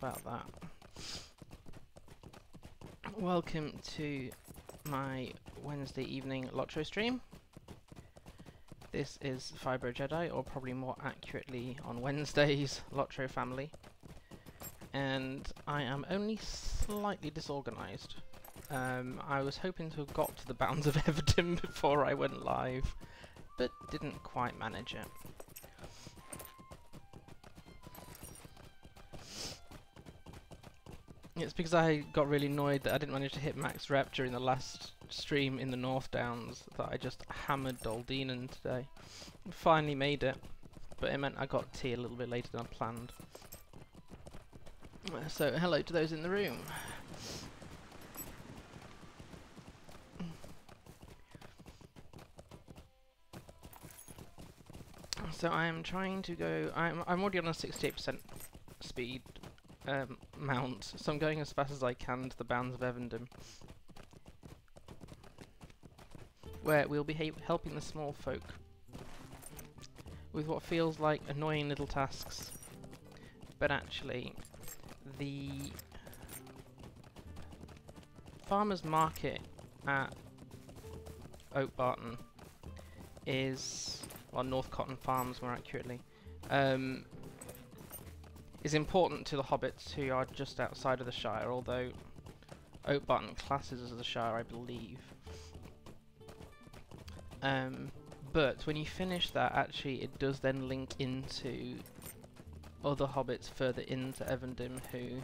about that? Welcome to my Wednesday evening LOTRO stream. This is Fibro Jedi, or probably more accurately on Wednesdays, LOTRO family. And I am only slightly disorganised. I was hoping to have got to the bounds of Evendim before I went live, but didn't quite manage it. It's because I got really annoyed that I didn't manage to hit max rep during the last stream in the North Downs that I just hammered Doldinan today. Finally made it, but it meant I got tea a little bit later than I planned. So hello to those in the room. So I am trying to go. I'm already on a 68% speed mount, so I'm going as fast as I can to the bounds of Evendim, where we'll be helping the small folk with what feels like annoying little tasks, but actually the farmers market at Oatbarton is, or Northcotton Farms more accurately, is important to the hobbits who are just outside of the Shire, although Oatbarton classes as the Shire, I believe. But when you finish that, actually it does then link into other hobbits further into Evendim who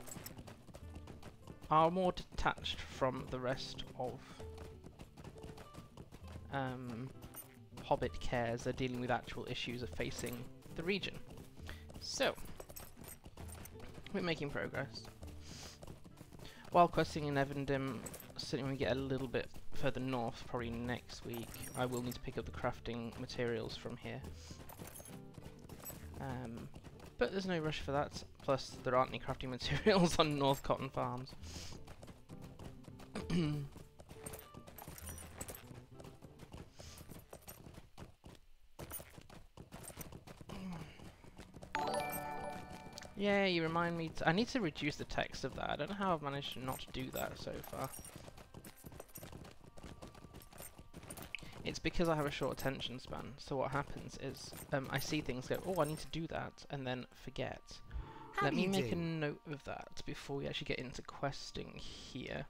are more detached from the rest of hobbit cares. They're dealing with actual issues of facing the region. So we're making progress. While questing in Evendim, certainly when we get a little bit further north, probably next week, I will need to pick up the crafting materials from here. But there's no rush for that, plus there aren't any crafting materials on Northcotton Farms. Yeah, you remind me. I need to reduce the text of that. I don't know how I've managed to not do that so far. It's because I have a short attention span. So what happens is I see things go, oh, I need to do that, and then forget. Let me make a note of that before we actually get into questing here.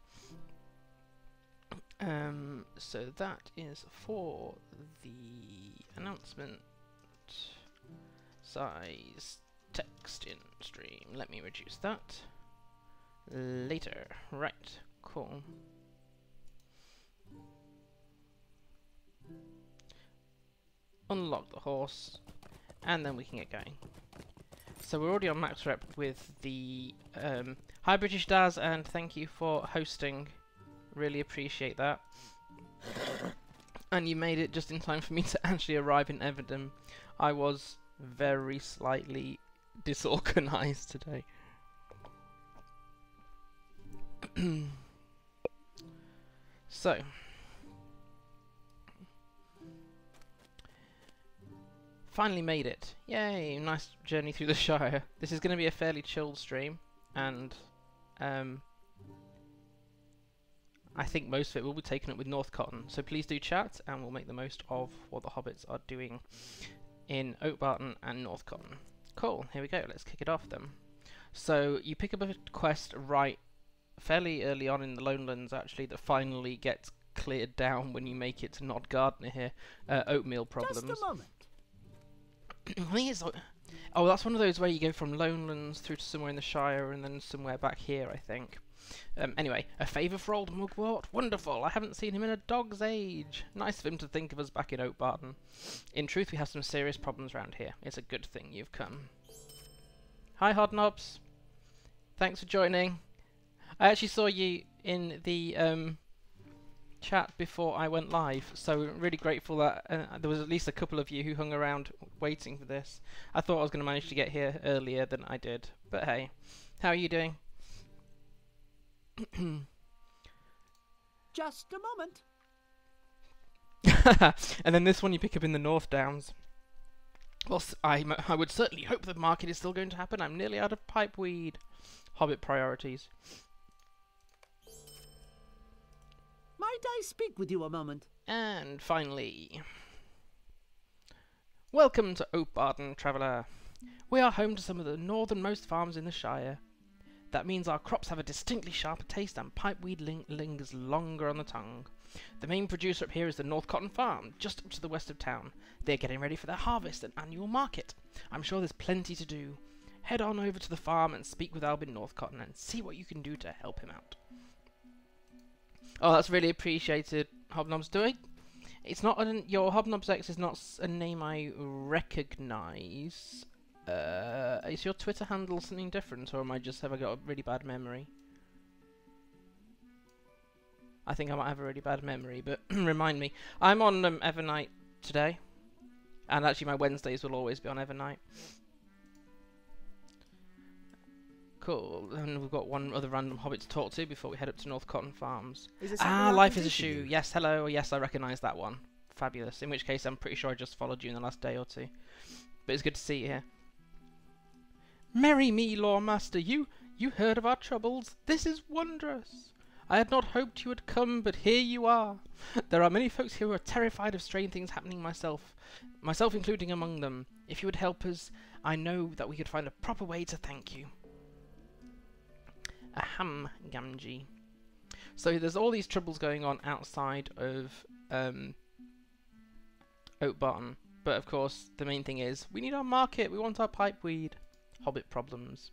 So that is for the announcement size text in stream. Let me reduce that later. Right, cool. Unlock the horse, and then we can get going. So we're already on max rep with the hi British Daz, and thank you for hosting. Really appreciate that. And you made it just in time for me to actually arrive in Evendim. I was very slightly disorganized today. So finally made it. Yay, nice journey through the Shire. This is going to be a fairly chilled stream, and I think most of it will be taken up with Northcotton, so please do chat and we'll make the most of what the hobbits are doing in Oatbarton and Northcotton. Cool, here we go, let's kick it off then. So you pick up a quest right fairly early on in the Lonelands actually that finally gets cleared down when you make it to Nod Gardener here. Oatmeal problems. Just a moment. I think it's... Oh, that's one of those where you go from Lonelands through to somewhere in the Shire and then somewhere back here, I think. Anyway, a favour for old Mugwort? Wonderful! I haven't seen him in a dog's age. Nice of him to think of us back in Oatbarton. In truth, we have some serious problems around here. It's a good thing you've come. Hi, Hodnobs. Thanks for joining. I actually saw you in the chat before I went live, so really grateful that there was at least a couple of you who hung around waiting for this. I thought I was going to manage to get here earlier than I did, but hey, how are you doing? Just a moment. And then this one you pick up in the North Downs. Well, I would certainly hope the market is still going to happen. I'm nearly out of pipeweed. Hobbit priorities. Might I speak with you a moment? And finally, welcome to Oatbarton, traveller. We are home to some of the northernmost farms in the Shire. That means our crops have a distinctly sharper taste and pipeweed lingers longer on the tongue. The main producer up here is the Northcotton farm, just up to the west of town. They're getting ready for their harvest and annual market. I'm sure there's plenty to do. Head on over to the farm and speak with Albin Northcotton and see what you can do to help him out. Oh, that's really appreciated, Hobnob's doing. It's not your Hobnob's X is not a name I recognise. Is your Twitter handle something different, or have I got a really bad memory? I think I might have a really bad memory, but remind me. I'm on Evernight today, and actually my Wednesdays will always be on Evernight. Cool, and we've got one other random hobbit to talk to before we head up to Northcotton Farms. Life is a Shoe. Yes, hello. Yes, I recognise that one. Fabulous. In which case, I'm pretty sure I just followed you in the last day or two. But it's good to see you here. Marry me, Lore-Master. You heard of our troubles? This is wondrous. I had not hoped you would come, but here you are. There are many folks here who are terrified of strange things happening, myself including among them. If you would help us, I know that we could find a proper way to thank you. Ahem, Gamgee. So there's all these troubles going on outside of Oatbarton, but of course the main thing is we need our market, we want our pipeweed. Hobbit problems.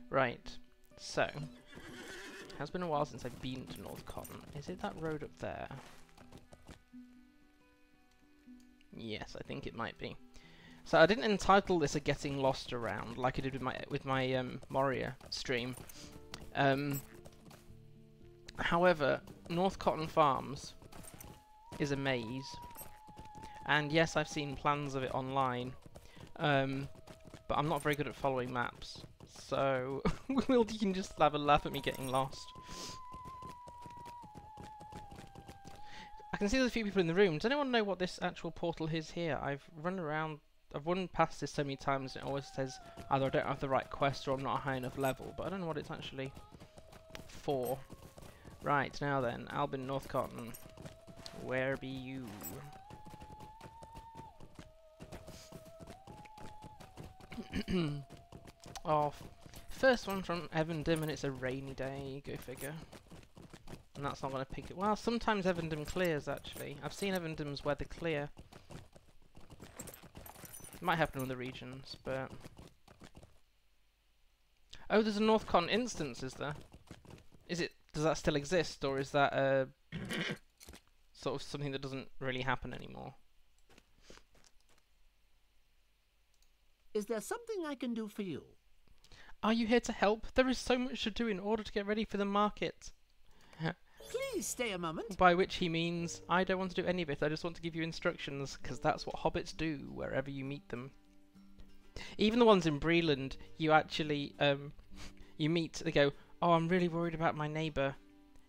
Right, so it has been a while since I've been to Northcotton. Is it that road up there? Yes, I think it might be. So I didn't entitle this a Getting Lost Around like I did with my Moria stream. However, Northcotton Farms is a maze, and yes, I've seen plans of it online, but I'm not very good at following maps, so you can just have a laugh at me getting lost. I can see there's a few people in the room. Does anyone know what this actual portal is here? I've run past this so many times and it always says either I don't have the right quest or I'm not a high enough level, but I don't know what it's actually for. Right, now then, Albin Northcotton, where be you? Oh, first one from Evendim, and it's a rainy day, go figure. And that's not going to pick it. Well, sometimes Evendim clears, actually. I've seen Evendim's weather clear. It might happen in other regions, but... Oh, there's a Northcotton instance, is there? Does that still exist, or is that sort of something that doesn't really happen anymore? Is there something I can do for you? Are you here to help? There is so much to do in order to get ready for the market. Please stay a moment. By which he means, I don't want to do any of it, I just want to give you instructions, because that's what hobbits do wherever you meet them. Even the ones in Breland, you actually, you meet, they go, oh, I'm really worried about my neighbour.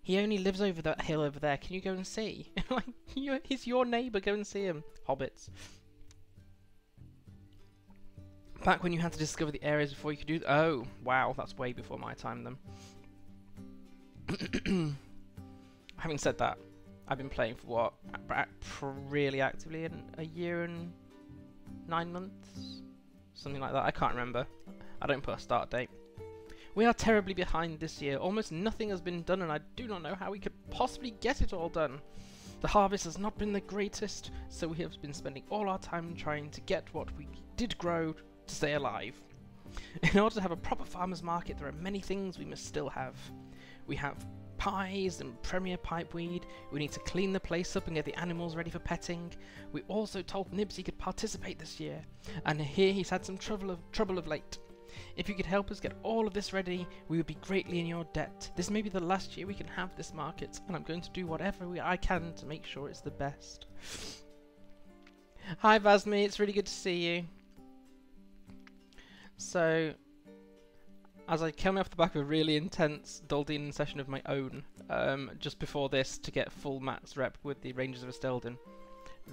He only lives over that hill over there, can you go and see? Like, he's your neighbour, go and see him. Hobbits. Back when you had to discover the areas before you could do... Oh, wow, that's way before my time then. Having said that, I've been playing for what? Really actively in a year and 9 months? Something like that, I can't remember. I don't put a start date. We are terribly behind this year. Almost nothing has been done and I do not know how we could possibly get it all done. The harvest has not been the greatest, so we have been spending all our time trying to get what we did grow to stay alive. In order to have a proper farmer's market, there are many things we must still have. We have pies and premier pipeweed. We need to clean the place up and get the animals ready for petting. We also told Nibs he could participate this year, and here he's had some trouble of late. If you could help us get all of this ready, we would be greatly in your debt. This may be the last year we can have this market, and I'm going to do whatever I can to make sure it's the best. Hi Vasmi, it's really good to see you. So, as I came off the back of a really intense Duldian session of my own, just before this to get full max rep with the Rangers of Estelden.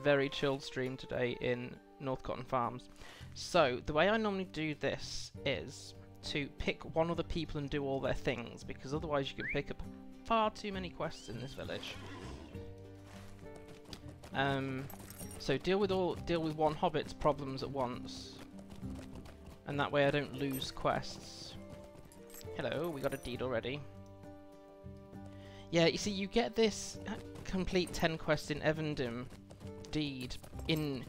Very chilled stream today in Northcotton Farms. So, the way I normally do this is, to pick one of the people and do all their things, because otherwise you can pick up far too many quests in this village. So deal with one hobbit's problems at once, and that way I don't lose quests. Hello, we got a deed already. Yeah, you see, you get this complete 10 quests in Evendim deed in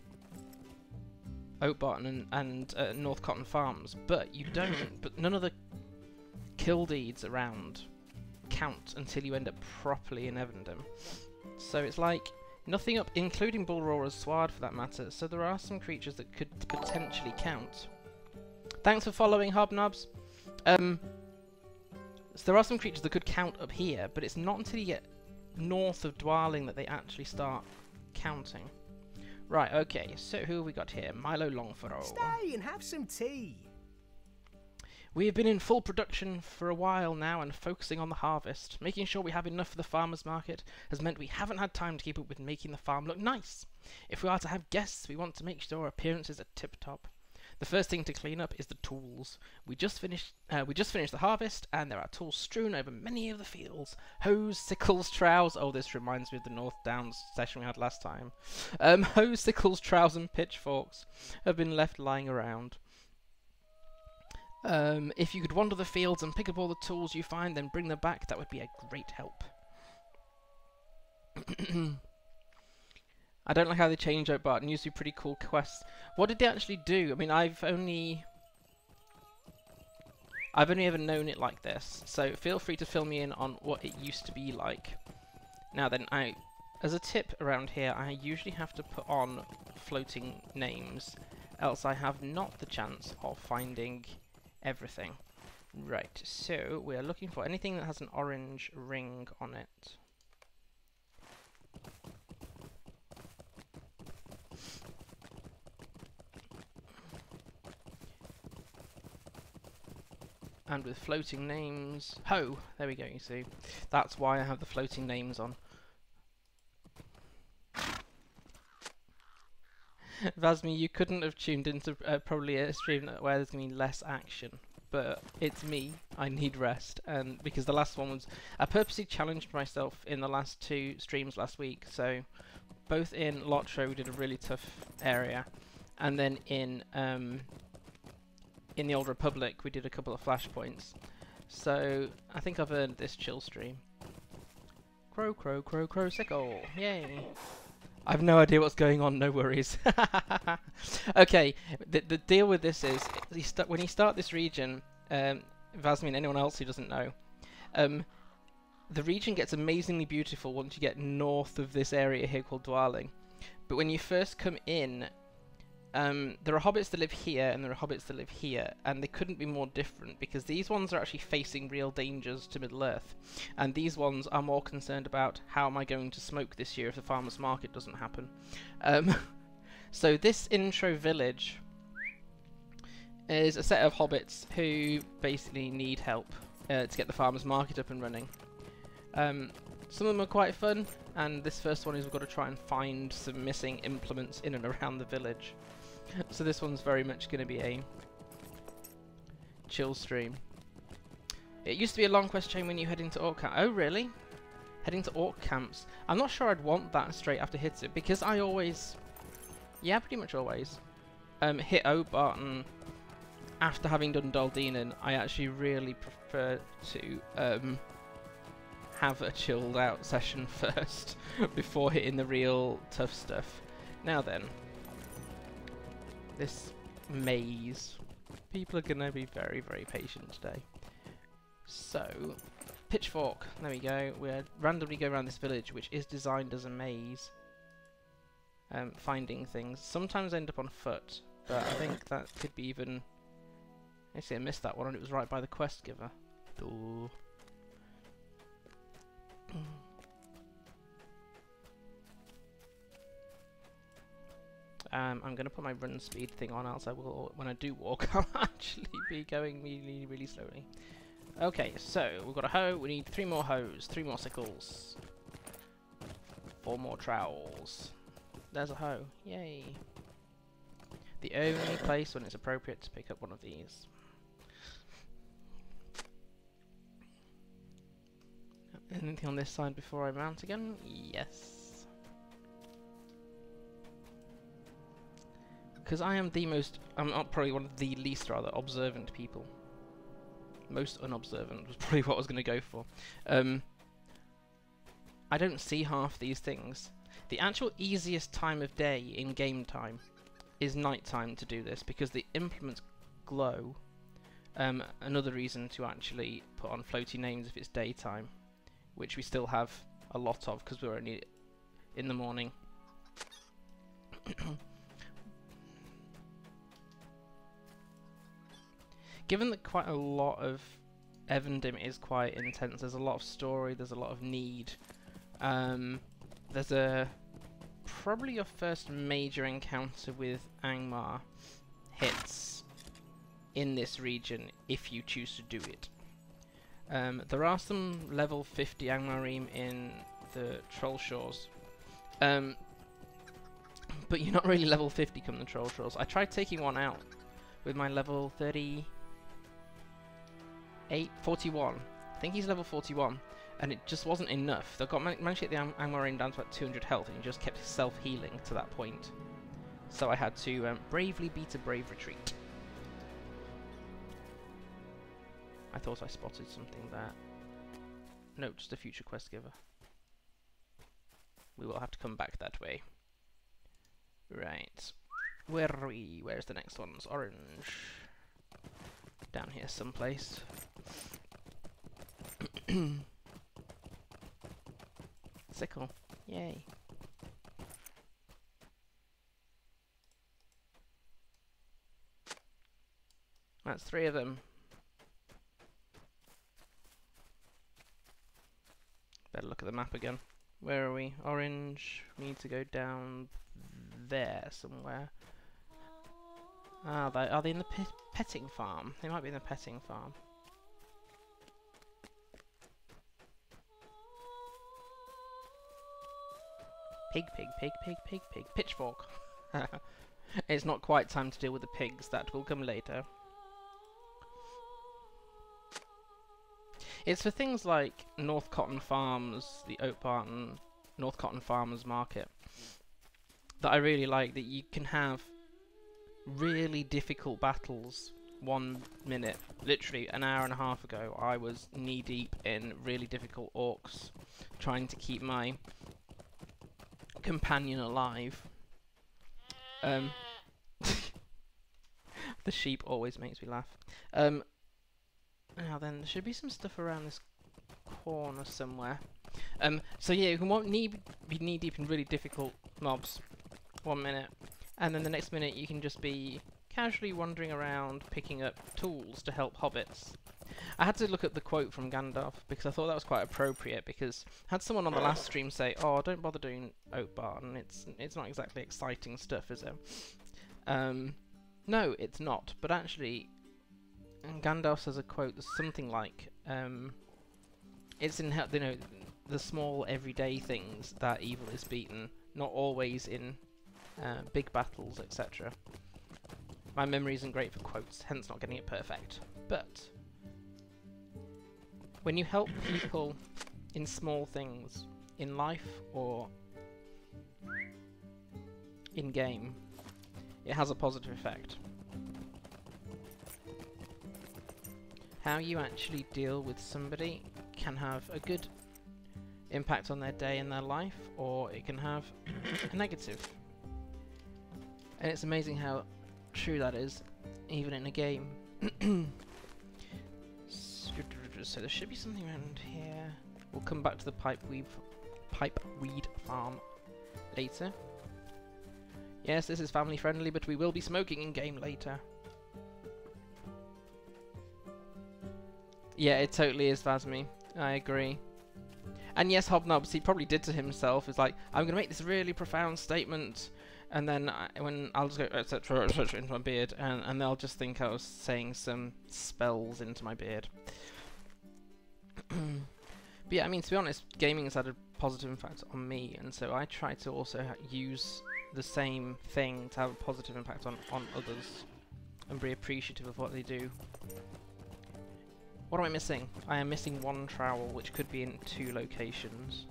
Oatbarton and Northcotton farms, but you don't. But none of the kill deeds around count until you end up properly in Evendim. So it's like nothing up, including Bullroarer's Sword for that matter. So there are some creatures that could potentially count. Thanks for following, Hobnobs. So there are some creatures that could count up here, but it's not until you get north of Dwarling that they actually start counting. Right, okay, so who have we got here? Milo Longfurrow. Stay and have some tea. We have been in full production for a while now and focusing on the harvest. Making sure we have enough for the farmer's market has meant we haven't had time to keep up with making the farm look nice. If we are to have guests, we want to make sure our appearances are tip-top. The first thing to clean up is the tools. We just finished the harvest, and there are tools strewn over many of the fields. Hoes, sickles, trowels. Oh, this reminds me of the North Downs session we had last time. Hoes, sickles, trowels, and pitchforks have been left lying around. If you could wander the fields and pick up all the tools you find, then bring them back, that would be a great help. I don't like how they changed Oatbarton. Used to be pretty cool quests. What did they actually do? I mean, I've only ever known it like this. So feel free to fill me in on what it used to be like. Now then, as a tip around here, I usually have to put on floating names, else I have not the chance of finding everything. Right, so we are looking for anything that has an orange ring on it. And with floating names... Ho! There we go, you see. That's why I have the floating names on. Vasmi, you couldn't have tuned into probably a stream where there's going to be less action. But it's me. I need rest. And because the last one was... I purposely challenged myself in the last 2 streams last week. So both in LOTRO we did a really tough area. And then in the Old Republic we did a couple of flashpoints. So I think I've earned this chill stream. Crow, crow, crow, crow, sickle. Yay. I have no idea what's going on, no worries. Okay, the deal with this is, when you start this region, Vasmi and anyone else who doesn't know, the region gets amazingly beautiful once you get north of this area here called Dwarling. But when you first come in, there are hobbits that live here and there are hobbits that live here, and they couldn't be more different because these ones are actually facing real dangers to Middle-earth, and these ones are more concerned about how am I going to smoke this year if the farmer's market doesn't happen. So this intro village is a set of hobbits who basically need help to get the farmer's market up and running. Some of them are quite fun, and this first one is we've got to try and find some missing implements in and around the village. So this one's very much going to be a chill stream. It used to be a long quest chain when you head into orc camp. Oh really? Heading to orc camps. I'm not sure I'd want that straight after hit it, because I always, yeah, pretty much always, hit Oatbarton after having done Daldinen. I actually really prefer to have a chilled out session first before hitting the real tough stuff. Now then, this maze. People are going to be very, very patient today. So, pitchfork. There we go. We're randomly go around this village, which is designed as a maze. Finding things. Sometimes end up on foot, but I think that could be even... Actually, I missed that one, and it was right by the quest giver. Ooh. I'm going to put my run speed thing on, else I will, when I do walk, I'll actually be going really, really slowly. Okay, so we've got a hoe, we need 3 more hoes, 3 more sickles, 4 more trowels. There's a hoe, yay. The only place when it's appropriate to pick up one of these. Anything on this side before I mount again? Yes. Because I am the most... I'm not probably one of the least, rather, observant people. Most unobservant was probably what I was going to go for. I don't see half these things. The actual easiest time of day in game time is night time to do this, because the implements glow. Another reason to actually put on floaty names if it's daytime, which we still have a lot of because we're only in the morning. Given that quite a lot of Evendim is quite intense, there's a lot of story, there's a lot of need. There's probably your first major encounter with Angmar hits in this region if you choose to do it. There are some level 50 Angmarim in the Troll Shores, but you're not really level 50 come the Troll Shores. I tried taking one out with my level 41. I think he's level 41, and it just wasn't enough. They managed to get the Angmarim down to about 200 health, and he just kept self-healing to that point. So I had to bravely beat a brave retreat. I thought I spotted something there. No, just a future quest giver. We will have to come back that way. Right. Where are we? Where's the next one's orange? Down here someplace. Sickle. Yay. That's 3 of them. Better look at the map again. Where are we? Orange. We need to go down there somewhere. Ah, are they in the petting farm? They might be in the petting farm. Pig, pig, pig, pig, pig, pig. Pitchfork. It's not quite time to deal with the pigs. That will come later. It's for things like Northcotton Farms, the Oatbarton Northcotton Farmers Market, that I really like, that you can have really difficult battles 1 minute. Literally an hour and a half ago I was knee deep in really difficult orcs trying to keep my companion alive. The sheep always makes me laugh. Now then, there should be some stuff around this corner somewhere. So yeah, you won't be knee deep in really difficult mobs 1 minute, and then the next minute you can just be casually wandering around picking up tools to help hobbits. I had to look at the quote from Gandalf because I thought that was quite appropriate, because I had someone on the last stream say, "Oh, don't bother doing Oatbarton. It's not exactly exciting stuff, is it?" No, it's not. But actually, Gandalf says a quote that's something like, "It's in the small everyday things that evil is beaten, not always in big battles, etc." My memory isn't great for quotes, hence not getting it perfect. But when you help people in small things, in life or in game, it has a positive effect. How you actually deal with somebody can have a good impact on their day and their life, or it can have a negative. And it's amazing how true that is, even in a game. So there should be something around here. We'll come back to the pipeweed farm later. Yes, this is family friendly, but we will be smoking in game later. Yeah, it totally is, Phasmi. I agree. And yes, Hobnobs, he probably did to himself, is like, I'm going to make this really profound statement, and then when I'll just go, etc., etc., into my beard, and they'll just think I was saying some spells into my beard. But yeah, I mean, to be honest, gaming has had a positive impact on me, and so I try to also use the same thing to have a positive impact on others, and be appreciative of what they do. What am I missing? I am missing one trowel, which could be in 2 locations.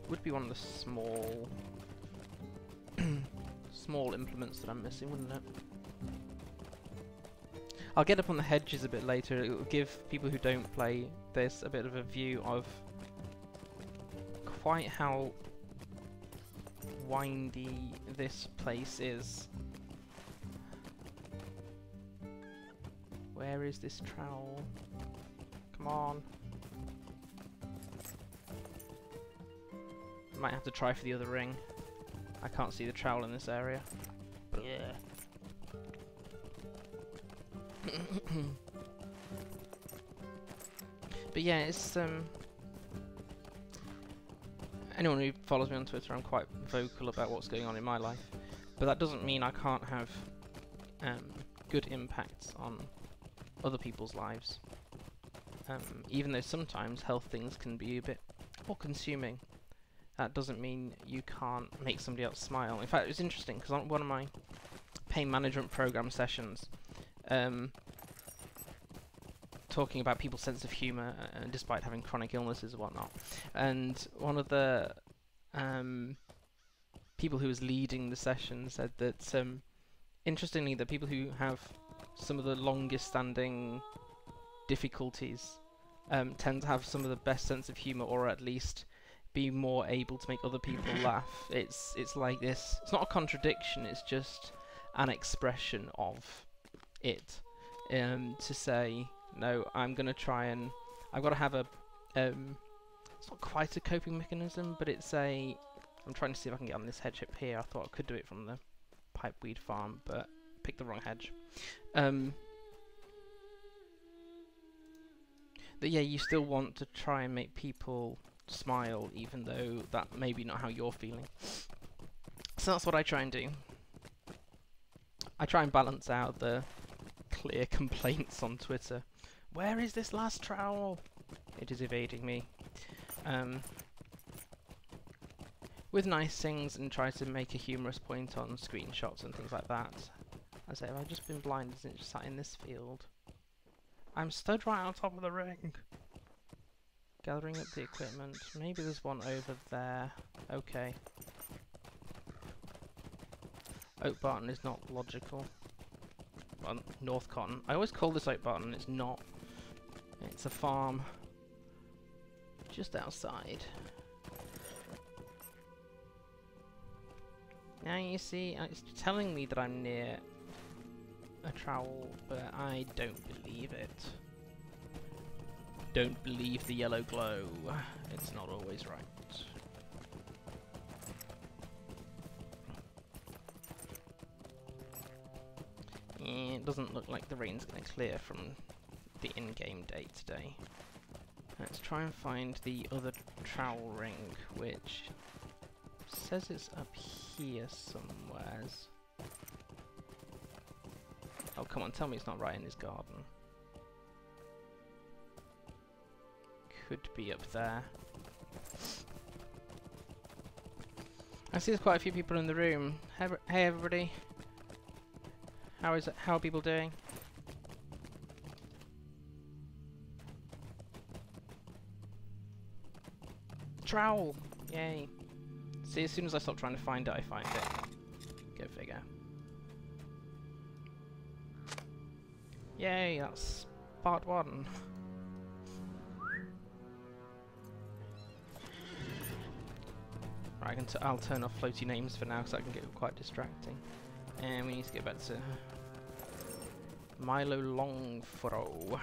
Would be one of the small... small implements that I'm missing, wouldn't it? I'll get up on the hedges a bit later. It will give people who don't play this a bit of a view of quite how windy this place is. Where is this trowel? Come on. Might have to try for the other ring. I can't see the trowel in this area. Yeah. But yeah, it's anyone who follows me on Twitter, I'm quite vocal about what's going on in my life. But that doesn't mean I can't have good impacts on other people's lives. Even though sometimes health things can be a bit all-consuming, that doesn't mean you can't make somebody else smile. In fact, it was interesting because on one of my pain management program sessions, talking about people's sense of humour despite having chronic illnesses and whatnot, and one of the people who was leading the session said that interestingly, the people who have some of the longest standing difficulties tend to have some of the best sense of humour, or at least be more able to make other people laugh. It's like this. It's not a contradiction. It's just an expression of it. To say, no, I'm gonna try and I've got to have a. It's not quite a coping mechanism, but it's a. I'm trying to see if I can get on this hedge up here. I thought I could do it from the pipeweed farm, but picked the wrong hedge. But yeah, you still want to try and make people smile, even though that may be not how you're feeling. So that's what I try and do. I try and balance out the clear complaints on Twitter. Where is this last trowel? It is evading me. With nice things, and try to make a humorous point on screenshots and things like that. I say, have I just been blinded and just sat in this field? I'm stood right on top of the ring. Gathering up the equipment. Maybe there's one over there. Okay. Oatbarton is not logical. Well, Northcotton. I always call this Oatbarton. It's not. It's a farm just outside. Now you see, it's telling me that I'm near a trowel, but I don't believe it. Don't believe the yellow glow. It's not always right. It doesn't look like the rain's going to clear from the in-game day today. Let's try and find the other trowel ring, which says it's up here somewheres. Oh, come on, tell me it's not right in his garden. Could be up there. I see there's quite a few people in the room. Hey everybody. How is it? How are people doing? Trowel! Yay. See, as soon as I stop trying to find it, I find it. Go figure. Yay, that's part 1. Right, I'll turn off floaty names for now because that can get quite distracting. And we need to get back to Milo Longfurrow.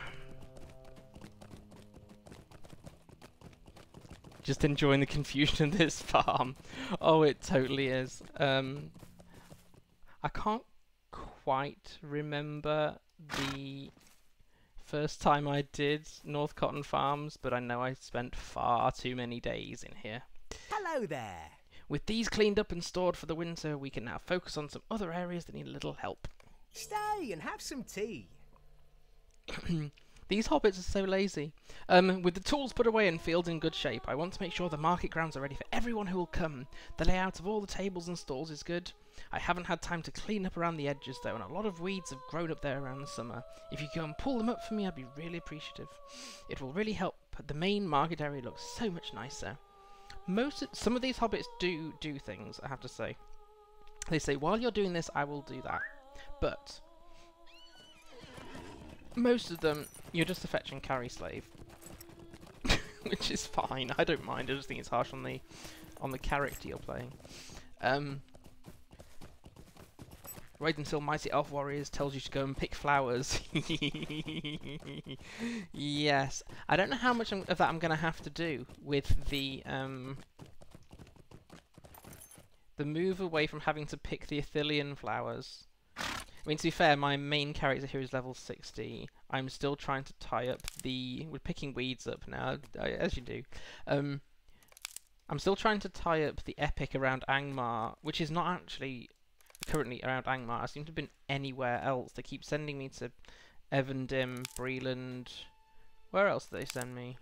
Just enjoying the confusion of this farm. Oh, it totally is. I can't quite remember the first time I did Northcotton Farms, but I know I spent far too many days in here. Hello there. With these cleaned up and stored for the winter, we can now focus on some other areas that need a little help. Stay and have some tea. These hobbits are so lazy. With the tools put away and fields in good shape, I want to make sure the market grounds are ready for everyone who will come. The layout of all the tables and stalls is good. I haven't had time to clean up around the edges though, and a lot of weeds have grown up there around the summer. If you go and pull them up for me, I'd be really appreciative. It will really help the main market area look so much nicer. Some of these hobbits do things, I have to say. They say, while you're doing this, I will do that. But most of them, you're just a fetch and carry slave. Which is fine, I don't mind, I just think it's harsh on the character you're playing. Wait until Mighty Elf Warriors tells you to go and pick flowers. Yes. I don't know how much of that I'm going to have to do with the move away from having to pick the Athelian flowers. I mean, to be fair, my main character here is level 60. I'm still trying to tie up the... We're picking weeds up now, as you do. I'm still trying to tie up the epic around Angmar, which is not actually currently around Angmar. I seem to have been anywhere else. They keep sending me to Evendim, Breland. Where else do they send me?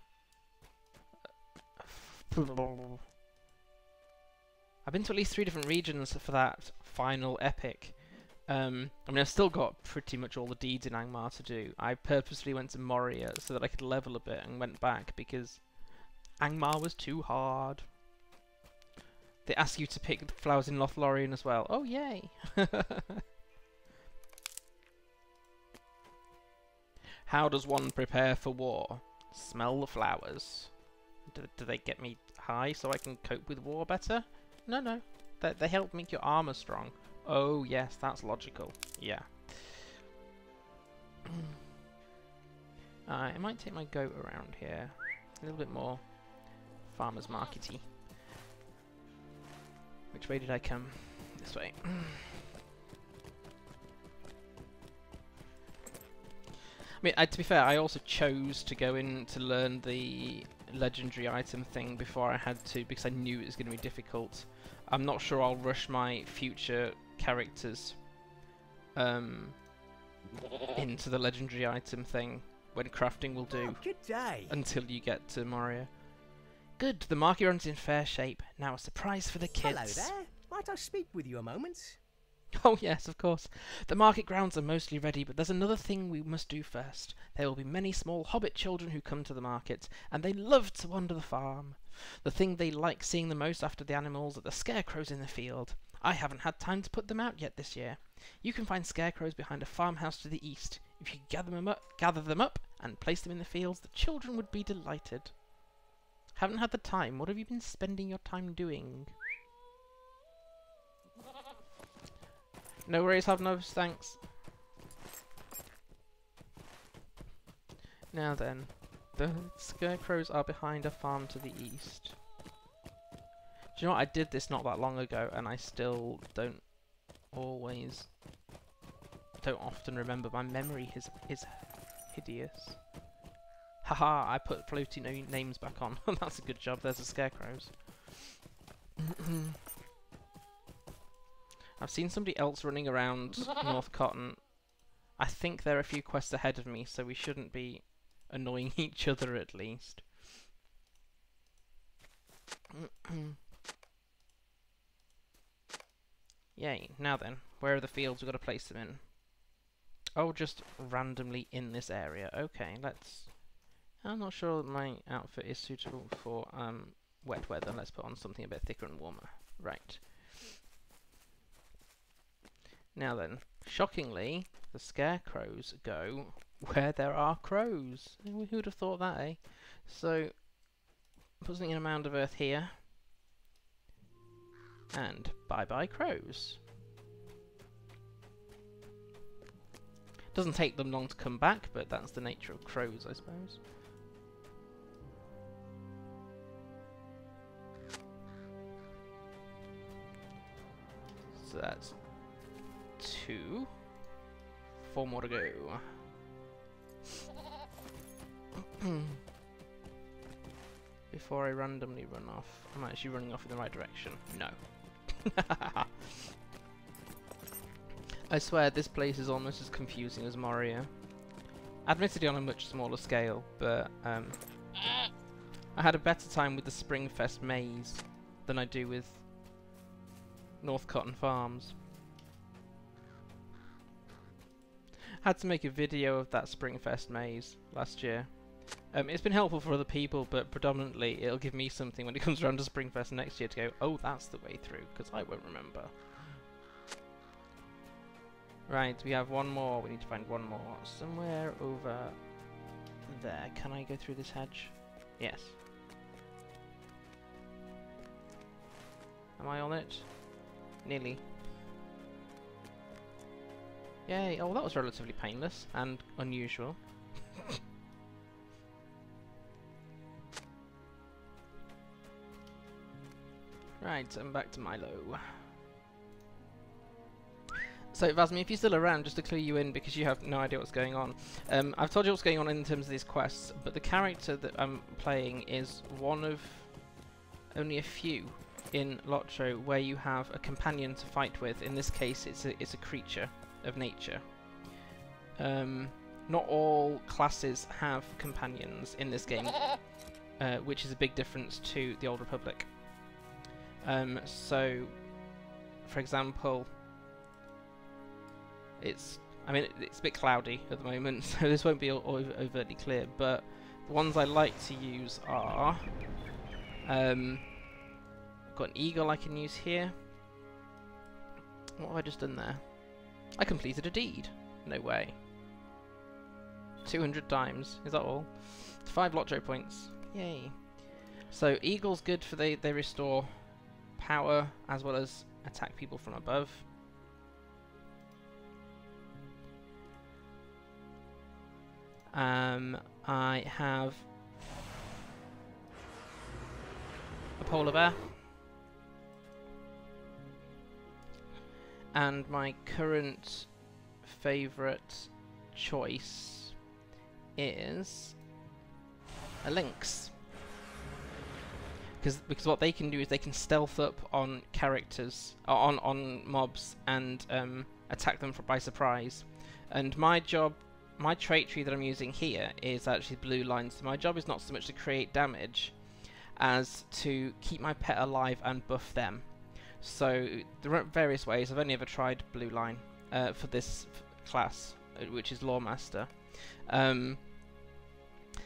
I've been to at least 3 different regions for that final epic. I mean, I've still got pretty much all the deeds in Angmar to do. I purposely went to Moria so that I could level a bit and went back because Angmar was too hard. They ask you to pick the flowers in Lothlorien as well. Oh, yay! How does one prepare for war? Smell the flowers. Do they get me high so I can cope with war better? No. They help make your armor strong. Oh, yes, that's logical. Yeah. I might take my goat around here. A little bit more farmer's markety. Which way did I come? This way. I mean, to be fair, I also chose to go in to learn the legendary item thing before I had to, because I knew it was going to be difficult. I'm not sure I'll rush my future characters into the legendary item thing when crafting will do. Oh, good day. Until you get to Moria. Good, the market runs in fair shape. Now a surprise for the kids. Hello there. Might I speak with you a moment? Oh yes, of course. The market grounds are mostly ready, but there's another thing we must do first. There will be many small hobbit children who come to the market, and they love to wander the farm. The thing they like seeing the most after the animals are the scarecrows in the field. I haven't had time to put them out yet this year. You can find scarecrows behind a farmhouse to the east. If you gather them up and place them in the fields, the children would be delighted. Haven't had the time. What have you been spending your time doing? No worries, have no thanks. Now then, the scarecrows are behind a farm to the east. Do you know what? I did this not that long ago, and I still don't often remember. My memory is hideous. Haha, I put floaty names back on. That's a good job. There's the scarecrows. I've seen somebody else running around Northcotton. I think there are a few quests ahead of me, so we shouldn't be annoying each other at least. Yay. Now then, where are the fields we've got to place them in? Oh, just randomly in this area. Okay, let's... I'm not sure that my outfit is suitable for wet weather. Let's put on something a bit thicker and warmer. Right. Now then, shockingly, the scarecrows go where there are crows. Who would have thought that, eh? So, put something in a mound of earth here. And bye-bye crows. Doesn't take them long to come back, but that's the nature of crows, I suppose. So that's 2. 4 more to go. Before I randomly run off. I'm actually running off in the right direction. No. I swear this place is almost as confusing as Moria. admittedly on a much smaller scale, but I had a better time with the Springfest maze than I do with Northcotton Farms. Had to make a video of that Springfest maze last year. It's been helpful for other people, but predominantly it'll give me something when it comes around to Springfest next year to go, oh, that's the way through, because I won't remember. Right, we have one more. We need to find one more. Somewhere over there. Can I go through this hedge? Yes. Am I on it? Nearly. Yay! Oh, that was relatively painless and unusual. Right, I'm back to Milo. So, Vasmi, if you're still around, just to clue you in, because you have no idea what's going on. I've told you what's going on in terms of these quests, but the character that I'm playing is one of only a few in LOTRO where you have a companion to fight with. In this case, it's a creature of nature. Not all classes have companions in this game, which is a big difference to the Old Republic. So, for example, it's a bit cloudy at the moment, so this won't be overtly clear, but the ones I like to use are I've got an eagle I can use here. What have I just done there? I completed a deed. No way. 200 times. Is that all? It's 5 LOTRO points. Yay. So eagle's good for they restore power as well as attack people from above. I have a polar bear. And my current favourite choice is a lynx. Because what they can do is they can stealth up on characters, on mobs, and attack them by surprise. And my trait tree that I'm using here is actually blue lines. So my job is not so much to create damage as to keep my pet alive and buff them. So there are various ways. I've only ever tried blue line for this class, which is Lore-Master. And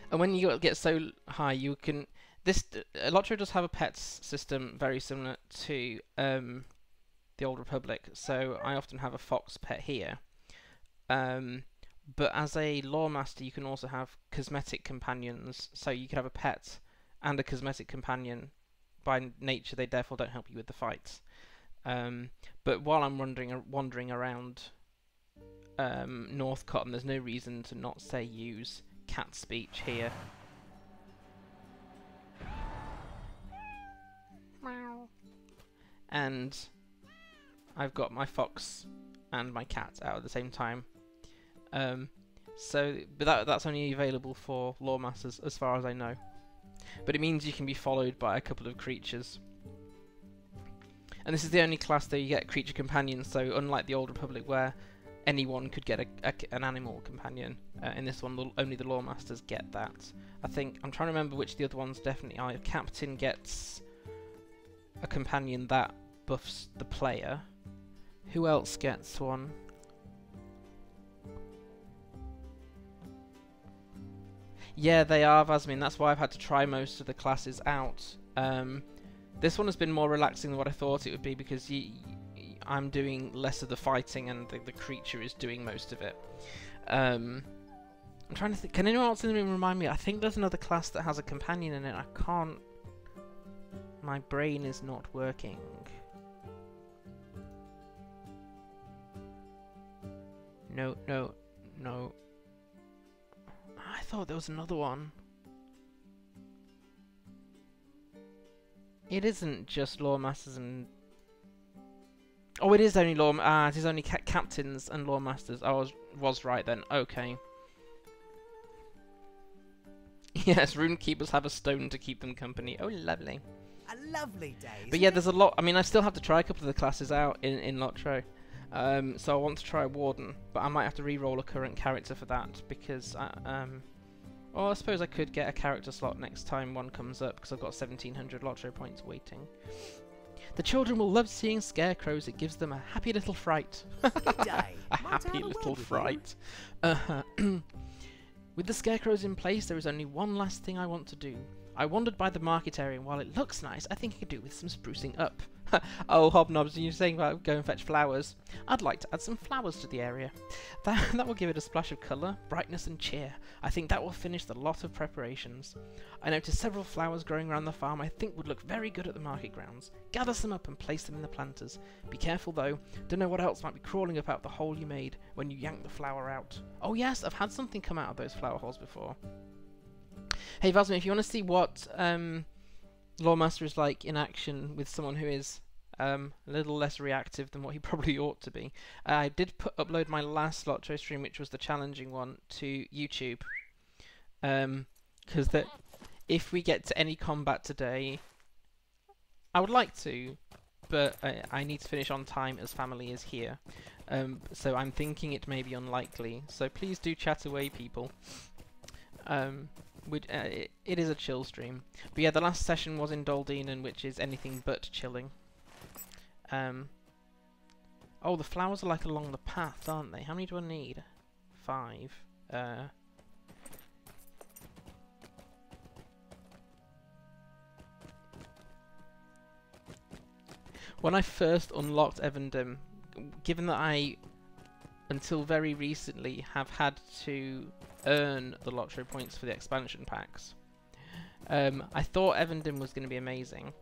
when you get so high, you can... LOTRO does have a pets system very similar to the Old Republic, so I often have a fox pet here. But as a Lore-Master, you can also have cosmetic companions, so you can have a pet and a cosmetic companion. By nature, they therefore don't help you with the fights. But while I'm wandering around Northcotton, there's no reason to not say use cat speech here. And I've got my fox and my cat out at the same time. But that's only available for Lore-Masters as far as I know. But it means you can be followed by a couple of creatures. And this is the only class that you get creature companions, so unlike the Old Republic where anyone could get an animal companion, in this one only the Lore-Masters get that. I'm trying to remember which the other ones definitely are. Captain gets a companion that buffs the player. Who else gets one? Yeah, they are, Vasmin. That's why I've had to try most of the classes out. This one has been more relaxing than what I thought it would be because I'm doing less of the fighting and the creature is doing most of it. I'm trying to think. Can anyone else in the room remind me? I think there's another class that has a companion in it. I can't... My brain is not working. No. I thought there was another one. It isn't just Lore-Masters and... Oh, it is only it is only captains and Lore-Masters. I was right then. Okay. Yes, rune keepers have a stone to keep them company. Oh, lovely. A lovely day. But yeah, there's a lot. I mean, I still have to try a couple of the classes out in LOTRO. So I want to try Warden, but I might have to re-roll a current character for that because well, I suppose I could get a character slot next time one comes up because I've got 1700 Lotro points waiting. The children will love seeing scarecrows. It gives them a happy little fright. Good day. A happy little fright. With the scarecrows in place, there is only one last thing I want to do. I wandered by the market area, and while it looks nice, I think I could do with some sprucing up. Oh, Hobnobs, you're saying about go and fetch flowers. I'd like to add some flowers to the area. That will give it a splash of colour, brightness and cheer. I think that will finish the lot of preparations. I noticed several flowers growing around the farm I think would look very good at the market grounds. Gather some up and place them in the planters. Be careful though, don't know what else might be crawling up out the hole you made when you yank the flower out. Oh yes, I've had something come out of those flower holes before. Hey Vasma, if you want to see what Lore-Master is like in action with someone who is a little less reactive than what he probably ought to be, I did upload my last Lotro stream, which was the challenging one, to YouTube. Because if we get to any combat today, I would like to, but I need to finish on time as family is here. So I'm thinking it may be unlikely. So please do chat away, people. It is a chill stream. But yeah, the last session was in Doldinan, which is anything but chilling. Oh, the flowers are like along the path, aren't they? How many do I need? 5. When I first unlocked Evendim, given that I, until very recently, have had to earn the Lotro points for the expansion packs, I thought Evendim was going to be amazing.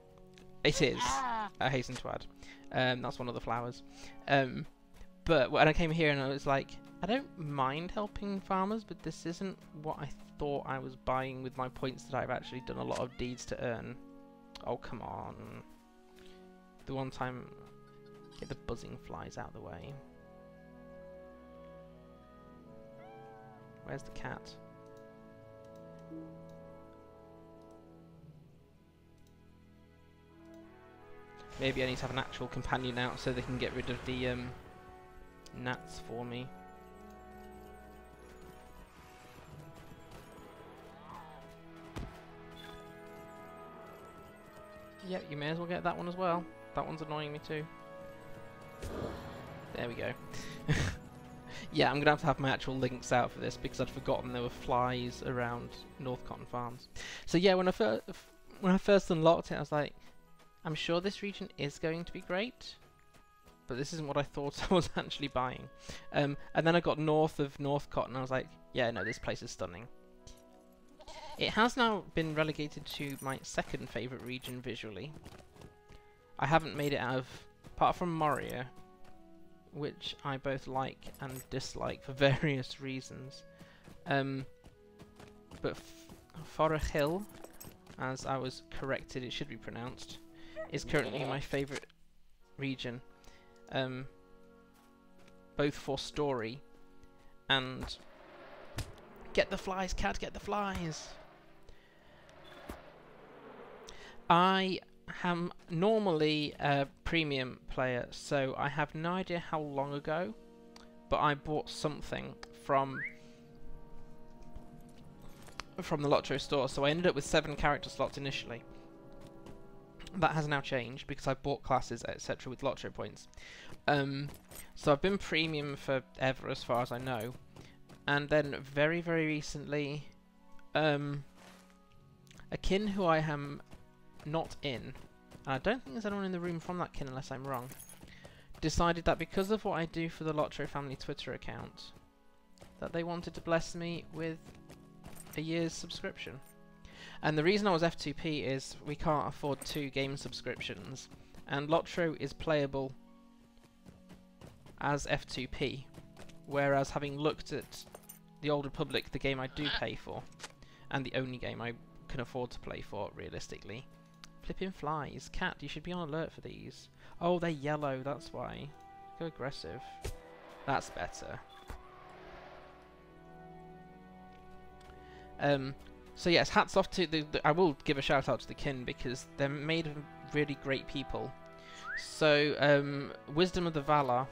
It is, I hasten to add. That's one of the flowers. But when I came here and I was like, I don't mind helping farmers, but this isn't what I thought I was buying with my points that I've actually done a lot of deeds to earn. Oh, come on. The one time... Get the buzzing flies out of the way. Where's the cat? Maybe I need to have an actual companion out so they can get rid of the gnats for me. Yep, you may as well get that one as well. That one's annoying me too. There we go. Yeah, I'm going to have my actual links out for this because I'd forgotten there were flies around Northcotton farms. So yeah, when I first unlocked it, I was like, I'm sure this region is going to be great, but this isn't what I thought I was actually buying. And then I got north of Northcotton and I was like, yeah, no, this place is stunning. It has now been relegated to my second favourite region visually. I haven't made it out of, apart from Moria, which I both like and dislike for various reasons. But Forest Hill, as I was corrected it should be pronounced, is currently my favourite region, both for story and... Get the flies, cat, get the flies! I am normally a premium player, so I have no idea how long ago, but I bought something from the Lotro store, so I ended up with 7 character slots initially. That has now changed because I bought classes, etc. with Lotro points. So I've been premium forever as far as I know. And then very, very recently, a kin who I am not in, and I don't think there's anyone in the room from that kin unless I'm wrong, decided that because of what I do for the Lotro family Twitter account, that they wanted to bless me with a year's subscription. And the reason I was F2P is we can't afford 2 game subscriptions, and Lotro is playable as F2P, whereas having looked at the Old Republic, the game I do pay for, and the only game I can afford to play for, realistically. Flipping flies. Cat, you should be on alert for these. Oh, they're yellow, that's why. Go aggressive. That's better. So yes, hats off to I will give a shout out to the kin because they're made of really great people. So, Wisdom of the Valar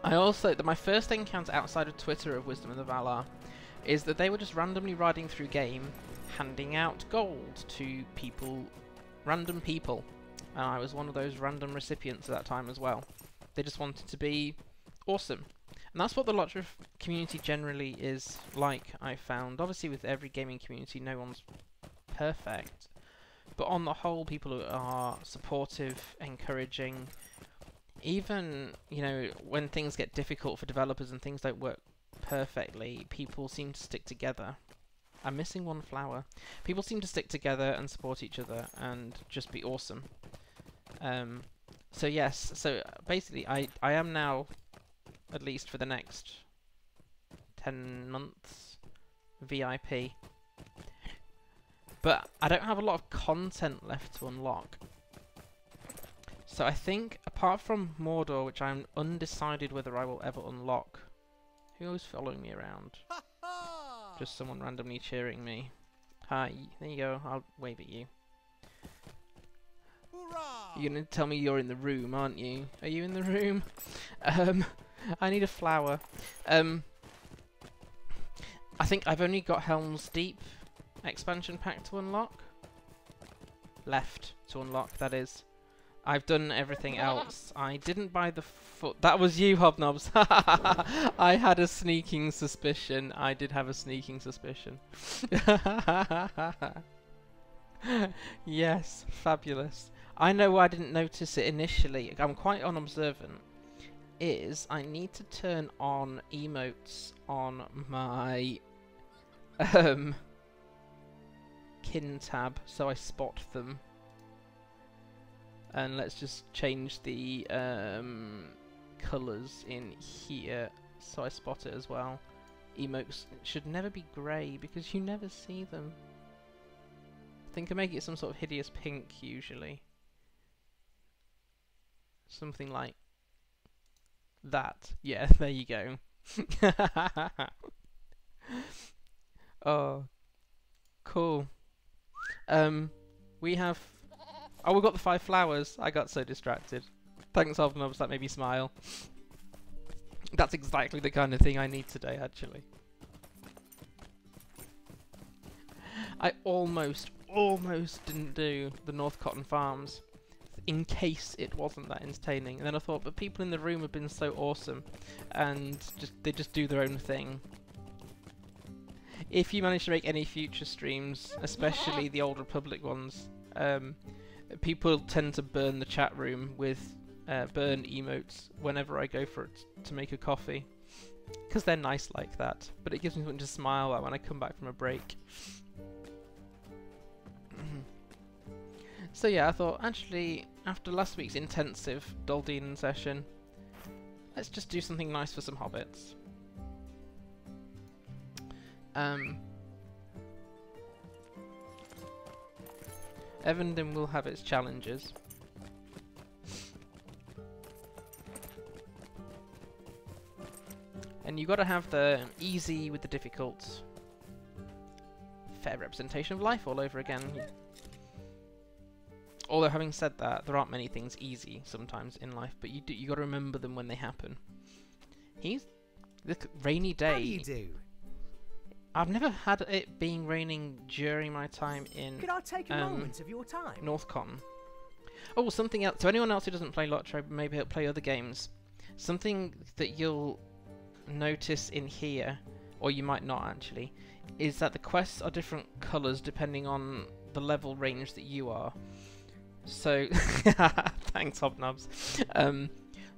I also, my first encounter outside of Twitter of Wisdom of the Valar is that they were just randomly riding through game, handing out gold to people, random people. And I was one of those random recipients at that time as well. They just wanted to be awesome. And that's what the LOTRO community generally is like, I found. Obviously with every gaming community, no one's perfect. But on the whole, people are supportive, encouraging. Even, you know, when things get difficult for developers and things don't work perfectly, people seem to stick together. I'm missing one flower. People seem to stick together and support each other and just be awesome. So yes, so basically I am now, at least for the next 10 months, VIP. But I don't have a lot of content left to unlock. So I think, apart from Mordor, which I'm undecided whether I will ever unlock. Who is following me around? Just someone randomly cheering me. Hi, there you go, I'll wave at you. You're gonna tell me you're in the room, aren't you? Are you in the room? I need a flower. I think I've only got Helm's Deep expansion pack to unlock. Left to unlock, that is. I've done everything else. I didn't buy the foot. That was you, Hobnobs. I had a sneaking suspicion. I did have a sneaking suspicion. Yes, fabulous. I know why I didn't notice it initially. I'm quite unobservant. Is I need to turn on emotes on my kin tab so I spot them. And let's just change the colours in here so I spot it as well. Emotes should never be grey because you never see them. I think I make it some sort of hideous pink usually. Something like that. Yeah, there you go. Oh, cool. We have... Oh, we got the 5 flowers. I got so distracted. Thanks, Hobnobs, that made me smile. That's exactly the kind of thing I need today, actually. I almost didn't do the Northcotton farms in case it wasn't that entertaining. And then I thought, but people in the room have been so awesome, and they just do their own thing. If you manage to make any future streams, especially the Old Republic ones, people tend to burn the chat room with burn emotes whenever I go for it to make a coffee, because they're nice like that. But it gives me something to smile at when I come back from a break. So yeah, I thought, actually, after last week's intensive Doldine session, let's just do something nice for some hobbits. Evendim will have its challenges. And you gotta have the easy with the difficult. Fair representation of life all over again. Although having said that, there aren't many things easy sometimes in life, but you gotta remember them when they happen. Look, rainy day. How do you do? I've never had it being raining during my time in Could I take a moment of your time? Northcotton. Oh, something else. To anyone else who doesn't play LOTRO, maybe he'll play other games. Something that you'll notice in here, or you might not actually, is that the quests are different colours depending on the level range that you are. So, thanks Hobnobs.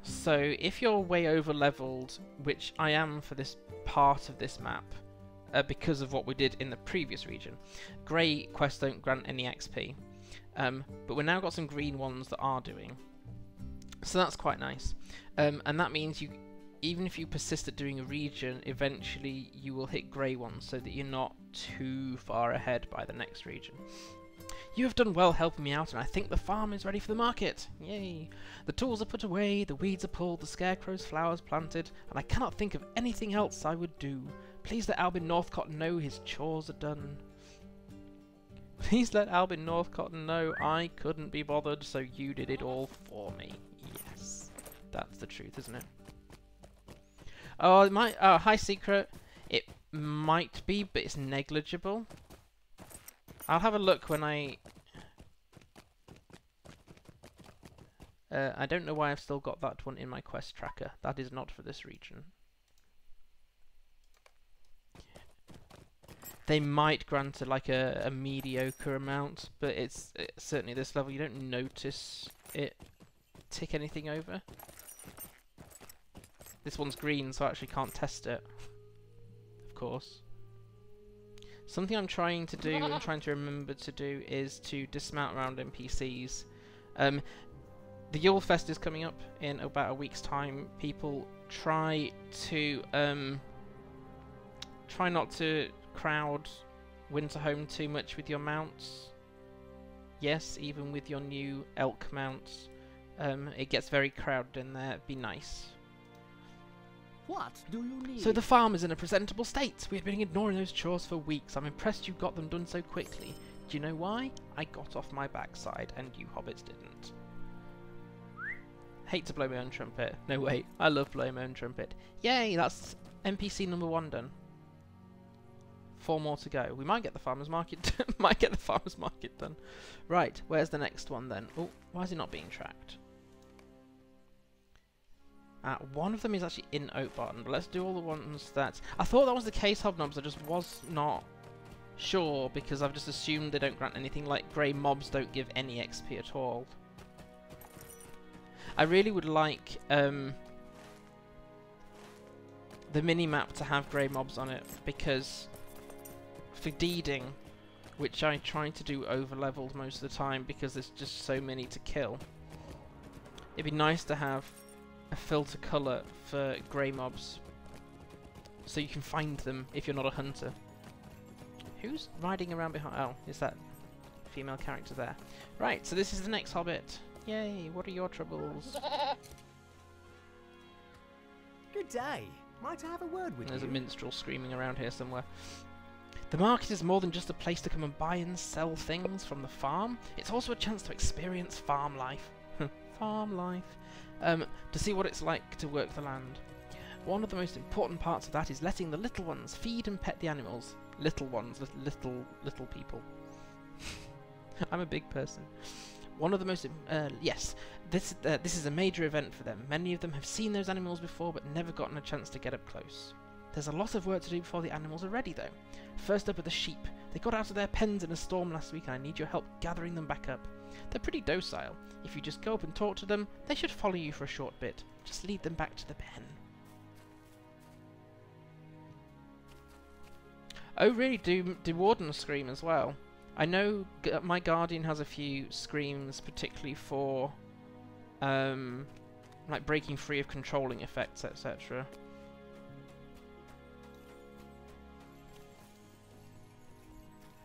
So if you're way over leveled, which I am for this part of this map, because of what we did in the previous region, grey quests don't grant any XP, but we've now got some green ones that are doing, so that's quite nice. And that means even if you persist at doing a region, eventually you will hit grey ones so that you're not too far ahead by the next region. You have done well helping me out, and I think the farm is ready for the market. Yay! The tools are put away, the weeds are pulled, the scarecrow's flowers planted, and I cannot think of anything else I would do. Please let Albin Northcotton know his chores are done. Please let Albin Northcotton know I couldn't be bothered, so you did it all for me. Yes. That's the truth, isn't it? Oh, it might. Oh, high secret. It might be, but it's negligible. I'll have a look when I don't know why I've still got that one in my quest tracker. That is not for this region. They might grant it like a mediocre amount, but it's certainly this level you don't notice it tick anything over. This one's green, so I actually can't test it. Of course. Something I'm trying to do, I'm trying to remember to do, is to dismount around NPCs. The Yule Fest is coming up in about a week's time. People try not to crowd Winterhome too much with your mounts. Yes, even with your new elk mounts. It gets very crowded in there. Be nice. What do you need? So the farm is in a presentable state. We have been ignoring those chores for weeks. I'm impressed you got them done so quickly. Do you know why? I got off my backside and you hobbits didn't. Hate to blow my own trumpet. No, wait. I love blowing my own trumpet. Yay, that's NPC number 1 done. 4 more to go. We might get the farmer's market might get the farmer's market done. Right, where's the next one then? Oh, why is it not being tracked? One of them is actually in Oatbarton, but let's do all the ones that... I thought that was the case, Hobnobs, I just was not sure, because I've just assumed they don't grant anything, like grey mobs don't give any XP at all. I really would like the mini-map to have grey mobs on it, because for deeding, which I try to do over levels most of the time because there's just so many to kill, it'd be nice to have a filter colour for grey mobs so you can find them if you're not a hunter. Who's riding around behind? Oh, is that female character there? Right, so this is the next Hobbit. Yay, what are your troubles? Good day. Might I have a word with There's you? a minstrel screaming around here somewhere. The market is more than just a place to come and buy and sell things from the farm. It's also a chance to experience farm life. Farm life. To see what it's like to work the land. One of the most important parts of that is letting the little ones feed and pet the animals. Little ones, little people. I'm a big person. One of the most, yes, this is a major event for them. Many of them have seen those animals before, but never gotten a chance to get up close. There's a lot of work to do before the animals are ready, though. First up are the sheep. They got out of their pens in a storm last week, and I need your help gathering them back up. They're pretty docile. If you just go up and talk to them, they should follow you for a short bit. Just lead them back to the pen. Oh, really? Do wardens scream as well? I know my guardian has a few screams, particularly for like breaking free of controlling effects, etc.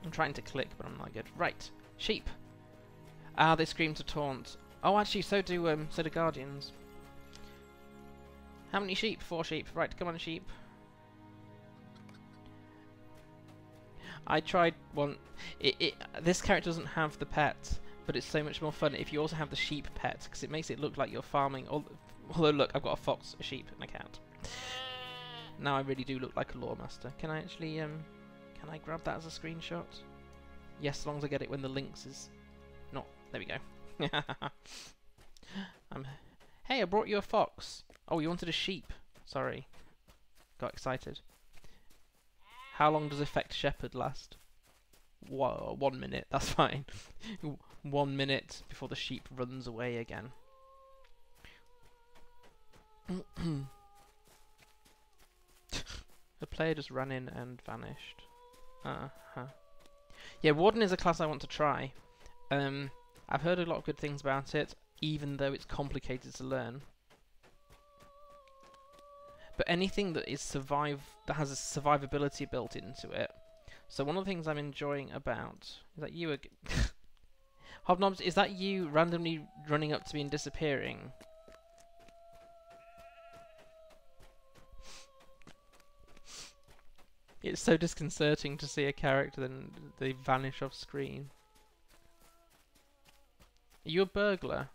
I'm trying to click, but I'm not good. Right, sheep. Ah, they scream to taunt. Oh, actually, so do guardians. How many sheep? 4 sheep. Right, come on, sheep. I tried one. This character doesn't have the pet, but it's so much more fun if you also have the sheep pet, because it makes it look like you're farming. Although, look, I've got a fox, a sheep, and a cat. Now I really do look like a Lore-Master. Can I actually, can I grab that as a screenshot? Yes, as long as I get it when the links is not. There we go. Hey, I brought you a fox. Oh, you wanted a sheep. Sorry. Got excited. How long does Effect Shepherd last? 1 minute, that's fine. 1 minute before the sheep runs away again. The player just ran in and vanished. Yeah, Warden is a class I want to try. I've heard a lot of good things about it, even though it's complicated to learn. But anything that is that has a survivability built into it. So one of the things I'm enjoying about is that you Hobnobs, is that you randomly running up to me and disappearing? It's so disconcerting to see a character then they vanish off screen. Are you a burglar?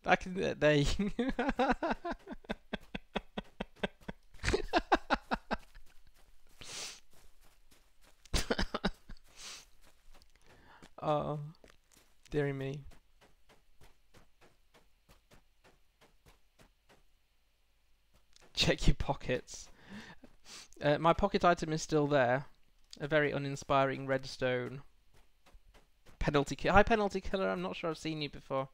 I can. There you. Oh, dearie me. Check your pockets. My pocket item is still there. A very uninspiring redstone. Penalty killer. Hi, penalty killer. I'm not sure I've seen you before.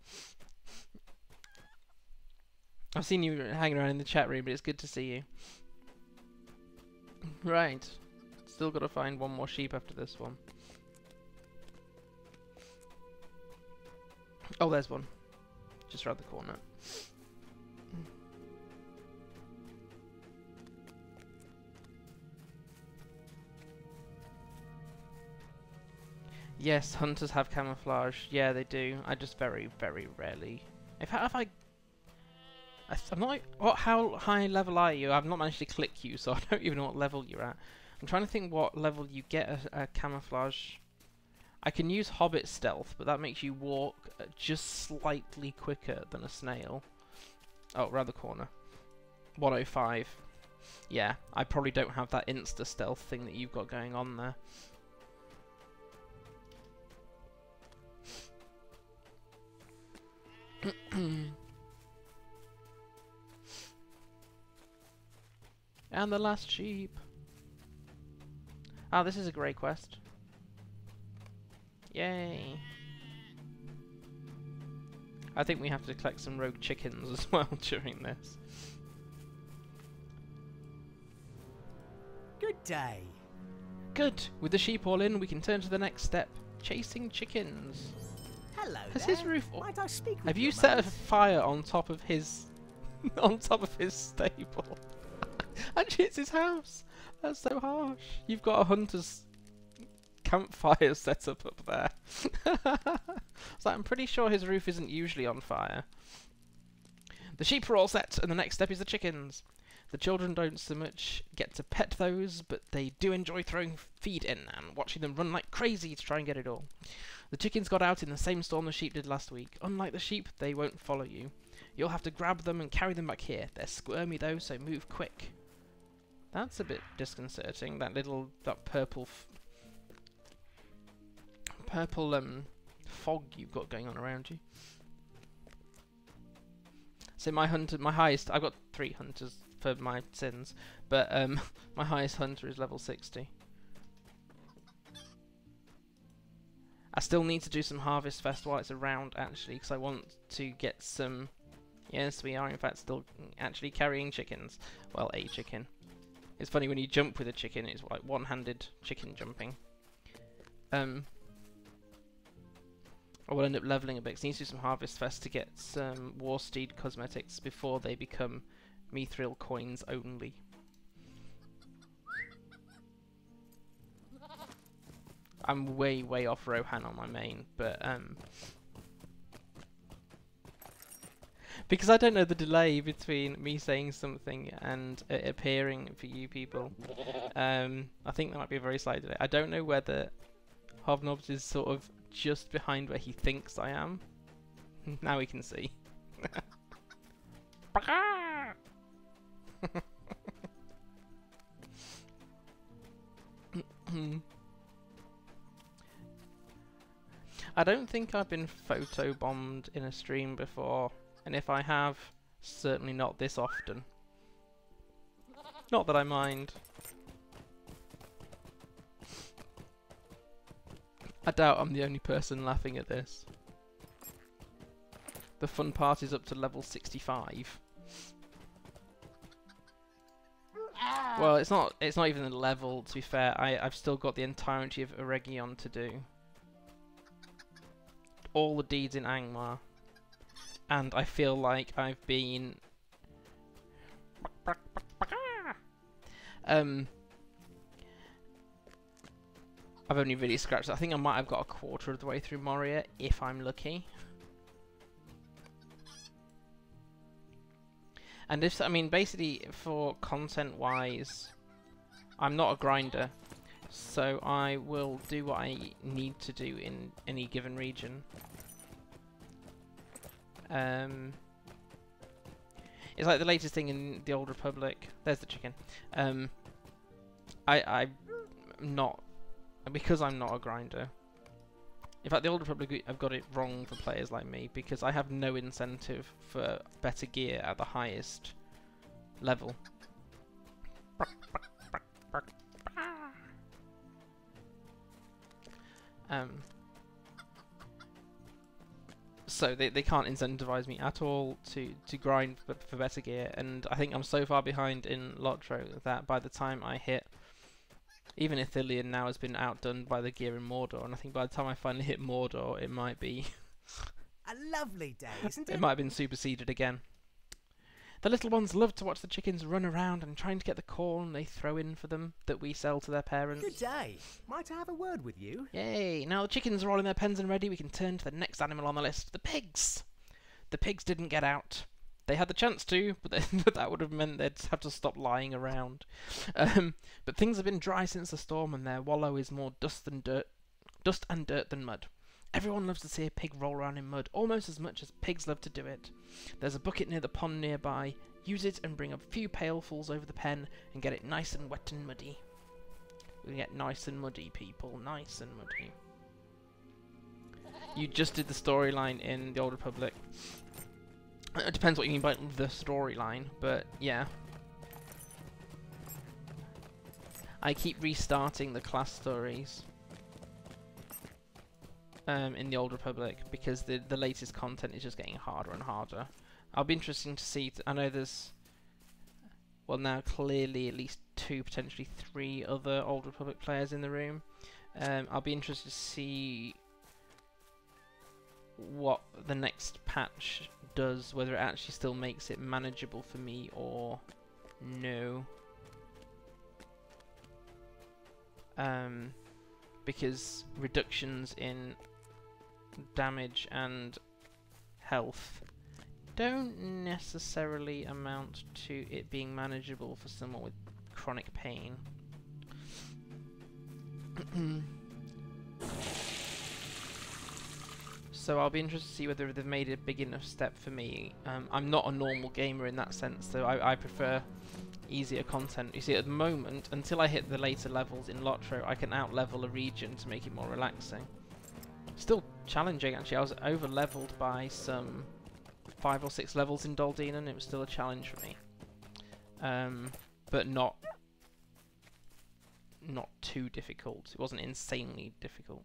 I've seen you hanging around in the chat room, but it's good to see you. Right. Still got to find one more sheep after this one. Oh, there's one. Just around the corner. Yes, hunters have camouflage. Yeah, they do. I just very, very rarely. If I'm not. How high level are you? I've not managed to click you, so I don't even know what level you're at. I'm trying to think what level you get a camouflage. I can use Hobbit stealth, but that makes you walk just slightly quicker than a snail. Oh, around the corner. 105. Yeah, I probably don't have that insta stealth thing that you've got going on there. And the last sheep. Ah, this is a grey quest. Yay. I think we have to collect some rogue chickens as well during this. Good day. Good. With the sheep all in, we can turn to the next step. Chasing chickens. Hello Has there. his roof... Might I speak with Have you a set a moment? fire on top of his... on top of his stable? Actually, it's his house. That's so harsh. You've got a hunter's campfire set up there. So I'm pretty sure his roof isn't usually on fire. The sheep are all set, and the next step is the chickens. The children don't so much get to pet those, but they do enjoy throwing feed in and watching them run like crazy to try and get it all. The chickens got out in the same storm the sheep did last week. Unlike the sheep, they won't follow you. You'll have to grab them and carry them back here. They're squirmy though, so move quick. That's a bit disconcerting, that purple fog you've got going on around you. So my highest, I've got 3 hunters for my sins, but my highest hunter is level 60. I still need to do some Harvest Fest while it's around, actually, because I want to get some... Yes, we are in fact still actually carrying chickens. Well, a chicken. It's funny, when you jump with a chicken, it's like one-handed chicken jumping. I will end up leveling a bit, because I need to do some Harvest Fest to get some War Steed cosmetics before they become Mithril coins only. I'm way, way off Rohan on my main, but because I don't know the delay between me saying something and it appearing for you people. I think there might be a very slight delay. I don't know whether Hobnobs is sort of just behind where he thinks I am. Now we can see. I don't think I've been photobombed in a stream before, and if I have, certainly not this often. Not that I mind. I doubt I'm the only person laughing at this. The fun part is up to level 65. Well, it's not even a level, to be fair. I've still got the entirety of Eregion to do. All the deeds in Angmar. And I feel like I've been... I've only really scratched. I think I might have got a quarter of the way through Moria, if I'm lucky. And if, I mean, basically, for content-wise, I'm not a grinder, so I will do what I need to do in any given region. It's like the latest thing in the Old Republic. There's the chicken. I'm not, because I'm not a grinder. In fact, the Old Republic have got it wrong for players like me, because I have no incentive for better gear at the highest level. So they can't incentivize me at all to grind for better gear, and I think I'm so far behind in LOTRO that by the time I hit, even Ithilien now has been outdone by the gear in Mordor, and I think by the time I finally hit Mordor, it might be A lovely day, isn't it it? might have been superseded again. The little ones love to watch the chickens run around and trying to get the corn they throw in for them that we sell to their parents. Good day. Might I have a word with you? Yay! Now the chickens are all in their pens and ready, we can turn to the next animal on the list, the pigs! The pigs didn't get out. They had the chance to, but that would have meant they'd have to stop lying around. But things have been dry since the storm, and their wallow is more dust and dirt than mud. Everyone loves to see a pig roll around in mud, almost as much as pigs love to do it. There's a bucket near the pond nearby. Use it and bring a few pailfuls over the pen and get it nice and wet and muddy. We can get nice and muddy, people. Nice and muddy. You just did the storyline in the Old Republic. It depends what you mean by the storyline, but yeah. I keep restarting the class stories in the Old Republic because the latest content is just getting harder and harder. I'll be interested to see. I know there's, well, now clearly at least 2, potentially 3 other Old Republic players in the room. I'll be interested to see what the next patch does, whether it actually still makes it manageable for me or no. Because reductions in damage and health don't necessarily amount to it being manageable for someone with chronic pain. So I'll be interested to see whether they've made a big enough step for me. I'm not a normal gamer in that sense, so I prefer easier content. You see, at the moment, until I hit the later levels in LOTRO, I can out-level a region to make it more relaxing. Still challenging, actually. I was over-leveled by some 5 or 6 levels in Doldina, and it was still a challenge for me. But not too difficult. It wasn't insanely difficult.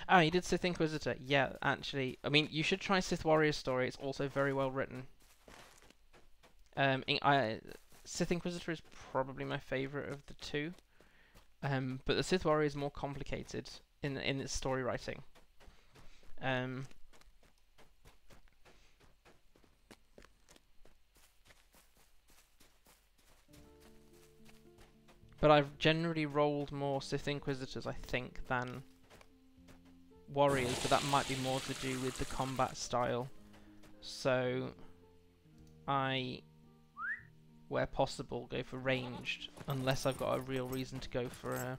Oh, you did Sith Inquisitor. Yeah, actually. I mean, you should try Sith Warrior's story. It's also very well written. Sith Inquisitor is probably my favourite of the 2. But the Sith Warrior is more complicated in its story writing. But I've generally rolled more Sith Inquisitors, I think, than Warriors, but that might be more to do with the combat style. So I, where possible, go for ranged, unless I've got a real reason to go for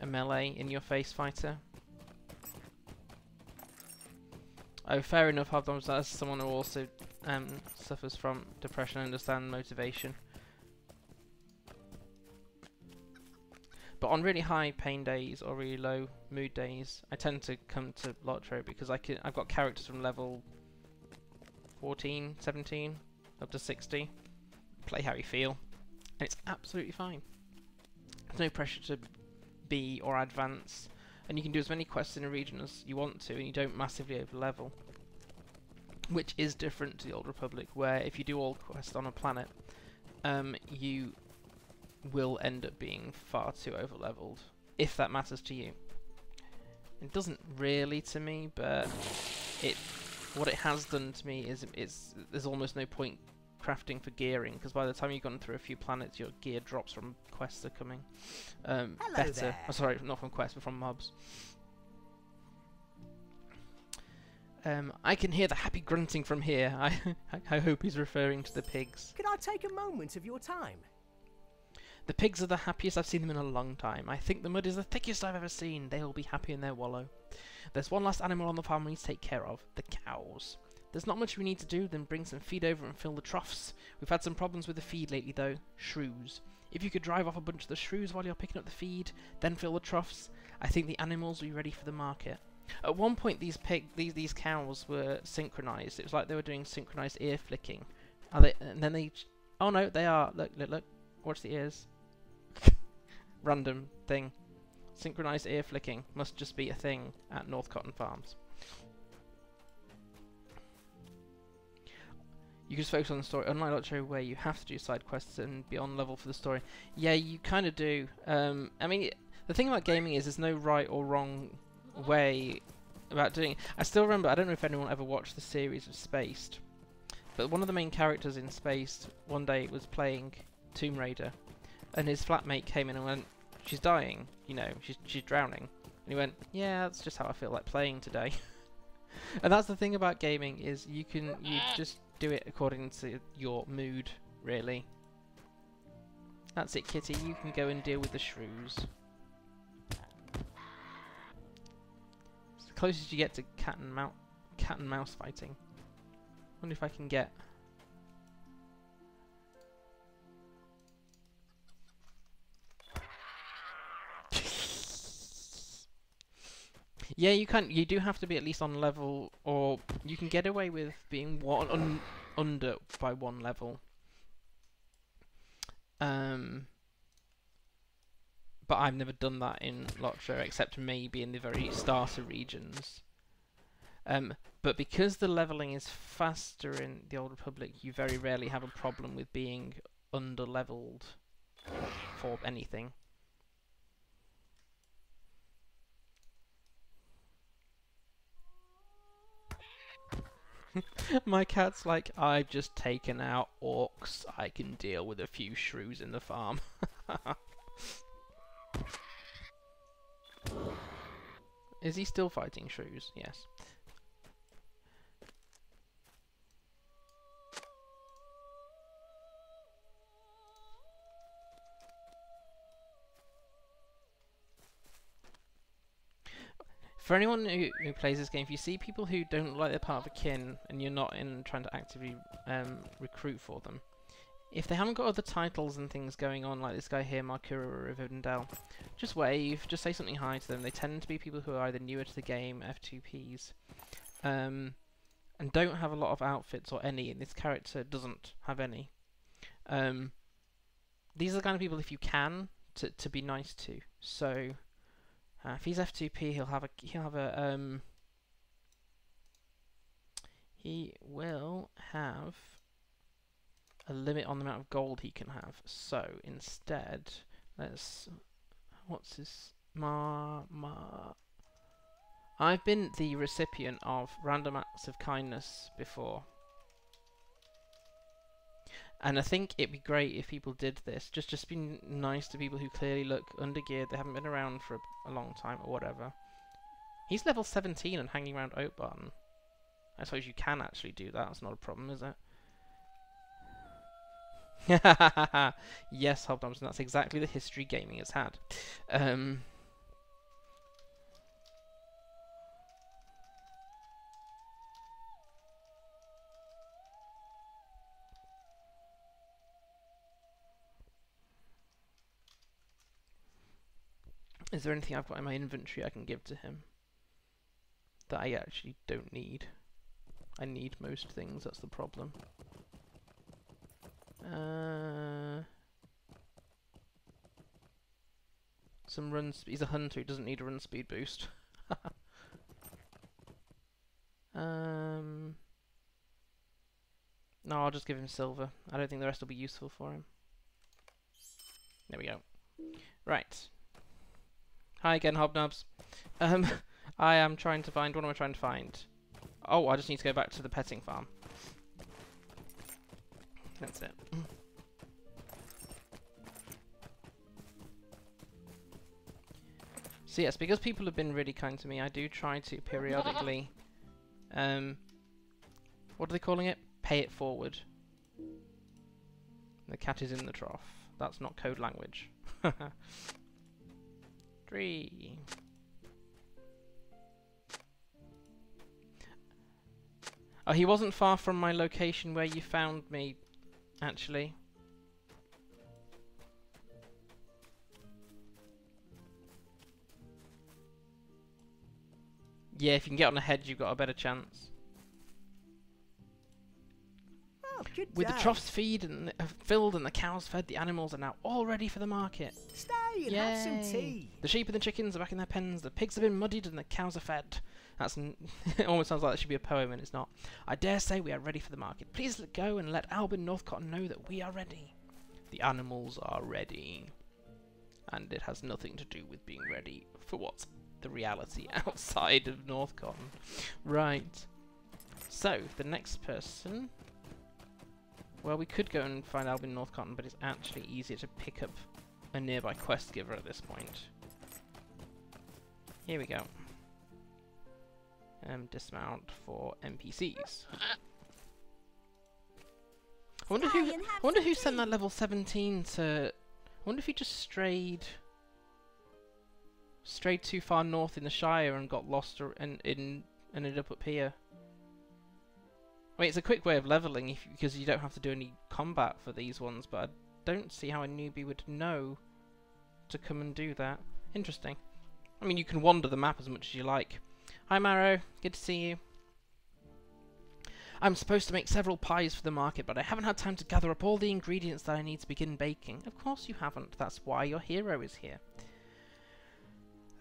a melee in-your-face fighter. Oh, fair enough, Hobbits. That's someone who also suffers from depression and understands motivation. But on really high pain days or really low mood days, I tend to come to LOTRO because I've got characters from level 14, 17, up to 60. Play how you feel, and it's absolutely fine. There's no pressure to be or advance, and you can do as many quests in a region as you want to, and you don't massively over level. Which is different to the Old Republic, where if you do all quests on a planet, you will end up being far too over-leveled, if that matters to you. It doesn't really to me, but what it has done to me is there's almost no point crafting for gearing, because by the time you've gone through a few planets, your gear drops from quests are coming better. There. Oh, sorry, not from quests, but from mobs. I can hear the happy grunting from here. I hope he's referring to the pigs. Could I take a moment of your time? The pigs are the happiest I've seen them in a long time. I think the mud is the thickest I've ever seen. They'll be happy in their wallow. There's one last animal on the farm we need to take care of. The cows. There's not much we need to do than bring some feed over and fill the troughs. We've had some problems with the feed lately though. Shrews. If you could drive off a bunch of the shrews while you're picking up the feed, then fill the troughs, I think the animals will be ready for the market. At one point these cows were synchronized. It was like they were doing synchronized ear flicking. Are they, and then they... Oh no, they are. Look, look, look. Watch the ears. Random thing. Synchronized ear flicking must just be a thing at Northcotton Farms. You can just focus on the story, unlike LOTRO where you have to do side quests and be on level for the story. Yeah, you kind of do. I mean, the thing about gaming is there's no right or wrong way about doing it. I still remember, I don't know if anyone ever watched the series of Spaced, but one of the main characters in Spaced one day was playing Tomb Raider, and his flatmate came in and went, "She's dying, you know, she's drowning." And he went, "Yeah, that's just how I feel like playing today." And that's the thing about gaming, is you just do it according to your mood, really. That's it, Kitty. You can go and deal with the shrews. It's the closest you get to cat and mouse fighting. Wonder if I can get. Yeah, you can. You do have to be at least on level, or you can get away with being under by one level. But I've never done that in LOTRO, except maybe in the very starter regions. But because the leveling is faster in the Old Republic, you very rarely have a problem with being under-leveled for anything. My cat's like, "I've just taken out orcs. I can deal with a few shrews in the farm." Is he still fighting shrews? Yes. For anyone who plays this game, if you see people who don't look like they're part of a kin and you're not in trying to actively recruit for them, if they haven't got other titles and things going on, like this guy here, Markura or Evendim, just wave, just say something hi to them. They tend to be people who are either newer to the game, F2Ps, and don't have a lot of outfits or any, and this character doesn't have any. These are the kind of people, if you can, to be nice to. So if he's F2P, he will have a limit on the amount of gold he can have. So instead, what's his I've been the recipient of random acts of kindness before, and I think it'd be great if people did this. Just be nice to people who clearly look undergeared, they haven't been around for a long time or whatever. He's level 17 and hanging around Oatbarton. I suppose you can actually do that. That's not a problem, is it? Yes, Hobnobbs, and that's exactly the history gaming has had. Is there anything I've got in my inventory I can give to him that I actually don't need? I need most things, that's the problem. Some run speed. He's a hunter, he doesn't need a run speed boost. No, I'll just give him silver. I don't think the rest will be useful for him. There we go. Right. Hi again, Hobnobs. I am trying to find... What am I trying to find? Oh, I just need to go back to the petting farm. That's it. So yes, because people have been really kind to me, I do try to periodically... what are they calling it? Pay it forward. The cat is in the trough. That's not code language. 3. Oh, he wasn't far from my location where you found me, actually. Yeah, if you can get on a hedge, you've got a better chance. Oh, good With the day. troughs filled and the cows fed, the animals are now all ready for the market. Stay and have some Yay. tea. The sheep and the chickens are back in their pens, the pigs have been muddied and the cows are fed. It almost sounds like that should be a poem and it's not. I dare say we are ready for the market. Please let go and let Albin Northcotton know that we are ready. The animals are ready. And it has nothing to do with being ready for what? The reality outside of Northcotton. Right. So, the next person... Well, we could go and find Albin Northcotton, but it's actually easier to pick up a nearby quest giver at this point. Here we go. Dismount for NPCs. I wonder who sent that level 17 to... I wonder if he just strayed too far north in the Shire and got lost and ended up here. I mean, it's a quick way of leveling because you don't have to do any combat for these ones, but I don't see how a newbie would know to come and do that. Interesting. I mean, you can wander the map as much as you like. Hi, Marrow. Good to see you. I'm supposed to make several pies for the market, but I haven't had time to gather up all the ingredients that I need to begin baking. Of course you haven't. That's why your hero is here.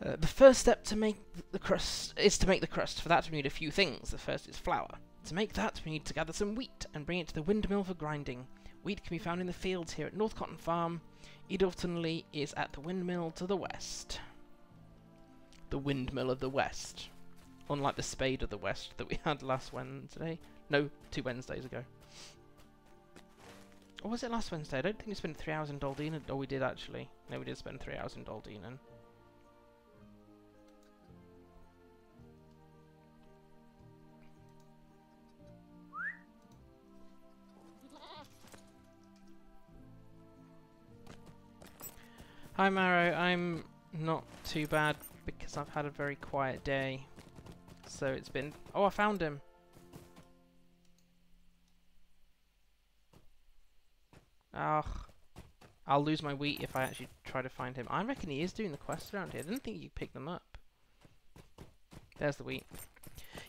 The first step to make the crust is to make the crust. For that we need a few things. The first is flour. To make that we need to gather some wheat and bring it to the windmill for grinding. Wheat can be found in the fields here at Northcotton Farm. Edortonley is at the windmill to the west. The windmill of the west. Unlike the spade of the west that we had last Wednesday. No, 2 Wednesdays ago. Or was it last Wednesday? I don't think we spent 3 hours in Doldinen. Oh, we did actually. No, we did spend 3 hours in Doldinen. Hi Marrow, I'm not too bad because I've had a very quiet day. So it's been... Oh, I found him! Ugh. I'll lose my wheat if I actually try to find him. I reckon he is doing the quests around here. I didn't think you could pick them up. There's the wheat.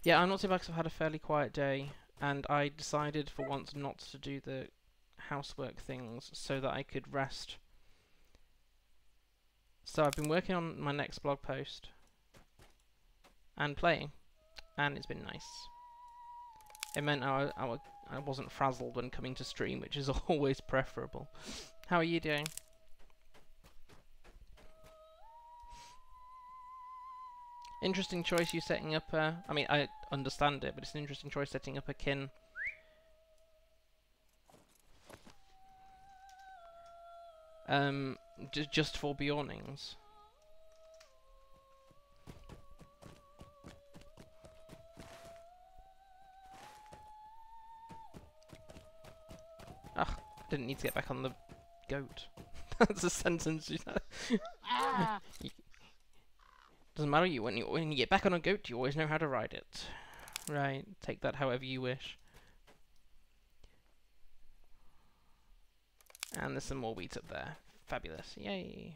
Yeah, I'm not too bad because I've had a fairly quiet day. And I decided for once not to do the housework things so that I could rest. So I've been working on my next blog post. And playing. And it's been nice. It meant I wasn't frazzled when coming to stream, which is always preferable. How are you doing? Interesting choice you setting up a... I mean, I understand it, but it's an interesting choice setting up a kin. Just for Bjornings. Ugh, didn't need to get back on the goat. That's a sentence you said. Doesn't matter when you get back on a goat, you always know how to ride it. Right, take that however you wish. And there's some more wheat up there. Fabulous. Yay.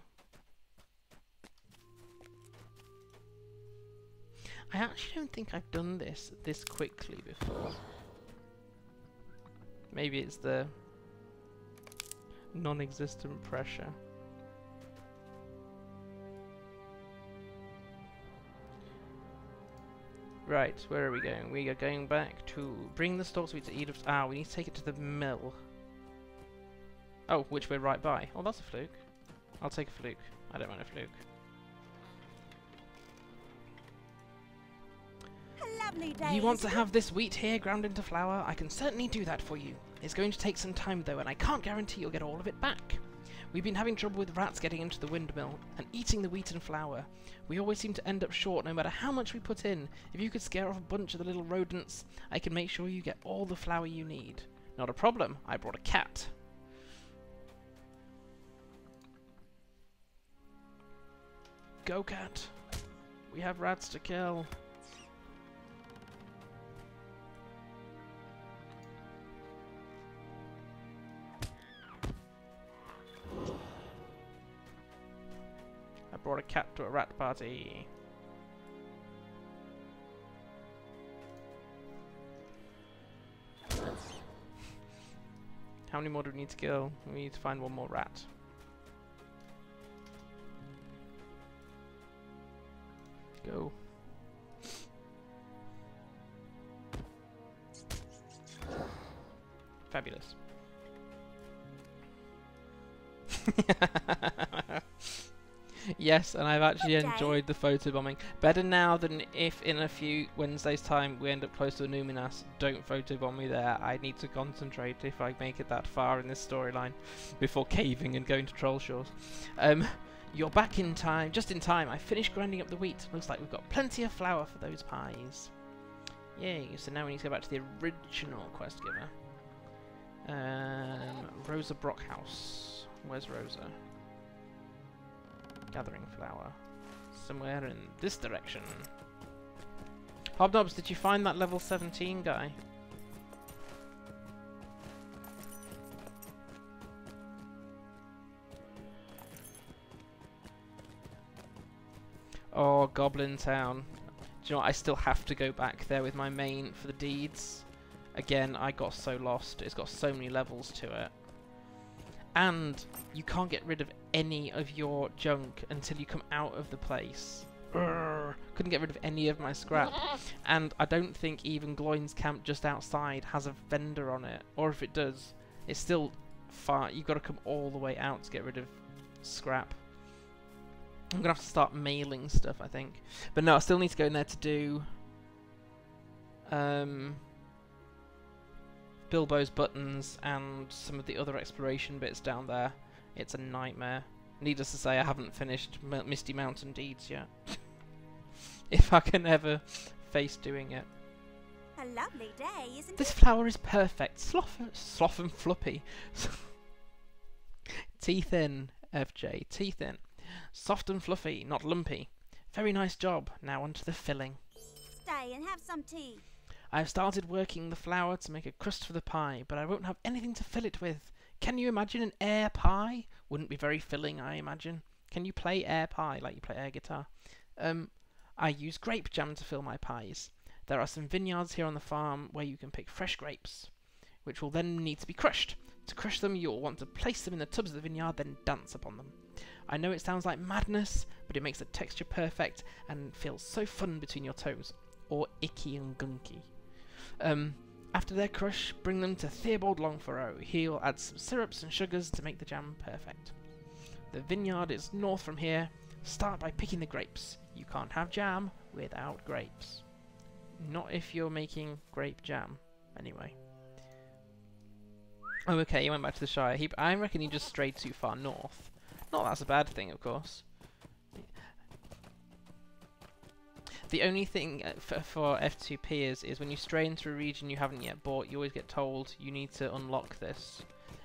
I actually don't think I've done this quickly before. Maybe it's the non-existent pressure. Right, where are we going? We are going back to bring the stalks wheat to Edith. Ah, we need to take it to the mill. Oh, which we're right by. Oh, that's a fluke. I'll take a fluke. I don't mind a fluke. Lovely day. You want to have this wheat here ground into flour? I can certainly do that for you. It's going to take some time though, and I can't guarantee you'll get all of it back. We've been having trouble with rats getting into the windmill and eating the wheat and flour. We always seem to end up short no matter how much we put in. If you could scare off a bunch of the little rodents, I can make sure you get all the flour you need. Not a problem. I brought a cat. Go, cat. We have rats to kill. I brought a cat to a rat party. How many more do we need to kill? We need to find one more rat. Go. Fabulous. Yes, and I've actually enjoyed the photobombing. Better now than if in a few Wednesdays' time we end up close to a Numinas. Don't photobomb me there. I need to concentrate if I make it that far in this storyline before caving and going to Troll Shores. You're back in time, just in time. I finished grinding up the wheat. Looks like we've got plenty of flour for those pies. Yay, so now we need to go back to the original quest giver. Rosa Brockhouse. Where's Rosa? Gathering flour. Somewhere in this direction. Hobnobs, did you find that level 17 guy? Oh, Goblin Town. Do you know what? I still have to go back there with my main for the deeds. Again, I got so lost. It's got so many levels to it. And you can't get rid of any of your junk until you come out of the place. Urgh. Couldn't get rid of any of my scrap. And I don't think even Gloin's camp just outside has a vendor on it. Or if it does, it's still far. You've got to come all the way out to get rid of scrap. I'm going to have to start mailing stuff, I think. But no, I still need to go in there to do Bilbo's buttons and some of the other exploration bits down there. It's a nightmare. Needless to say, I haven't finished Misty Mountain Deeds yet. If I can ever face doing it. A lovely day, isn't This it? flower is perfect. Sloth and floppy. Teeth in, FJ. Teeth in. Soft and fluffy, not lumpy. Very nice job. Now onto the filling. Stay and have some tea. I've started working the flour to make a crust for the pie, but I won't have anything to fill it with. Can you imagine an air pie? Wouldn't be very filling, I imagine. Can you play air pie like you play air guitar? I use grape jam to fill my pies. There are some vineyards here on the farm where you can pick fresh grapes, which will then need to be crushed. To crush them, you'll want to place them in the tubs of the vineyard, then dance upon them. I know it sounds like madness, but it makes the texture perfect and feels so fun between your toes. Or icky and gunky. After their crush, bring them to Theobald Longfurrow. He'll add some syrups and sugars to make the jam perfect. The vineyard is north from here. Start by picking the grapes. You can't have jam without grapes. Not if you're making grape jam, anyway. Oh, okay, he went back to the Shire. I reckon he just strayed too far north. Not that's a bad thing, of course. The only thing for F2P is when you stray into a region you haven't yet bought, you always get told you need to unlock this.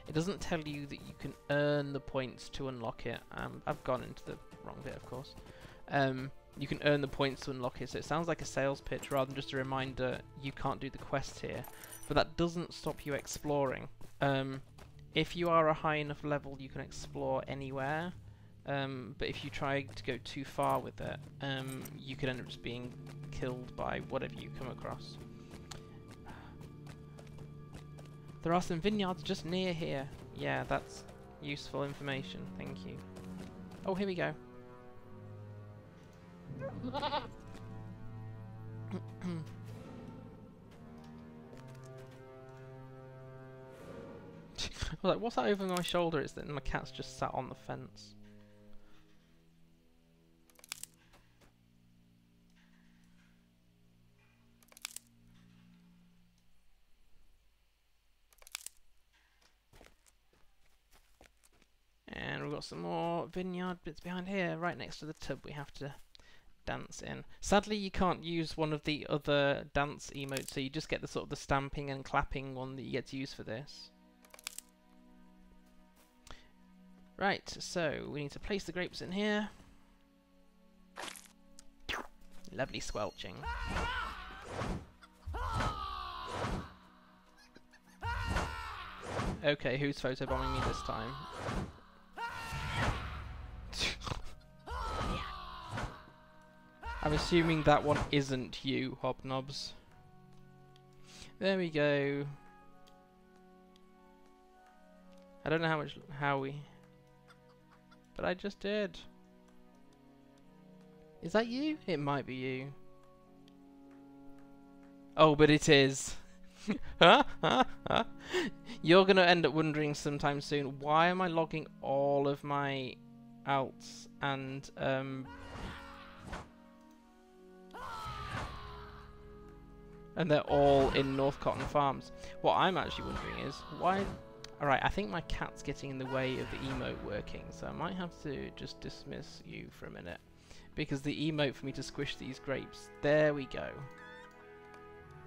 It doesn't tell you that you can earn the points to unlock it. I've gone into the wrong bit, of course. You can earn the points to unlock it, so it sounds like a sales pitch rather than just a reminder you can't do the quest here. But that doesn't stop you exploring. If you are a high enough level, you can explore anywhere. But if you try to go too far with it, you could end up just being killed by whatever you come across. There are some vineyards just near here. Yeah, that's useful information. Thank you. Oh, here we go. I was like, what's that over my shoulder? It's that my cat's just sat on the fence. And we've got some more vineyard bits behind here, right next to the tub we have to dance in. Sadly, you can't use one of the other dance emotes, so you just get the sort of the stamping and clapping one that you get to use for this. Right, so we need to place the grapes in here. Lovely squelching. Okay, who's photobombing me this time? I'm assuming that one isn't you, Hobnobs. There we go. I don't know but I just did. Is that you? It might be you. Oh, but it is. You're gonna end up wondering sometime soon, why am I logging all of my alts and they're all in Northcotton Farms. What I'm actually wondering is why. Alright, I think my cat's getting in the way of the emote working, so I might have to just dismiss you for a minute. Because the emote for me to squish these grapes, there we go.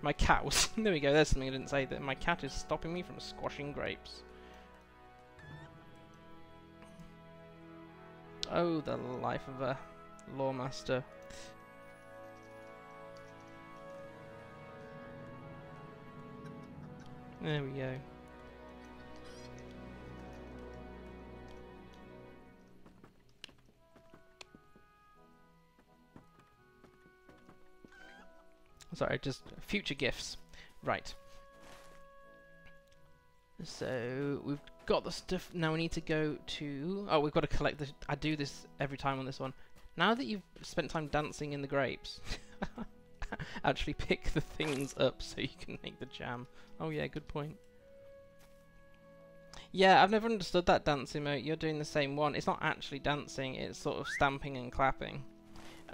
My cat was, there we go, there's something I didn't say, that my cat is stopping me from squashing grapes. Oh, the life of a lore-master. There we go. Sorry, just future gifts. Right. So we've got the stuff. Now we need to go to. Oh, we've got to collect the. I do this every time on this one. Now that you've spent time dancing in the grapes, actually pick the things up so you can make the jam. Oh yeah, good point. Yeah, I've never understood that dance emote. You're doing the same one. It's not actually dancing. It's sort of stamping and clapping.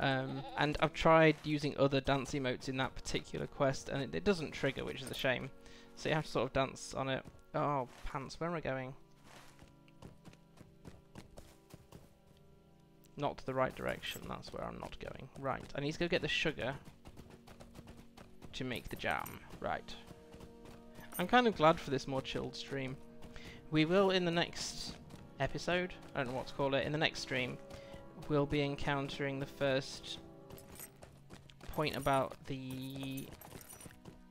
And I've tried using other dance emotes in that particular quest, and it doesn't trigger, which is a shame. So you have to sort of dance on it. Oh, pants, where am I going? Not to the right direction, that's where I'm not going. Right, I need to go get the sugar to make the jam. Right. I'm kind of glad for this more chilled stream. We will, in the next episode, I don't know what to call it, in the next stream, we'll be encountering the first point about the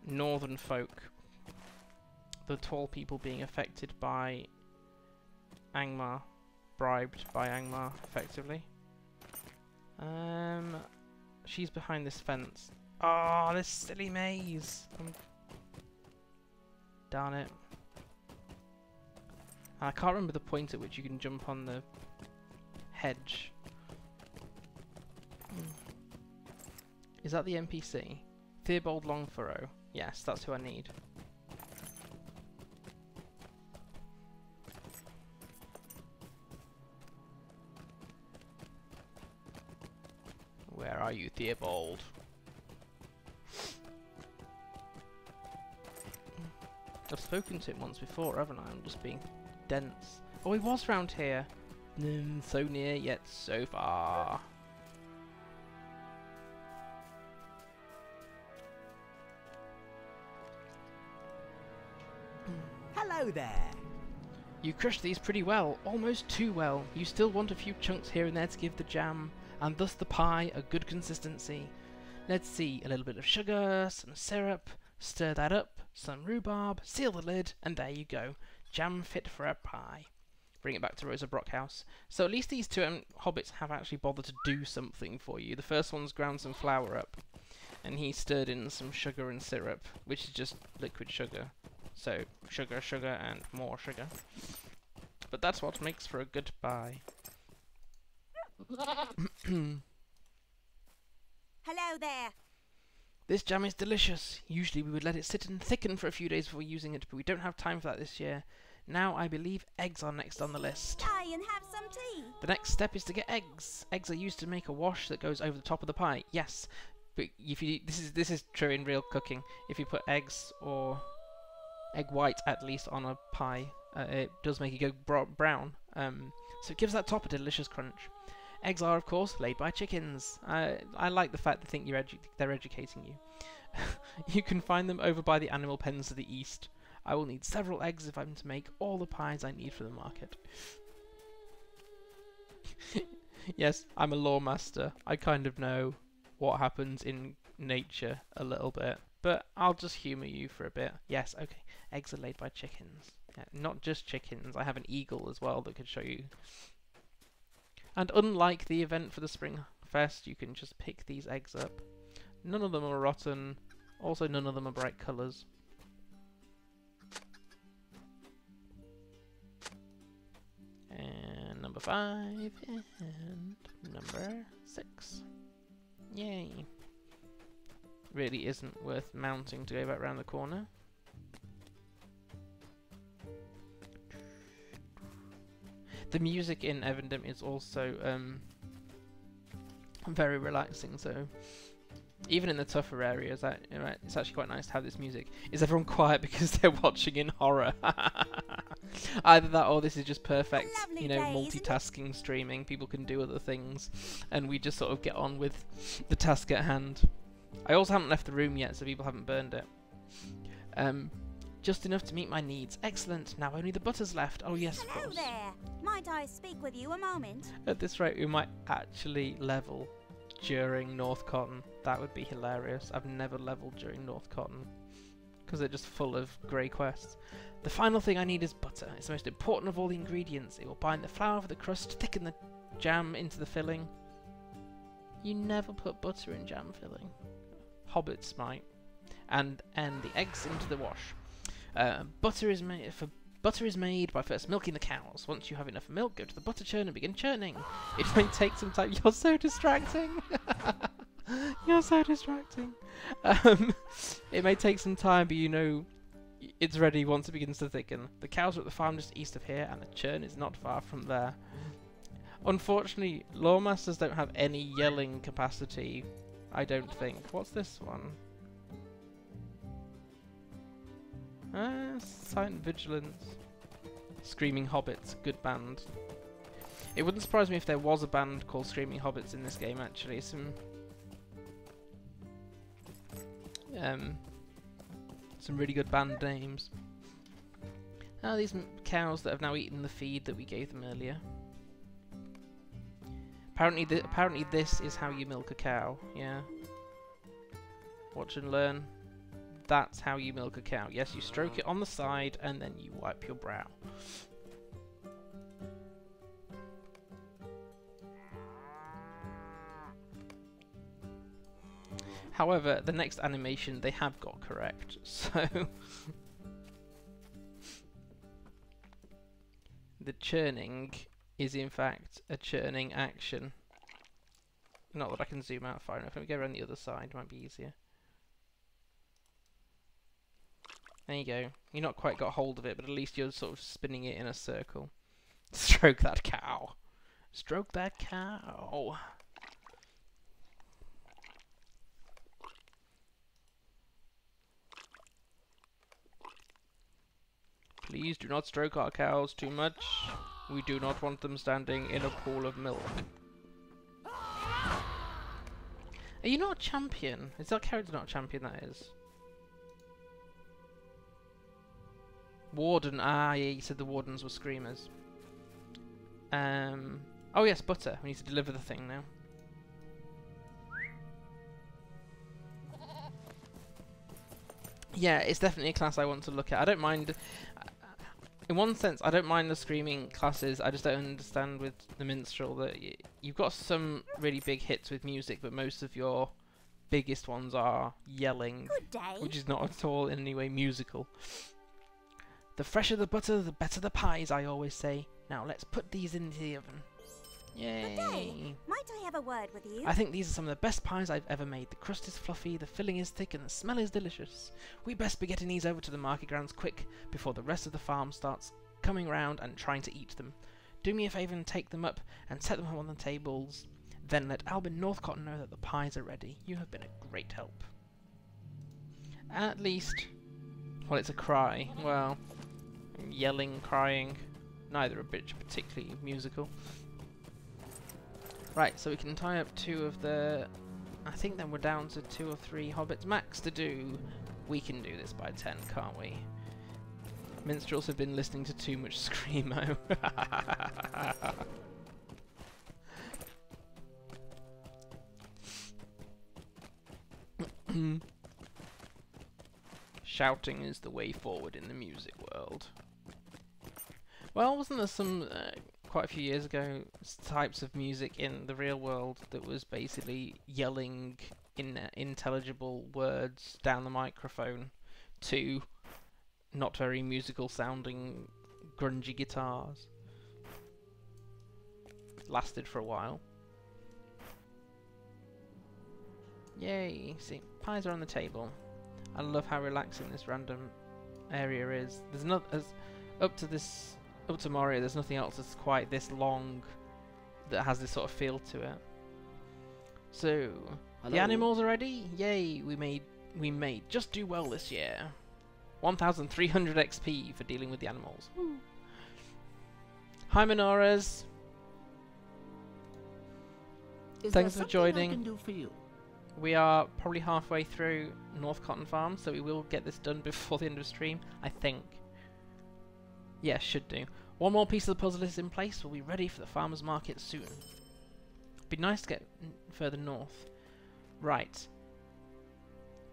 northern folk, the tall people being affected by Angmar, bribed by Angmar, effectively. She's behind this fence. Oh, this silly maze! Darn it. I can't remember the point at which you can jump on the hedge. Is that the NPC? Theobald Longfurrow. Yes, that's who I need. Where are you, Theobald? I've spoken to him once before, haven't I? I'm just being dense. Oh, he was round here. So near, yet so far. Hello there. You crushed these pretty well, almost too well. You still want a few chunks here and there to give the jam, and thus the pie, a good consistency. Let's see, a little bit of sugar, some syrup, stir that up, some rhubarb, seal the lid, and there you go. Jam fit for a pie. Bring it back to Rosa Brockhouse. So at least these two hobbits have actually bothered to do something for you. The first one's ground some flour up, and he stirred in some sugar and syrup, which is just liquid sugar. So, sugar, sugar, and more sugar. But that's what makes for a good pie. Hello there. This jam is delicious. Usually we would let it sit and thicken for a few days before using it, but we don't have time for that this year. Now I believe eggs are next on the list. Stay and have some tea. The next step is to get eggs. Eggs are used to make a wash that goes over the top of the pie. Yes, but if you this is true in real cooking. If you put eggs or egg white at least on a pie, it does make it go brown. So it gives that top a delicious crunch. Eggs are, of course, laid by chickens. I like the fact they think they're educating you. You can find them over by the animal pens to the east. I will need several eggs if I'm to make all the pies I need for the market. Yes, I'm a lore master. I kind of know. what happens in nature a little bit, but I'll just humour you for a bit. Yes, okay. Eggs are laid by chickens. Yeah, not just chickens. I have an eagle as well that could show you. And unlike the event for the Spring Fest, you can just pick these eggs up. None of them are rotten. Also, none of them are bright colours. And number 5 and number 6. Yay. Really isn't worth mounting to go back round the corner. The music in Evendim is also very relaxing, so even in the tougher areas, it's actually quite nice to have this music. Is everyone quiet because they're watching in horror? Either that or this is just perfect, you know, multitasking streaming. People can do other things, and we just sort of get on with the task at hand. I also haven't left the room yet, so people haven't burned it. Just enough to meet my needs. Excellent. Now only the butter's left. Oh yes, of course. Hello there. Might I speak with you a moment? At this rate, we might actually level during Northcotton. That would be hilarious. I've never leveled during Northcotton because they're just full of grey quests. The final thing I need is butter. It's the most important of all the ingredients. It will bind the flour for the crust, thicken the jam into the filling. You never put butter in jam filling. Hobbits might. And the eggs into the wash. Butter is made by first milking the cows. Once you have enough milk, go to the butter churn and begin churning. It may take some time. You're so distracting. You're so distracting. It may take some time, but you know it's ready once it begins to thicken. The cows are at the farm just east of here, and the churn is not far from there. Unfortunately, Lore-Masters don't have any yelling capacity, I don't think. What's this one? Silent Vigilance. Screaming Hobbits, good band. It wouldn't surprise me if there was a band called Screaming Hobbits in this game, actually. Some really good band names. Oh, these cows that have now eaten the feed that we gave them earlier. Apparently this is how you milk a cow, yeah. Watch and learn. That's how you milk a cow. Yes, you stroke it on the side and then you wipe your brow. However, the next animation they have got correct, so... the churning is in fact a churning action. Not that I can zoom out far enough. Let me go around the other side, might be easier. There you go. You're not quite got hold of it, but at least you're sort of spinning it in a circle. Stroke that cow. Stroke that cow. Please do not stroke our cows too much. We do not want them standing in a pool of milk. Are you not a champion? Is that character not a champion, that is? Warden. Ah, yeah, you said the wardens were screamers. Oh yes, butter. We need to deliver the thing now. Yeah, it's definitely a class I want to look at. I don't mind... in one sense, I don't mind the screaming classes. I just don't understand with the minstrel that you've got some really big hits with music, but most of your biggest ones are yelling, Good day. which is not at all in any way musical. The fresher the butter, the better the pies, I always say. Now let's put these into the oven. Yay! Good day. Might I have a word with you? I think these are some of the best pies I've ever made. The crust is fluffy, the filling is thick, and the smell is delicious. We best be getting these over to the market grounds quick before the rest of the farm starts coming round and trying to eat them. Do me a favour and take them up and set them up on the tables. Then let Albin Northcotton know that the pies are ready. You have been a great help. At least... well, it's a cry. Well... yelling, crying, neither a bit particularly musical. Right, so we can tie up 2 of the... I think then we're down to 2 or 3 hobbits max to do. We can do this by 10, can't we? Minstrels have been listening to too much Screamo. Shouting is the way forward in the music world. Well, wasn't there some, quite a few years ago, types of music in the real world that was basically yelling in intelligible words down the microphone to not very musical sounding grungy guitars? Lasted for a while. Yay! See, pies are on the table. I love how relaxing this random area is. There's not up to Moria. There's nothing else that's quite this long that has this sort of feel to it. So Hello. the animals are ready. Yay! We made just do well this year. 1,300 XP for dealing with the animals. Woo. Hi Menoras. Thanks for joining. I can do for you? We are probably halfway through Northcotton Farm, so we will get this done before the end of stream, I think. Yeah, should do. One more piece of the puzzle is in place. We'll be ready for the farmer's market soon. Be nice to get further north. Right.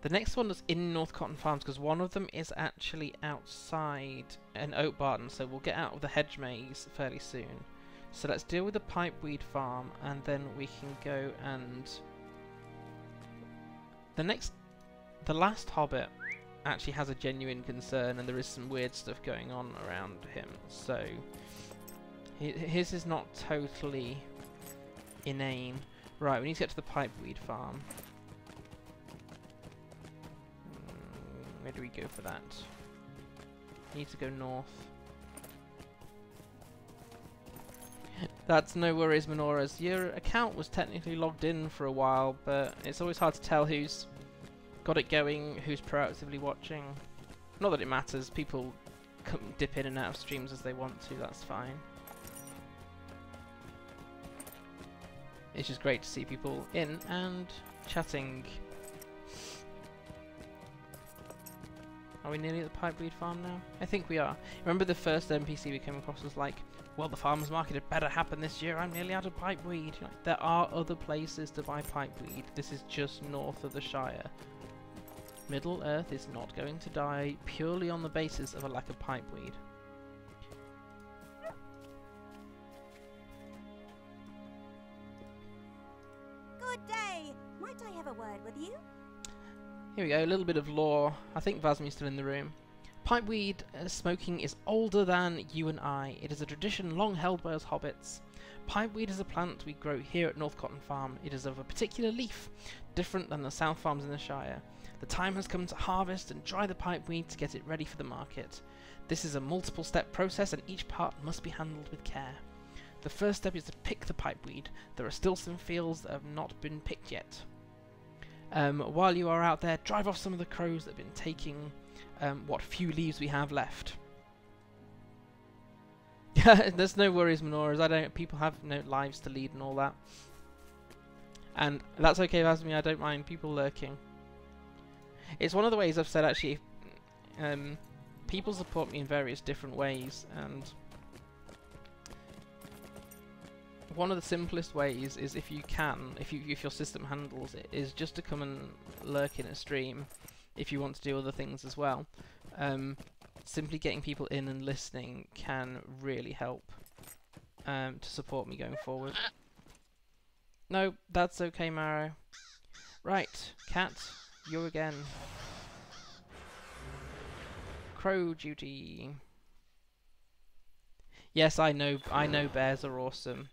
The next one is in Northcotton Farms, because one of them is actually outside an Oatbarton, so we'll get out of the hedge maze fairly soon. So let's deal with the pipeweed farm, and then we can go and... The last Hobbit actually has a genuine concern, and there is some weird stuff going on around him, so his is not totally inane. Right, we need to get to the pipeweed farm. Where do we go for that? Need to go north. That's no worries, Menoras. Your account was technically logged in for a while, but it's always hard to tell who's got it going, who's proactively watching. Not that it matters, people come dip in and out of streams as they want to, that's fine. It's just great to see people in and chatting. Are we nearly at the pipeweed farm now? I think we are. Remember the first NPC we came across was like, well, the farmer's market had better happen this year, I'm nearly out of pipeweed. You know, there are other places to buy pipeweed. This is just north of the Shire. Middle Earth is not going to die purely on the basis of a lack of pipeweed. Good day. Might I have a word with you? Here we go, a little bit of lore. I think Vasmi's still in the room. Pipeweed smoking is older than you and I. It is a tradition long held by us hobbits. Pipeweed is a plant we grow here at Northcotton Farm. It is of a particular leaf, different than the south farms in the Shire. The time has come to harvest and dry the pipeweed to get it ready for the market. This is a multiple step process and each part must be handled with care. The first step is to pick the pipeweed. There are still some fields that have not been picked yet. While you are out there, drive off some of the crows that have been taking what few leaves we have left. There's no worries, Menoras. People have no lives to lead and all that. And that's okay, Vasmi. I don't mind people lurking. It's one of the ways I've said, actually, people support me in various different ways, and one of the simplest ways is, if you can, if your system handles it, is just to come and lurk in a stream if you want to do other things as well. Simply getting people in and listening can really help to support me going forward. No, that's okay, Maro. Right, Cat, you again. Crow duty. Yes, I know bears are awesome.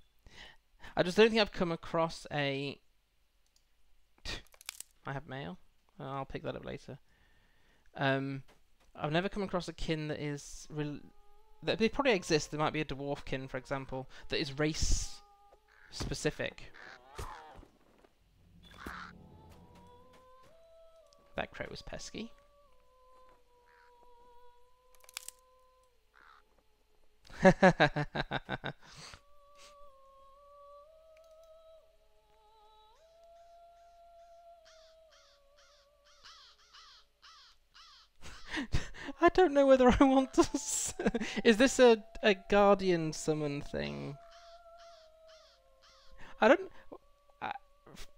I just don't think I've come across a... I have mail. I'll pick that up later. I've never come across a kin that is... They probably exist. There might be a dwarf kin, for example, that is race specific. That crow was pesky. I don't know whether I want to... Is this a guardian summon thing? I don't...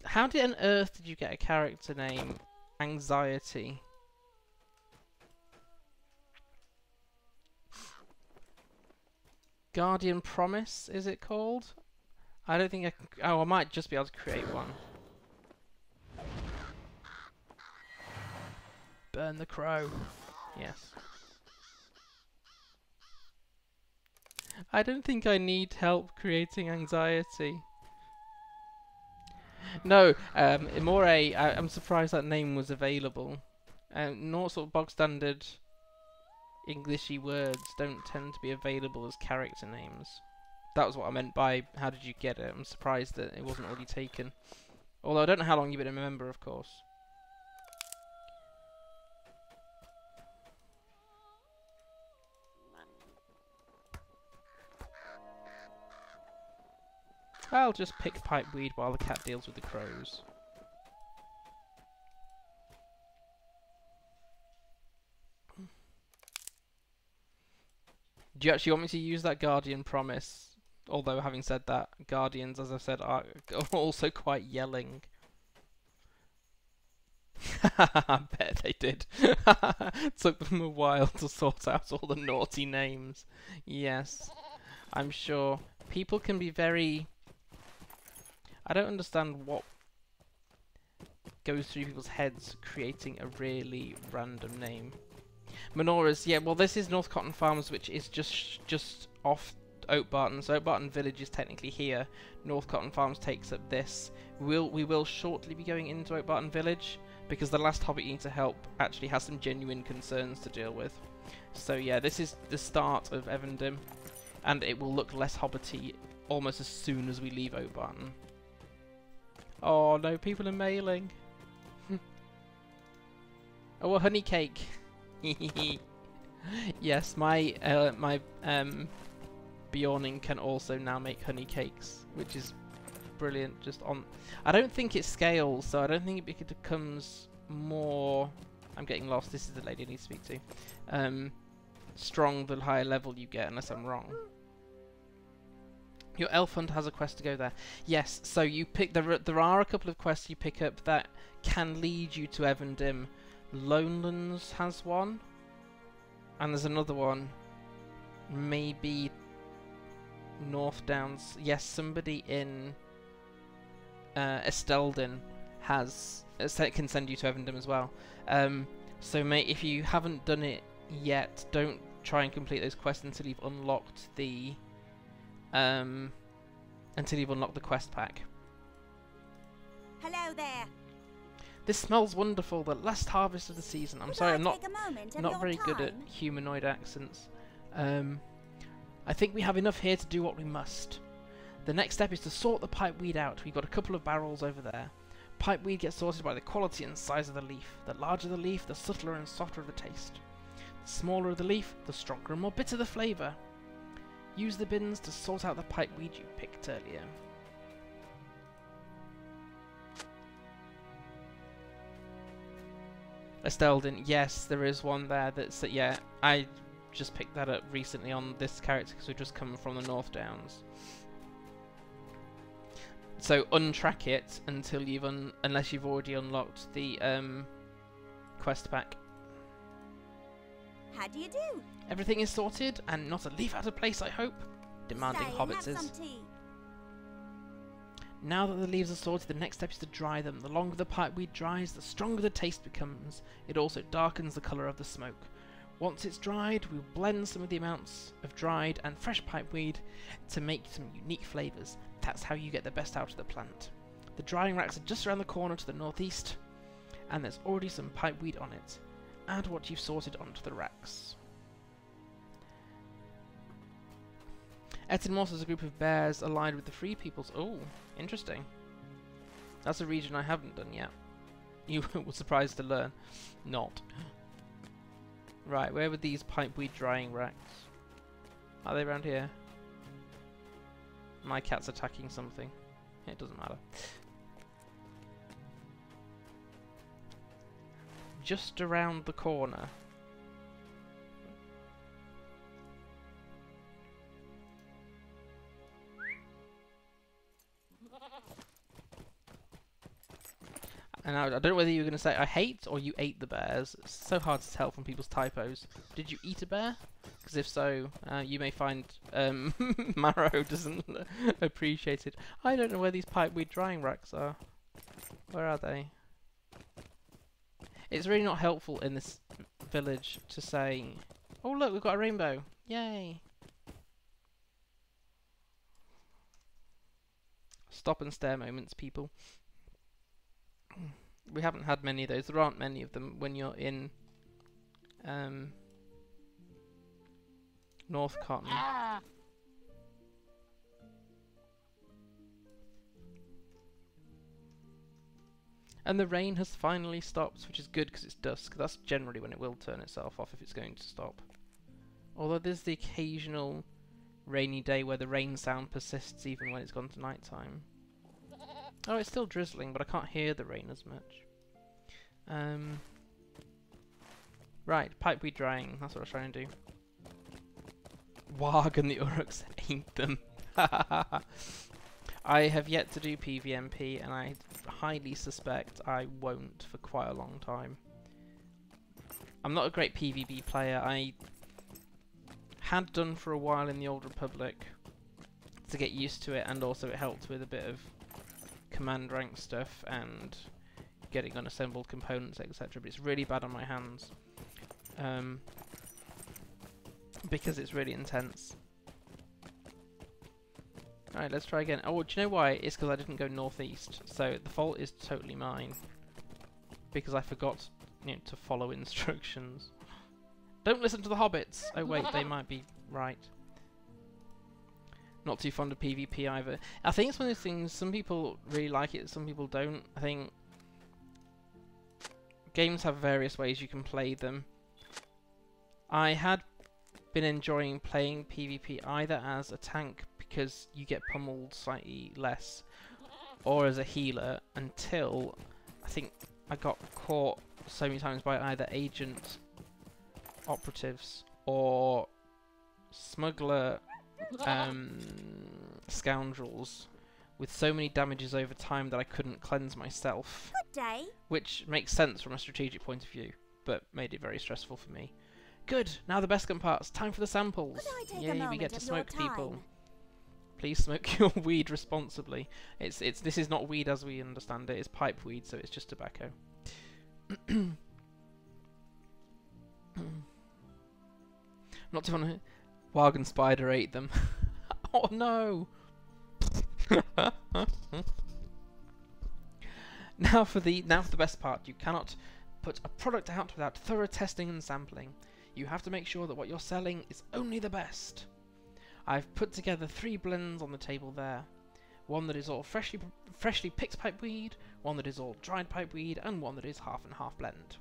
how on earth did you get a character name anxiety. Guardian Promise, is it called? I don't think I can... Oh, I might just be able to create one. Burn the crow. Yes. I don't think I need help creating anxiety. No, Amore, I'm surprised that name was available. Not sort of bog standard Englishy words don't tend to be available as character names. That was what I meant by how did you get it. I'm surprised that it wasn't already taken. Although I don't know how long you've been a member, of course. I'll just pick pipeweed while the cat deals with the crows. Do you actually want me to use that Guardian Promise? Although, having said that, Guardians, as I've said, are also quite yelling. I bet they did. Took them a while to sort out all the naughty names. Yes, I'm sure. People can be very... I don't understand what goes through people's heads creating a really random name. Menoras, yeah, well this is Northcotton Farms, which is just off Oatbarton. So Oatbarton Village is technically here. Northcotton Farms takes up this. We will shortly be going into Oatbarton Village, because the last Hobbit you need to help actually has some genuine concerns to deal with. So yeah, this is the start of Evendim, and it will look less Hobbity almost as soon as we leave Oatbarton. Oh no, people are mailing. Oh, a honey cake. Yes, my Bjorning can also now make honey cakes, which is brilliant. Just on, I don't think it scales, so I don't think it becomes more. I'm getting lost. This is the lady I need to speak to. Strong the higher level you get, unless I'm wrong. Your elf hunt has a quest to go there. Yes, so you pick. There are a couple of quests you pick up that can lead you to Evendim. Lonelands has one, and there's another one. Maybe North Downs. Yes, somebody in Esteldin has can send you to Evendim as well. So mate, if you haven't done it yet, don't try and complete those quests until you've unlocked the quest pack. Hello there. This smells wonderful. The last harvest of the season. I'm sorry, I'm not very good at humanoid accents. I think we have enough here to do what we must. The next step is to sort the pipeweed out. We've got a couple of barrels over there. Pipeweed gets sorted by the quality and size of the leaf. The larger the leaf, the subtler and softer the taste. The smaller the leaf, the stronger and more bitter the flavour. Use the bins to sort out the pipeweed you picked earlier. Esteldin, yes, there is one there that's... yeah, I just picked that up recently on this character because we've just come from the North Downs. So untrack it until you've unless you've already unlocked the quest pack. How do you do? Everything is sorted and not a leaf out of place, I hope. Demanding Hobbits is. Now that the leaves are sorted, the next step is to dry them. The longer the pipeweed dries, the stronger the taste becomes. It also darkens the colour of the smoke. Once it's dried, we'll blend some of the amounts of dried and fresh pipeweed to make some unique flavours. That's how you get the best out of the plant. The drying racks are just around the corner to the northeast, and there's already some pipeweed on it. Add what you've sorted onto the racks. Etinmos is a group of bears allied with the Free Peoples. Oh, interesting. That's a region I haven't done yet. You were surprised to learn. Not. Right, where were these pipeweed drying racks? Are they around here? My cat's attacking something. It doesn't matter. Just around the corner. And I don't know whether you were going to say I hate or you ate the bears. It's so hard to tell from people's typos. Did you eat a bear? Because if so, you may find Marrow doesn't appreciate it. I don't know where these pipeweed drying racks are. Where are they? It's really not helpful in this village to say, oh look, we've got a rainbow. Yay! Stop and stare moments, people. We haven't had many of those. There aren't many of them when you're in Northcotton. And the rain has finally stopped, which is good because it's dusk. That's generally when it will turn itself off if it's going to stop. Although there's the occasional rainy day where the rain sound persists even when it's gone to night time. Oh, it's still drizzling, but I can't hear the rain as much. Right, pipeweed drying. That's what I was trying to do. Warg and the Uruks ate them. I have yet to do PvMP, and I highly suspect I won't for quite a long time. I'm not a great PvP player. I had done for a while in the Old Republic to get used to it, and also it helped with a bit of command rank stuff and getting unassembled components, etc. But it's really bad on my hands because it's really intense. Alright, let's try again. Oh, do you know why? It's because I didn't go northeast, so the fault is totally mine because I forgot, to follow instructions. Don't listen to the hobbits! Oh wait, they might be right. Not too fond of PvP either. I think it's one of those things, some people really like it, some people don't. I think games have various ways you can play them. I had been enjoying playing PvP either as a tank because you get pummeled slightly less, or as a healer, until I think I got caught so many times by either agent operatives or smuggler scoundrels with so many damages over time that I couldn't cleanse myself. Good day. Which makes sense from a strategic point of view, but made it very stressful for me. Good, now the best parts. Time for the samples. Could I take a Yay, we moment get to of your smoke people. time? Please smoke your weed responsibly. This is not weed as we understand it. It's pipe weed, so it's just tobacco. Not too funny. Wagon spider ate them. Oh no! Now for the best part. You cannot put a product out without thorough testing and sampling. You have to make sure that what you're selling is only the best. I've put together 3 blends on the table there. One that is all freshly picked pipeweed, one that is all dried pipeweed, and one that is half and half blend.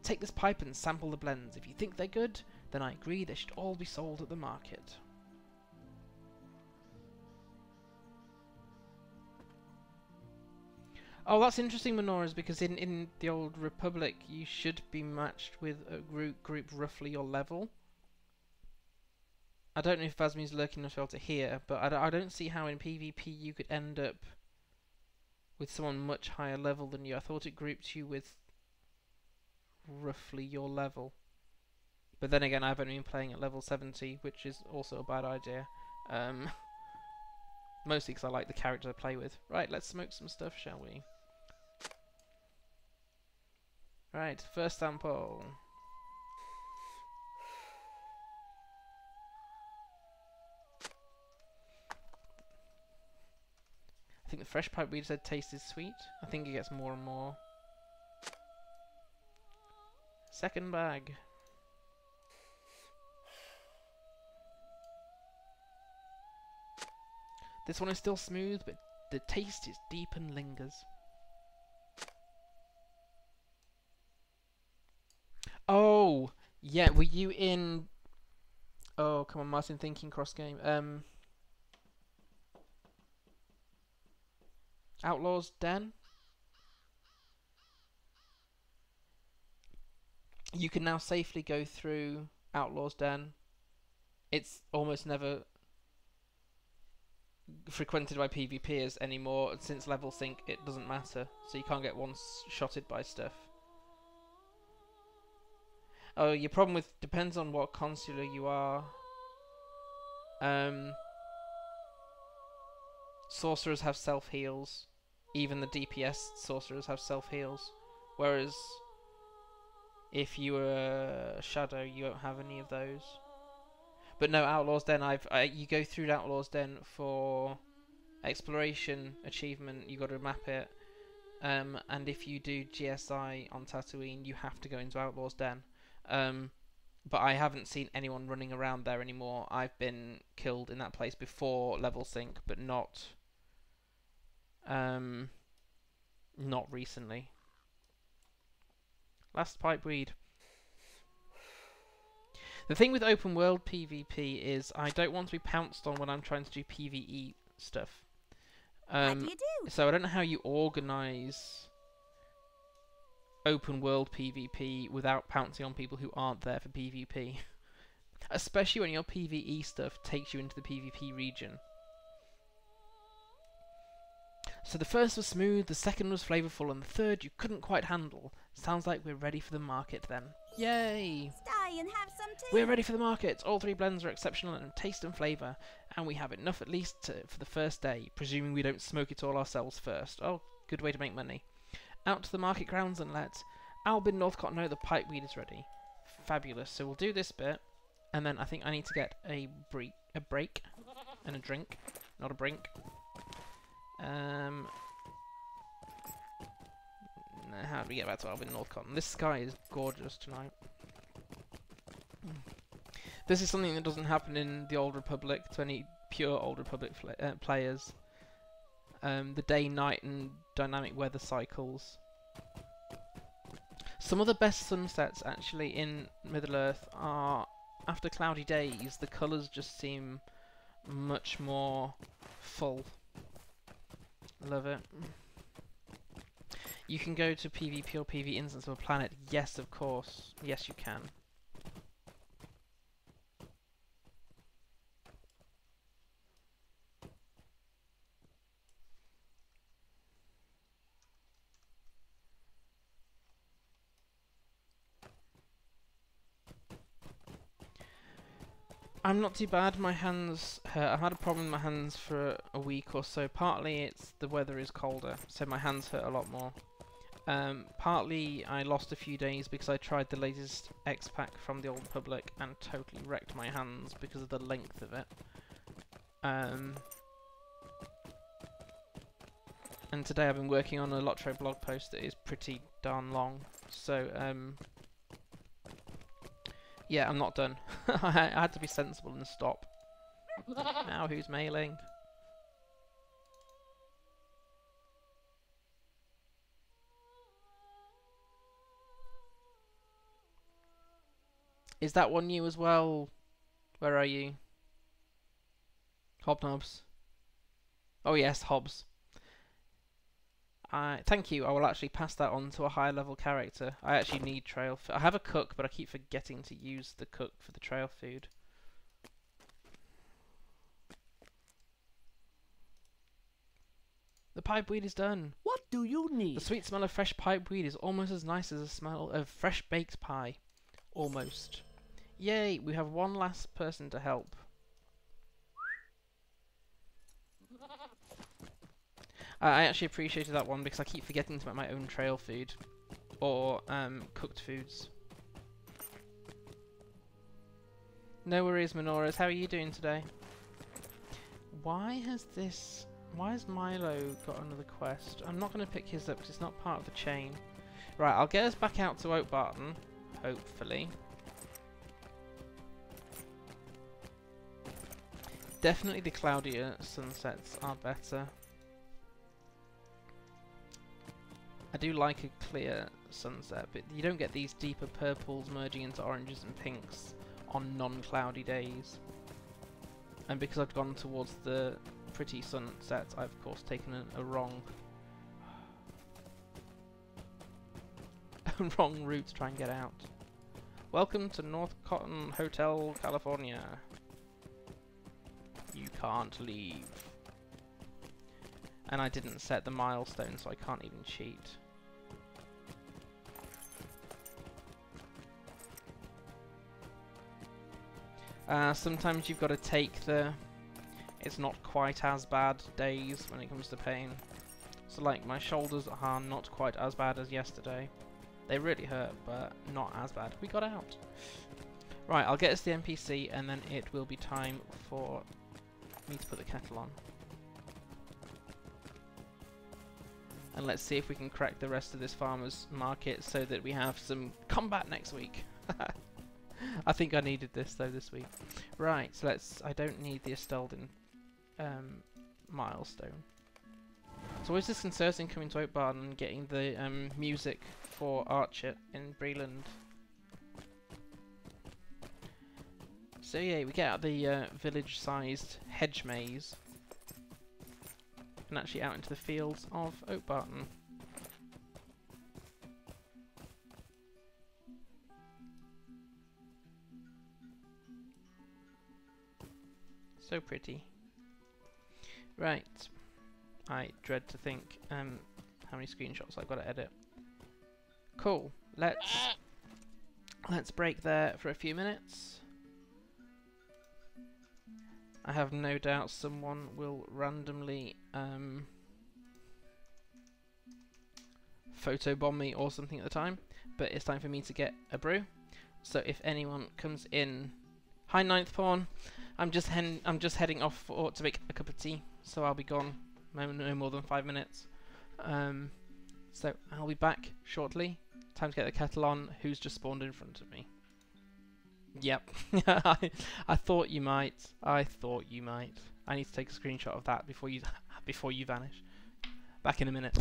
Take this pipe and sample the blends. If you think they're good, then I agree they should all be sold at the market. Oh, that's interesting, Menoras, because in the Old Republic you should be matched with a group roughly your level. I don't know if Vasmi's lurking enough to hear, but I don't see how in PvP you could end up with someone much higher level than you. I thought it grouped you with roughly your level. But then again, I've only been playing at level 70, which is also a bad idea. Mostly because I like the character I play with. Right, let's smoke some stuff, shall we? Right, first sample. I think the fresh pipeweed said taste is sweet. I think it gets more and more. Second bag. This one is still smooth, but the taste is deep and lingers. Oh, yeah, were you in... Oh, come on, Martin, thinking cross game. Outlaws Den? You can now safely go through Outlaws Den. It's almost never... frequented by PvPers anymore. Since level sync, it doesn't matter, so you can't get one-shotted by stuff. Oh, your problem with depends on what consular you are. Sorcerers have self-heals. Even the DPS sorcerers have self-heals. Whereas if you are a shadow, you won't have any of those. But no, Outlaw's Den, you go through Outlaw's Den for exploration achievement, you got to map it. And if you do GSI on Tatooine, you have to go into Outlaw's Den. But I haven't seen anyone running around there anymore. I've been killed in that place before level sync, but not recently. Last pipeweed. The thing with open world PvP is I don't want to be pounced on when I'm trying to do PvE stuff. What do you do? So I don't know how you organise open world PvP without pouncing on people who aren't there for PvP. Especially when your PvE stuff takes you into the PvP region. So the first was smooth, the second was flavourful, and the third you couldn't quite handle. Sounds like we're ready for the market then. Yay! Stay and have some tea. We're ready for the market. All three blends are exceptional in taste and flavour, and we have enough at least for the first day, presuming we don't smoke it all ourselves first. Oh, good way to make money. Out to the market grounds and let Albin Northcotton know the pipeweed is ready. Fabulous. So we'll do this bit, and then I think I need to get a break and a drink, not a brink. How do we get back to Albin Northcotton? This sky is gorgeous tonight. This is something that doesn't happen in the Old Republic to any pure Old Republic players. The day, night, and dynamic weather cycles. Some of the best sunsets actually in Middle-earth are after cloudy days. The colours just seem much more full. Love it. You can go to PvP or PvE instance of a planet. Yes, of course. Yes, you can. I'm not too bad. My hands hurt. I've had a problem with my hands for a week or so. Partly it's the weather is colder, so my hands hurt a lot more. Partly I lost a few days because I tried the latest X-Pack from the Old Republic and totally wrecked my hands because of the length of it. And today I've been working on a LOTRO blog post that is pretty darn long. So, yeah, I'm not done. I had to be sensible and stop. Now who's mailing? Is that one you as well? Where are you? Hobnobs. Oh yes, Hobbs. Thank you. I will actually pass that on to a higher level character. I actually need trail food. I have a cook, but I keep forgetting to use the cook for the trail food. The pipeweed is done. What do you need? The sweet smell of fresh pipeweed is almost as nice as the smell of fresh baked pie. Almost. Yay, we have one last person to help. I actually appreciated that one because I keep forgetting to make my own trail food. Or cooked foods. No worries, Minoras. How are you doing today? Why has Milo got another quest? I'm not going to pick his up because it's not part of the chain. Right, I'll get us back out to Oatbarton. Hopefully. Definitely the cloudier sunsets are better. I do like a clear sunset, but you don't get these deeper purples merging into oranges and pinks on non-cloudy days. And because I've gone towards the pretty sunset, I've of course taken a wrong route to try and get out. Welcome to Northcotton Hotel, California. You can't leave. And I didn't set the milestone, so I can't even cheat. Sometimes you've got to take the it's not quite as bad days when it comes to pain. So like my shoulders are not quite as bad as yesterday. They really hurt, but not as bad. We got out. Right, I'll get us the NPC and then it will be time for me to put the kettle on. And let's see if we can crack the rest of this farmer's market so that we have some combat next week. I think I needed this though this week. Right, so I don't need the Estelden milestone. It's always disconcerting coming to Oatbarton and getting the music for Archer in Breland. So yeah, we get out the village-sized hedge maze and actually out into the fields of Oatbarton. So pretty. Right. I dread to think how many screenshots I've got to edit. Cool. Let's break there for a few minutes. I have no doubt someone will randomly photobomb me or something at the time, but it's time for me to get a brew. So if anyone comes in, hi Ninth Pawn. I'm just heading off to make a cup of tea, so I'll be gone no more than 5 minutes. So I'll be back shortly. Time to get the kettle on. Who's just spawned in front of me? Yep. I thought you might. I thought you might. I need to take a screenshot of that before you vanish. Back in a minute.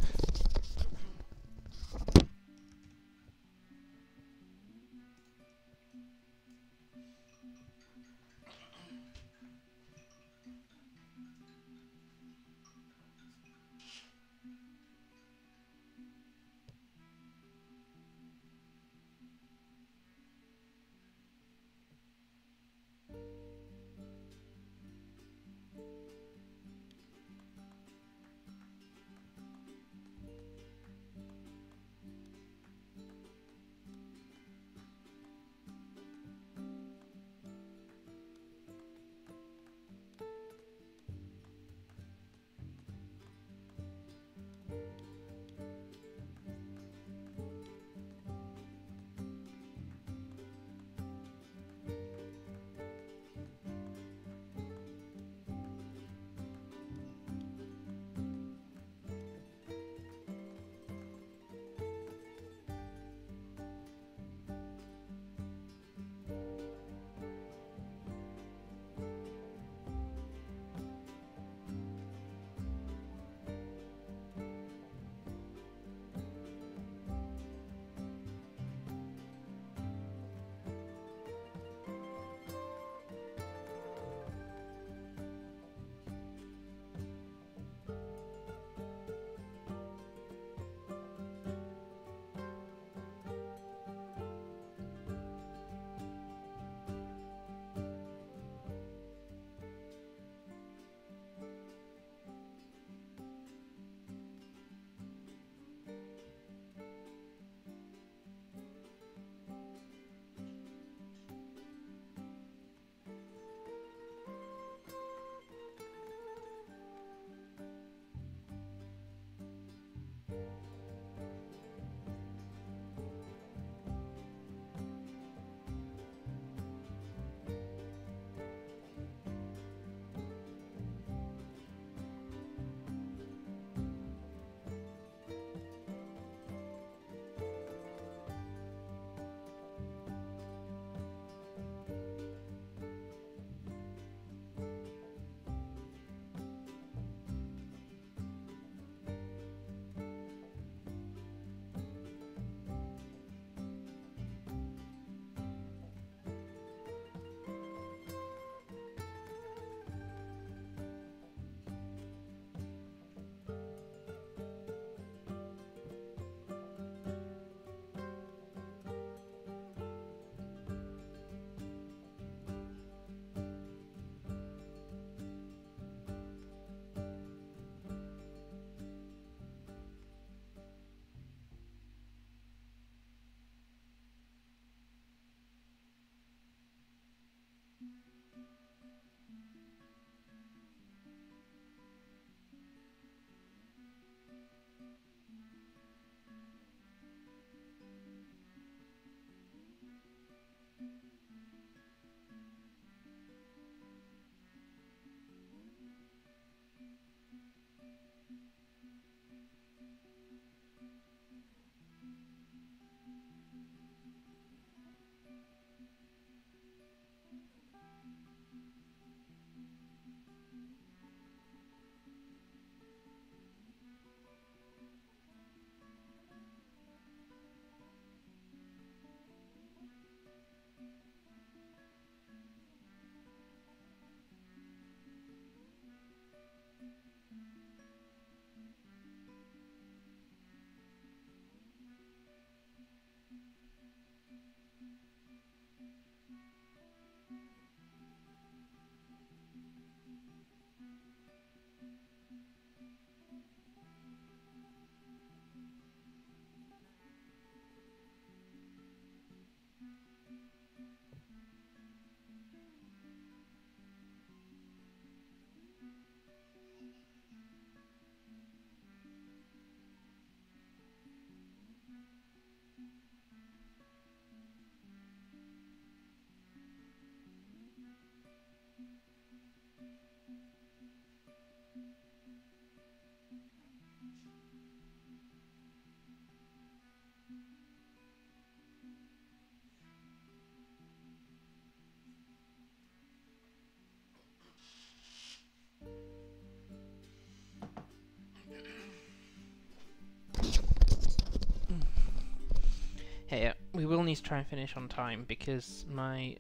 Here, we will need to try and finish on time because my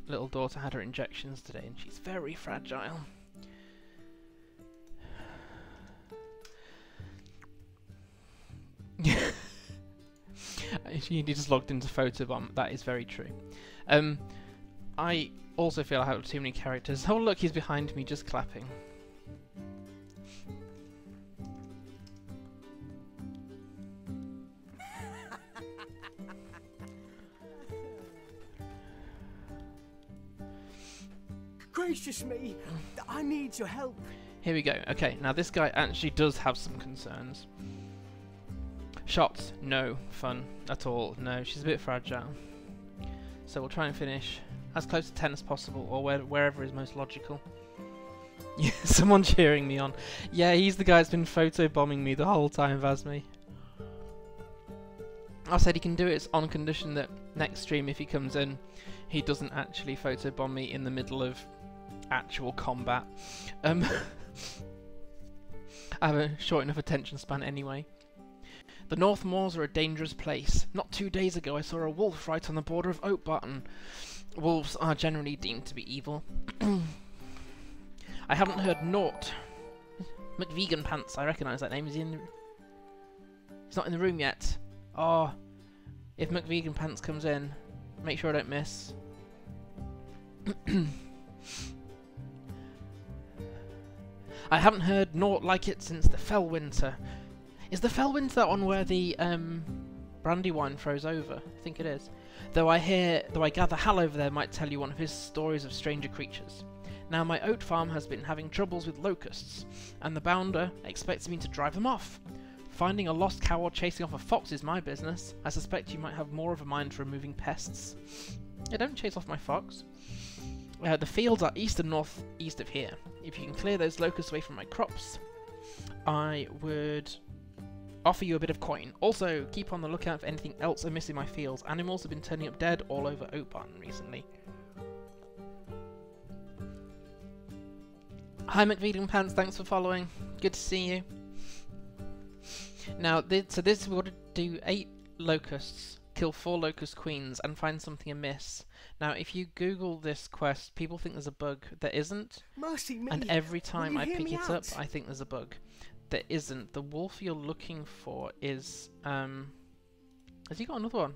little daughter had her injections today and she's very fragile. She just logged into Photobomb. That is very true. I also feel I have too many characters. Oh look, he's behind me just clapping. Gracious me, I need your help. Here we go. Okay, now this guy actually does have some concerns. Shots, no fun at all. No, she's a bit fragile. So we'll try and finish as close to 10 as possible, or wherever is most logical. Yeah, someone cheering me on. Yeah, he's the guy that's been photobombing me the whole time, Vasmi. I said he can do it on condition that next stream, if he comes in, he doesn't actually photobomb me in the middle of actual combat. I have a short enough attention span anyway. The North Moors are a dangerous place. Not 2 days ago I saw a wolf right on the border of Oatbarton. Wolves are generally deemed to be evil. I haven't heard naught. McVegan Pants, I recognise that name. Is he in the... He's not in the room yet. Oh, if McVegan Pants comes in, make sure I don't miss. I haven't heard naught like it since the Fellwinter. Is the Fellwinter that one where the Brandywine froze over? I think it is. Though I gather Hal over there might tell you one of his stories of stranger creatures. Now my oat farm has been having troubles with locusts, and the bounder expects me to drive them off. Finding a lost cow or chasing off a fox is my business. I suspect you might have more of a mind for removing pests. Yeah, don't chase off my fox. The fields are east and northeast of here. If you can clear those locusts away from my crops, I would offer you a bit of coin. Also, keep on the lookout for anything else amiss in my fields. Animals have been turning up dead all over Oatbarton recently. Hi McVegan Pants, thanks for following. Good to see you. Now, so this we're going to do 8 locusts, kill 4 locust queens, and find something amiss. Now, if you Google this quest, people think there's a bug. There isn't. Mercy me. And every time I pick it up, out? I think there's a bug. There isn't. The wolf you're looking for is... has he got another one?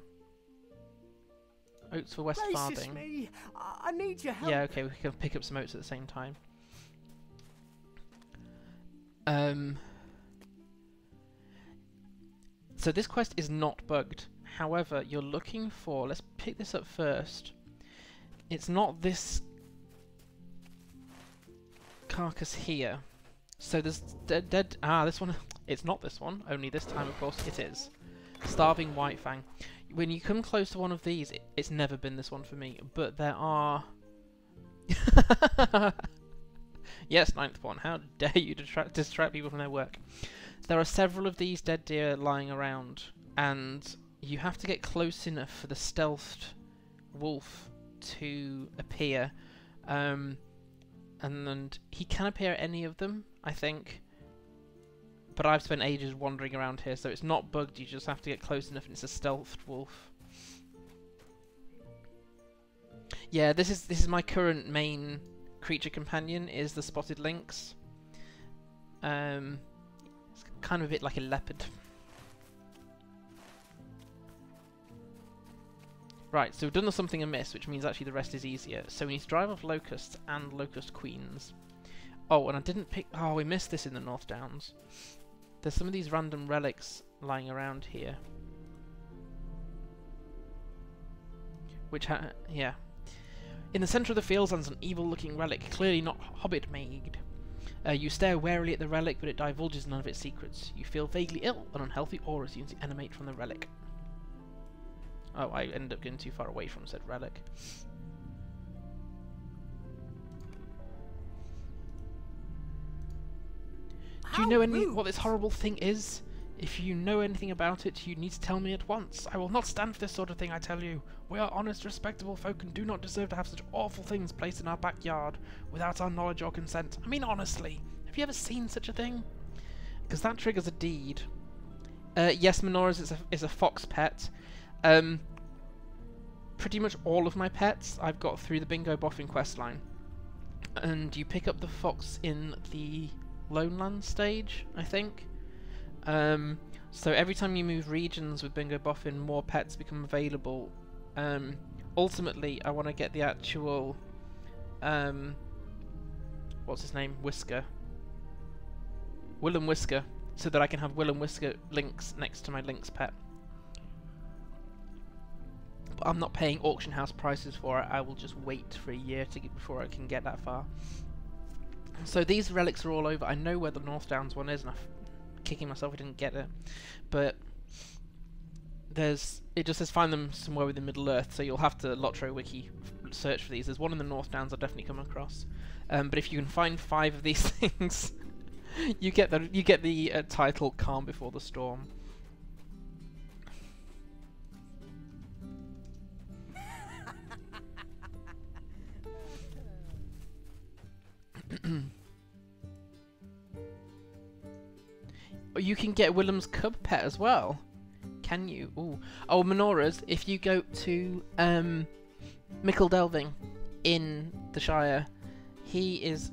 Oats for West Gracious Farthing. me, I need your help. Yeah, okay, we can pick up some oats at the same time. So this quest is not bugged. However, you're looking for... Let's pick this up first. It's not this carcass here. So there's dead... this one... It's not this one. Only this time, of course, it is. Starving Whitefang. When you come close to one of these, it's never been this one for me. But there are... Yes, 9th one. How dare you distract people from their work. There are several of these dead deer lying around, and you have to get close enough for the stealthed wolf to appear. And he can appear at any of them, I think. But I've spent ages wandering around here, so it's not bugged, you just have to get close enough and it's a stealthed wolf. Yeah, this is my current main creature companion, is the spotted lynx. It's kind of a bit like a leopard. Right, so we've done something amiss, which means actually the rest is easier. So we need to drive off locusts and locust queens. Oh, and I didn't pick... Oh, we missed this in the North Downs. There's some of these random relics lying around here. Which, yeah. In the centre of the field stands an evil-looking relic, clearly not Hobbit-made. You stare warily at the relic, but it divulges none of its secrets. You feel vaguely ill, and unhealthy aura seems to emanate from the relic. Oh, I ended up getting too far away from said relic. Do you know what this horrible thing is? If you know anything about it, you need to tell me at once. I will not stand for this sort of thing, I tell you. We are honest, respectable folk and do not deserve to have such awful things placed in our backyard without our knowledge or consent. I mean, honestly, have you ever seen such a thing? Because that triggers a deed. Yes, Minora's is a fox pet. Pretty much all of my pets I've got through the Bingo Boffin questline. And you pick up the fox in the Loneland stage, I think. So every time you move regions with Bingo Boffin, more pets become available. Ultimately, I want to get the actual... what's his name? Whisker. Will and Whisker. So that I can have Will and Whisker links next to my Lynx pet. But I'm not paying auction house prices for it. I will just wait for a year before I can get that far. So these relics are all over. I know where the North Downs one is, and I'm kicking myself I didn't get it. But it just says find them somewhere within Middle Earth, so you'll have to LOTRO wiki search for these. There's one in the North Downs I've definitely come across. But if you can find 5 of these things, you get the title Calm Before the Storm. You can get Willem's cub pet as well. Can you? Ooh. Oh, Menora's. If you go to Mickle Delving in the Shire, he is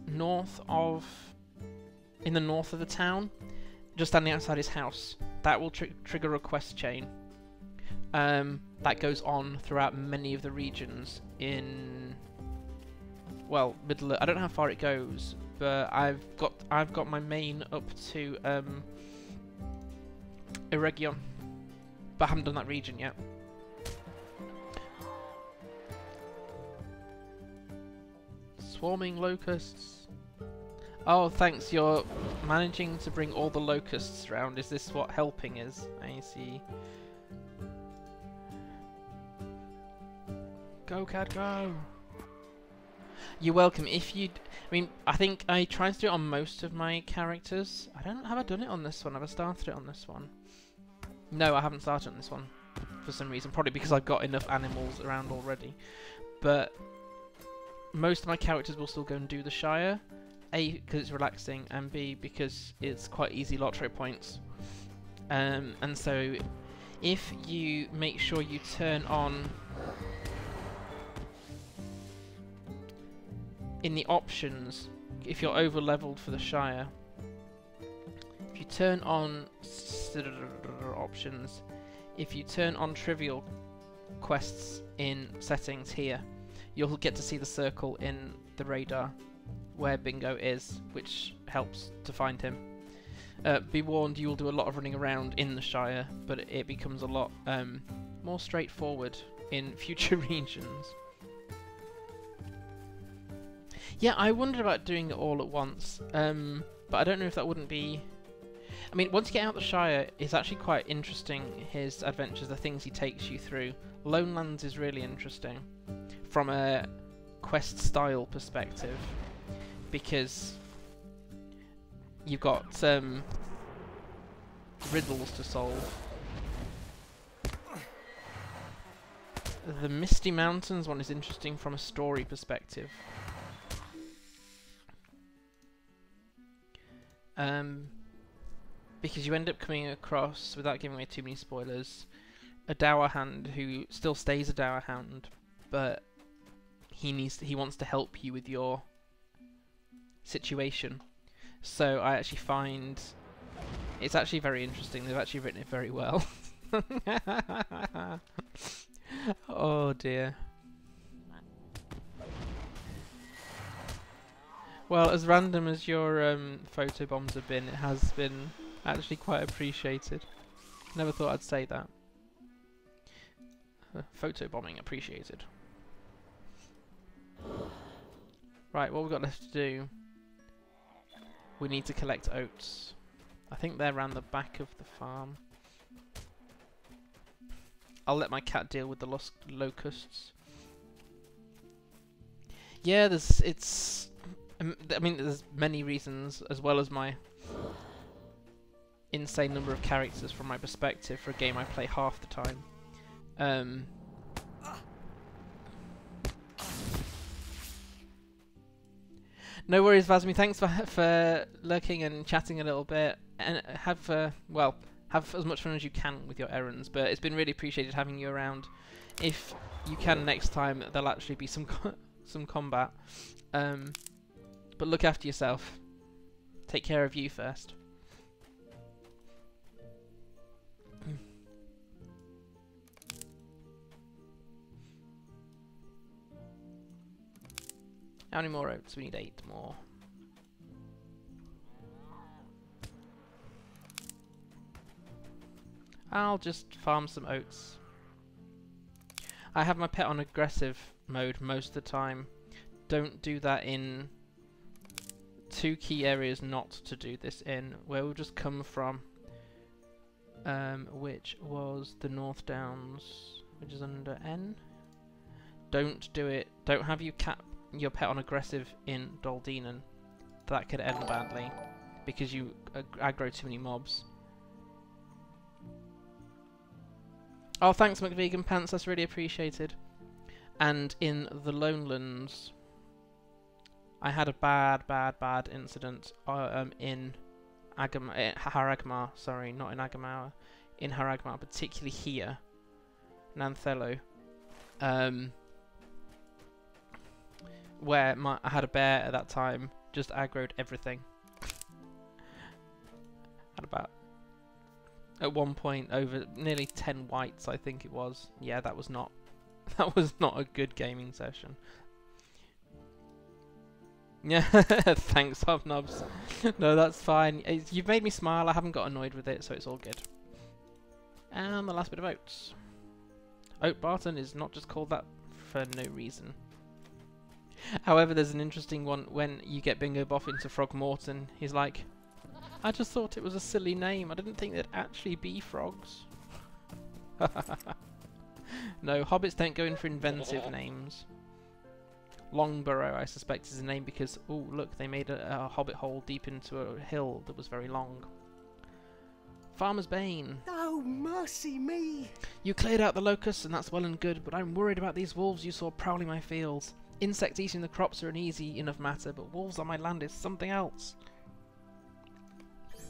in the north of the town, just standing outside his house. That will trigger a quest chain. That goes on throughout many of the regions in, well, Middle. I don't know how far it goes, but I've got my main up to Eregion, but I haven't done that region yet. Swarming locusts. Oh, thanks. You're managing to bring all the locusts around. Is this what helping is? I see. Go, cat, go! You're welcome. If you, I think I tried to do it on most of my characters. Have I done it on this one? Have I started it on this one? No, I haven't started on this one for some reason. Probably because I've got enough animals around already. But most of my characters will still go and do the Shire. A, because it's relaxing, and B, because it's quite easy LOTRO points. And so, if you make sure you turn on in the options, if you're over leveled for the Shire, if you turn on options, if you turn on trivial quests in settings here, you'll get to see the circle in the radar where Bingo is, which helps to find him. Be warned, you will do a lot of running around in the Shire, but it becomes a lot more straightforward in future regions. Yeah, I wondered about doing it all at once, but I don't know if that wouldn't be... once you get out the Shire, it's actually quite interesting, his adventures, the things he takes you through. Lonelands is really interesting from a quest style perspective, because you've got riddles to solve. The Misty Mountains one is interesting from a story perspective. Because you end up coming across, without giving away too many spoilers, a Dower Hound who still stays a Dower Hound, but he wants to help you with your situation. So I actually find it's actually very interesting. They've actually written it very well. Oh dear. Well, as random as your photo bombs have been, it has been actually quite appreciated. Never thought I'd say that. Photo bombing appreciated. Right, what we've got left to do, we need to collect oats. I think they're around the back of the farm. I'll let my cat deal with the locusts. Yeah, there's many reasons, as well as my insane number of characters from my perspective for a game I play half the time. No worries, Vasmi. Thanks for lurking and chatting a little bit, and have have as much fun as you can with your errands. But it's been really appreciated having you around. If you can next time, there'll actually be some some combat. But look after yourself. Take care of you first. How many more oats? We need 8 more. I'll just farm some oats. I have my pet on aggressive mode most of the time. Don't do that in 2 key areas not to do this in, where we'll just come from, which was the North Downs, which is under N. Don't do it. Don't have your pet on aggressive in Doldinan. That could end badly because you aggro too many mobs. Oh, thanks, McVegan Pants. That's really appreciated. And in the Lonelands, I had a bad incident in Haragmar. Sorry, not in Agamauer. In Haragmar, particularly here, Nanthello, where I had a bear at that time. Just aggroed everything. Had about, at one point, over nearly 10 whites, I think it was. Yeah, that was not a good gaming session. Yeah, thanks, Hobnobs. No, that's fine. You've made me smile. I haven't got annoyed with it, so it's all good. And the last bit of oats. Oatbarton is not just called that for no reason. However, there's an interesting one when you get Bingo Boff into Frogmorton. He's like, I just thought it was a silly name. I didn't think there'd actually be frogs. No, hobbits don't go in for inventive names. Longburrow, I suspect, is a name because, oh look, they made a hobbit hole deep into a hill that was very long. Farmer's Bane. Oh, mercy me! You cleared out the locusts and that's well and good, but I'm worried about these wolves you saw prowling my fields. Insects eating the crops are an easy enough matter, but wolves on my land is something else.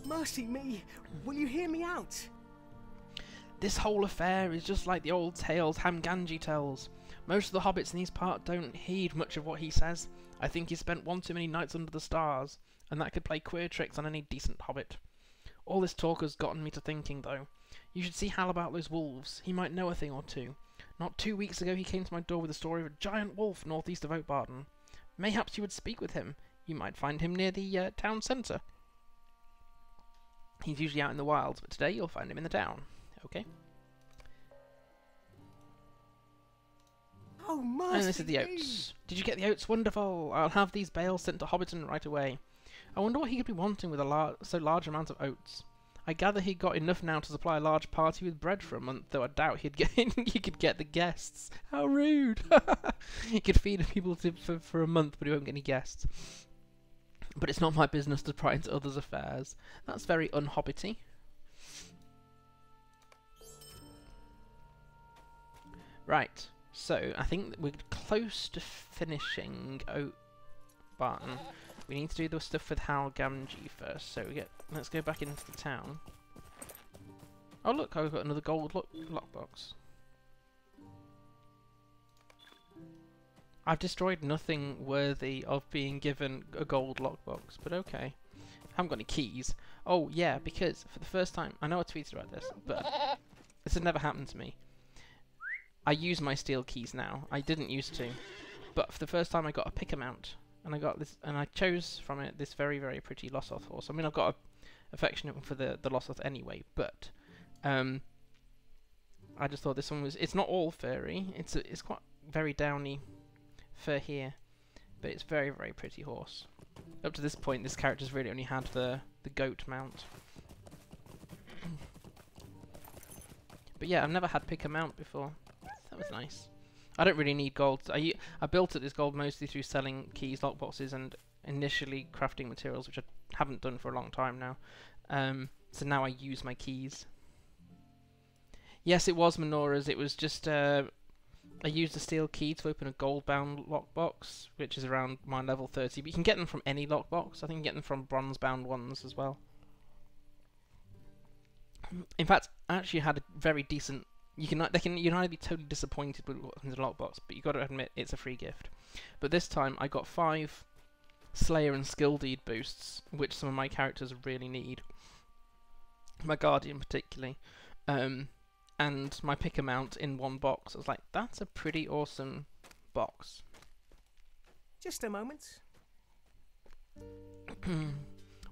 Mercy me! Will you hear me out? This whole affair is just like the old tales Hamganji tells. Most of the hobbits in these parts don't heed much of what he says. I think he spent one too many nights under the stars, and that could play queer tricks on any decent hobbit. All this talk has gotten me to thinking, though. You should see Hal about those wolves. He might know a thing or two. Not 2 weeks ago he came to my door with a story of a giant wolf northeast of Oatbarton. Mayhaps you would speak with him. You might find him near the town centre. He's usually out in the wilds, but today you'll find him in the town. Okay? Oh, mercy And this is the oats. Did you get the oats? Wonderful! I'll have these bales sent to Hobbiton right away. I wonder what he could be wanting with a so large amount of oats. I gather he got enough now to supply a large party with bread for a month, though I doubt he could get the guests. How rude! He could feed people for a month, but he won't get any guests. But it's not my business to pry into others' affairs. That's very unhobbity. Right, so I think we're close to finishing Oatbarton. We need to do the stuff with Hal Gamgee first, so let's go back into the town. Oh look, I've got another gold lockbox. I've destroyed nothing worthy of being given a gold lockbox, but okay. I haven't got any keys. Oh yeah, because for the first time, I know I tweeted about this, but this has never happened to me. I use my steel keys now. I didn't used to, but for the first time I got a picker mount. And I got this, and I chose from it this very, very pretty Lossoth horse. I mean, I've got an affectionate one for the Lossoth anyway, but I just thought this one was. It's not all furry. It's quite very downy fur here, but it's very, very pretty horse. Up to this point, this character's really only had the goat mount. But yeah, I've never had picker mount before. That was nice. I don't really need gold. I built up this gold mostly through selling keys, lockboxes, and initially crafting materials, which I haven't done for a long time now. So now I use my keys. Yes, it was Menora's. It was just I used a steel key to open a gold-bound lockbox, which is around my level 30. But you can get them from any lockbox. I think you can get them from bronze-bound ones as well. In fact, I actually had a very decent. You can either be totally disappointed with what's in the lockbox, but you got to admit it's a free gift. But this time I got 5 Slayer and Skill Deed boosts, which some of my characters really need. My Guardian particularly, and my pick amount in one box. I was like, that's a pretty awesome box. Just a moment.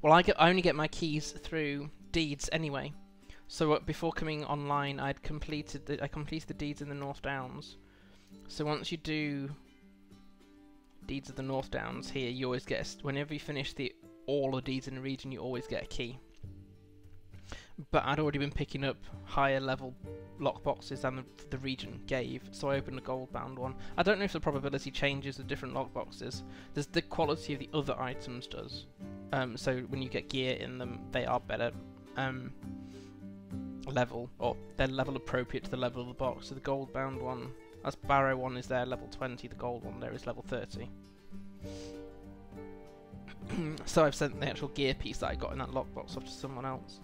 Well, I only get my keys through deeds anyway. So before coming online, I completed the deeds in the North Downs. So once you do deeds of the North Downs here, you always get whenever you finish all the deeds in the region, you always get a key. But I'd already been picking up higher level lockboxes than the region gave, so I opened a gold bound one. I don't know if the probability changes with different lockboxes. There's the quality of the other items does. So when you get gear in them, they are better level, or they're level appropriate to the level of the box. So the gold bound one, that's Barrow one, is there level 20, the gold one there is level 30. So I've sent the actual gear piece that I got in that lockbox off to someone else.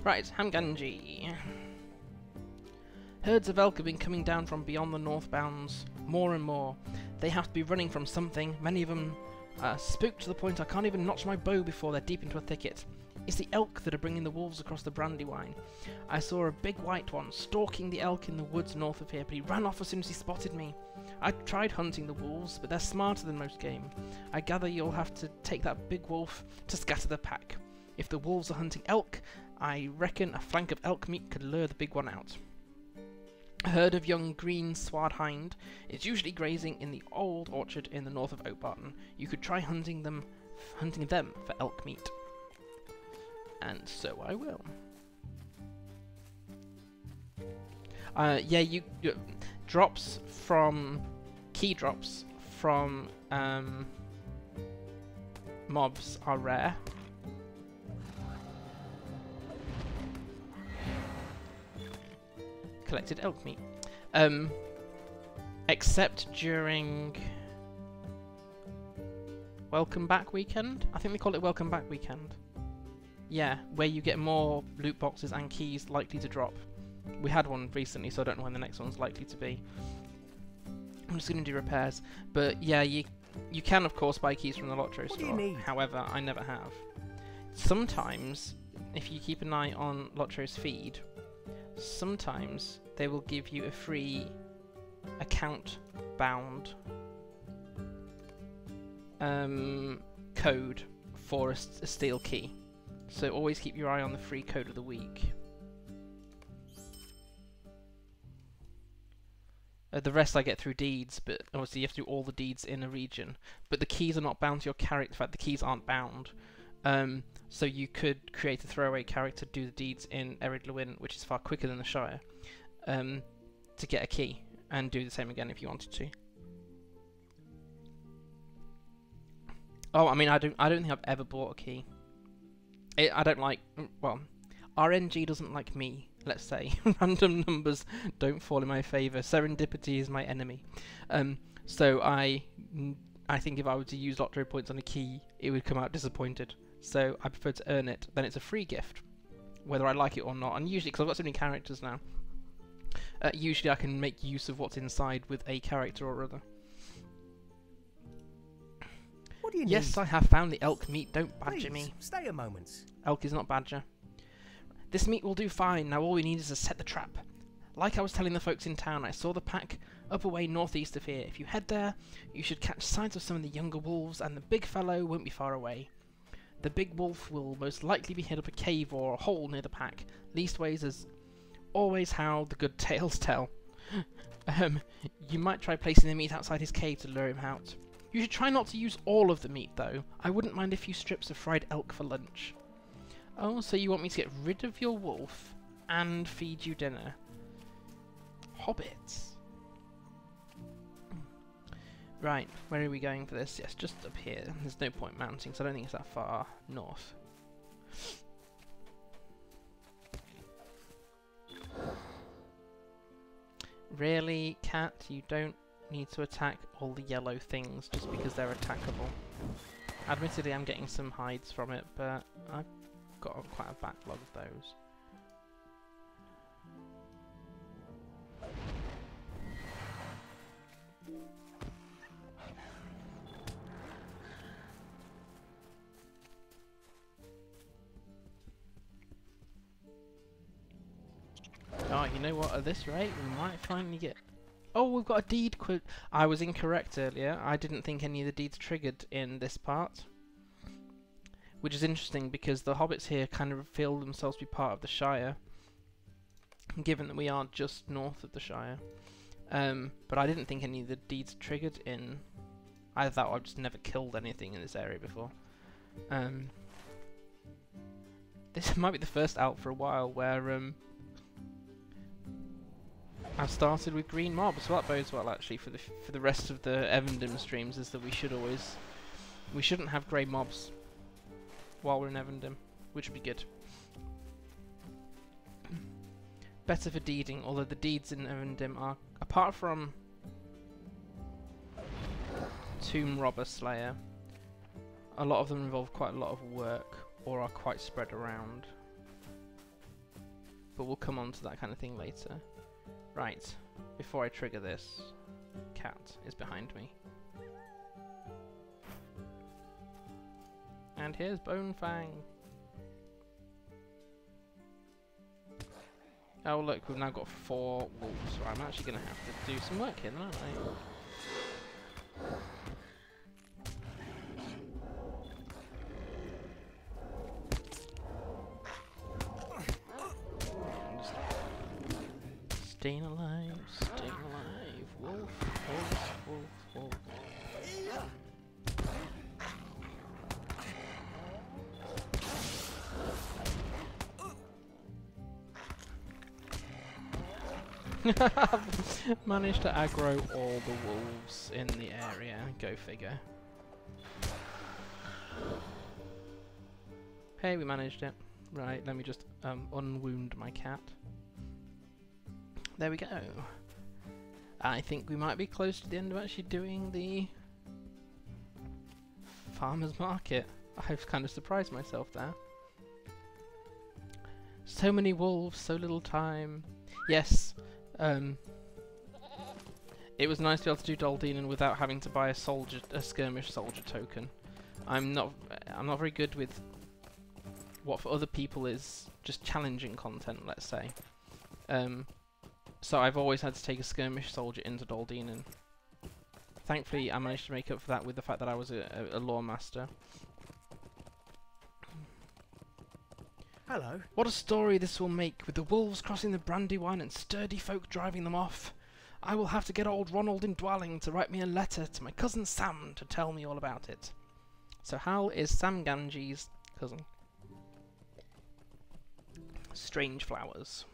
Right, Hamganji. Herds of elk have been coming down from beyond the north bounds, more and more. They have to be running from something, many of them spooked to the point I can't even notch my bow before they're deep into a thicket. It's the elk that are bringing the wolves across the Brandywine. I saw a big white one stalking the elk in the woods north of here, but he ran off as soon as he spotted me. I tried hunting the wolves, but they're smarter than most game. I gather you'll have to take that big wolf to scatter the pack. If the wolves are hunting elk, I reckon a flank of elk meat could lure the big one out. A herd of young green sward hind is usually grazing in the old orchard in the north of Oatbarton. You could try hunting them for elk meat. And so I will. Yeah, drops from key drops from mobs are rare. Collected elk meat. Except during Welcome Back Weekend? I think they call it Welcome Back Weekend. Yeah, where you get more loot boxes and keys likely to drop. We had one recently, so I don't know when the next one's likely to be. I'm just going to do repairs. But yeah, you can of course buy keys from the LOTRO store. However, I never have. Sometimes, if you keep an eye on LOTRO's feed, sometimes they will give you a free account bound code for a steel key. So always keep your eye on the free code of the week. The rest I get through deeds, but obviously you have to do all the deeds in a region. But the keys are not bound to your character. In fact, the keys aren't bound. So you could create a throwaway character, do the deeds in Ered Lewin, which is far quicker than the Shire, to get a key, and do the same again if you wanted to. Oh, I mean, I don't think I've ever bought a key. I don't like, well, RNG doesn't like me, let's say. Random numbers don't fall in my favour. Serendipity is my enemy. So I think if I were to use LOTRO points on a key, it would come out disappointed. So I prefer to earn it. Then it's a free gift, whether I like it or not. And usually, because I've got so many characters now, usually I can make use of what's inside with a character or other. What do you Yes, need? I have found the elk meat. Don't badger Please, me. stay a moment. Elk is not badger. This meat will do fine. Now all we need is to set the trap. Like I was telling the folks in town, I saw the pack up away northeast of here. If you head there, you should catch sight of some of the younger wolves, and the big fellow won't be far away. The big wolf will most likely be hid up a cave or a hole near the pack. Leastways, as always how the good tales tell. You might try placing the meat outside his cave to lure him out. You should try not to use all of the meat, though. I wouldn't mind a few strips of fried elk for lunch. Oh, so you want me to get rid of your wolf and feed you dinner? Hobbits. Right, where are we going for this? Yes, just up here. There's no point mounting, so I don't think it's that far north. Really, cat? You don't need to attack all the yellow things just because they're attackable. Admittedly, I'm getting some hides from it, but I've got quite a backlog of those. You know what? At this rate, we might finally get... Oh, we've got a deed quote. I was incorrect earlier. I didn't think any of the deeds triggered in this part. Which is interesting because the hobbits here kind of feel themselves to be part of the Shire, given that we are just north of the Shire. But I didn't think any of the deeds triggered in... I thought I've just never killed anything in this area before. This might be the first out for a while where I've started with green mobs, so that bodes well actually for the rest of the Evendim streams, is that we shouldn't have grey mobs while we're in Evendim, which would be good. Better for deeding, although the deeds in Evendim are, apart from Tomb Robber Slayer, a lot of them involve quite a lot of work or are quite spread around. But we'll come on to that kind of thing later. Right, before I trigger this, cat is behind me. And here's Bonefang. Oh look, we've now got 4 wolves, so I'm actually going to have to do some work here, aren't I? Staying alive, wolf, wolf, wolf, wolf. Managed to aggro all the wolves in the area, go figure. Hey, we managed it. Right, let me just unwound my cat. There we go. I think we might be close to the end of actually doing the farmer's market. I've kind of surprised myself there. So many wolves, so little time. Yes, it was nice to be able to do Doldinen without having to buy a skirmish soldier token. I'm not very good with what for other people is just challenging content, let's say. So I've always had to take a skirmish soldier into Doldinen. Thankfully, I managed to make up for that with the fact that I was a lore-master. Hello. What a story this will make, with the wolves crossing the Brandywine and sturdy folk driving them off. I will have to get old Ronald in Dwelling to write me a letter to my cousin Sam to tell me all about it. So Hal is Sam Ganji's cousin. Strange flowers.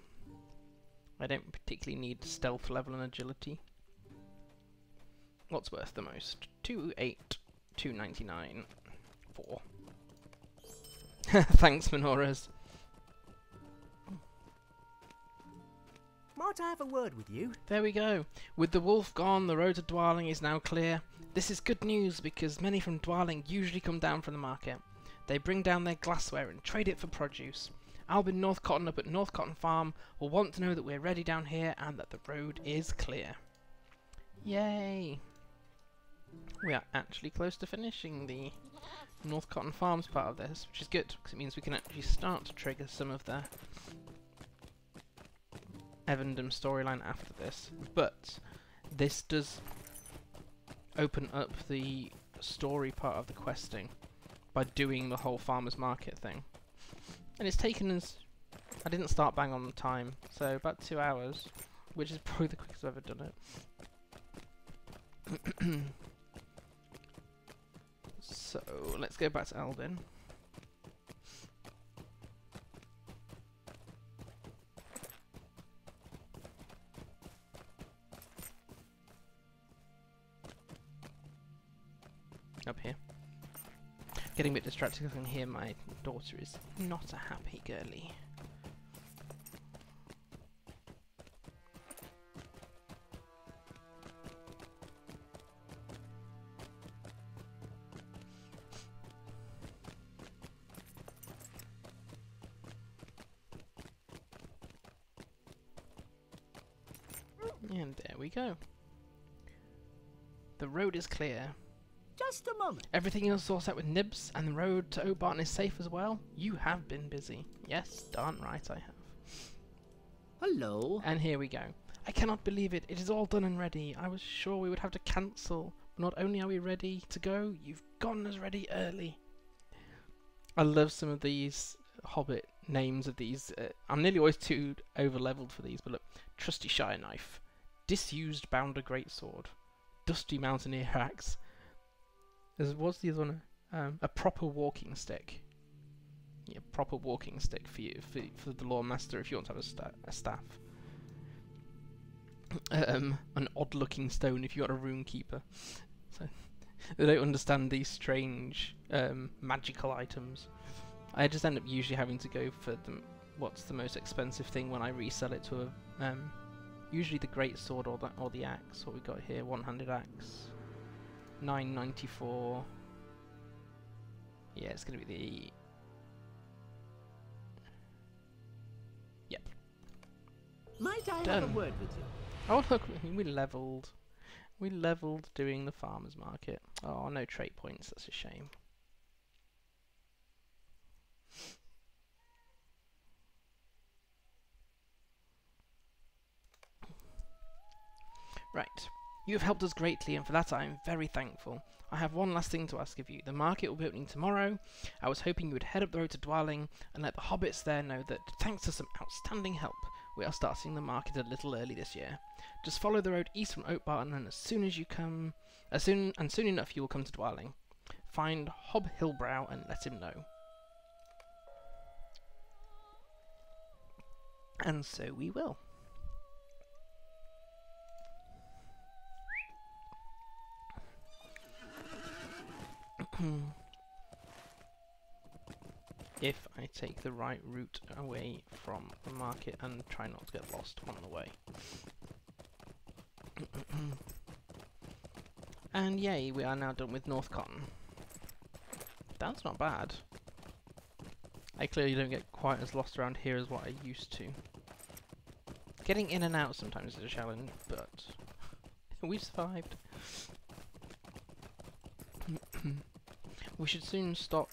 I don't particularly need stealth level and agility. What's worth the most? 2, 8, 2.99, 4. Thanks, Menoras. Might I have a word with you? There we go. With the wolf gone, the road to Dwelling is now clear. This is good news because many from Dwelling usually come down from the market. They bring down their glassware and trade it for produce. Albin Northcotton up at Northcotton Farm will want to know that we're ready down here and that the road is clear. Yay! We are actually close to finishing the Northcotton Farms part of this, which is good because it means we can actually start to trigger some of the Evendim storyline after this. But this does open up the story part of the questing by doing the whole farmer's market thing. And it's taken us... I didn't start bang on the time, so about 2 hours, which is probably the quickest I've ever done it. So, let's go back to Albin. Up here. Getting a bit distracted because I can hear my daughter is not a happy girly. And there we go. The road is clear. Just a moment. Everything else sorts out with nibs, and the road to Oatbarton is safe as well. You have been busy. Yes, darn right I have. Hello. And here we go. I cannot believe it. It is all done and ready. I was sure we would have to cancel. Not only are we ready to go, you've gotten us ready early. I love some of these Hobbit names of these. I'm nearly always too over-leveled for these, but look. Trusty Shire Knife. Disused Bounder Greatsword. Dusty Mountaineer Axe. What's the other one? A proper walking stick. Yeah, proper walking stick for you, for the Lore-Master if you want to have a staff. An odd-looking stone if you got a rune keeper. So they don't understand these strange magical items. I just end up usually having to go for what's the most expensive thing when I resell it to a usually the great sword or the axe. What we got here, one-handed axe, $9.94. Yeah, it's gonna be the yep. Might I have Done. a word with you? Oh look, we leveled. We leveled doing the farmer's market. Oh, no trait points, that's a shame. Right, you have helped us greatly and for that I am very thankful. I have one last thing to ask of you. The market will be opening tomorrow. I was hoping you would head up the road to Dwelling and let the hobbits there know that thanks to some outstanding help, we are starting the market a little early this year. Just follow the road east from Oatbarton and soon enough you will come to Dwelling. Find Hob Hillbrow and let him know. And so we will. If I take the right route away from the market and try not to get lost on the way. And yay, we are now done with Northcotton. That's not bad. I clearly don't get quite as lost around here as what I used to. Getting in and out sometimes is a challenge, but we survived. We should soon stop.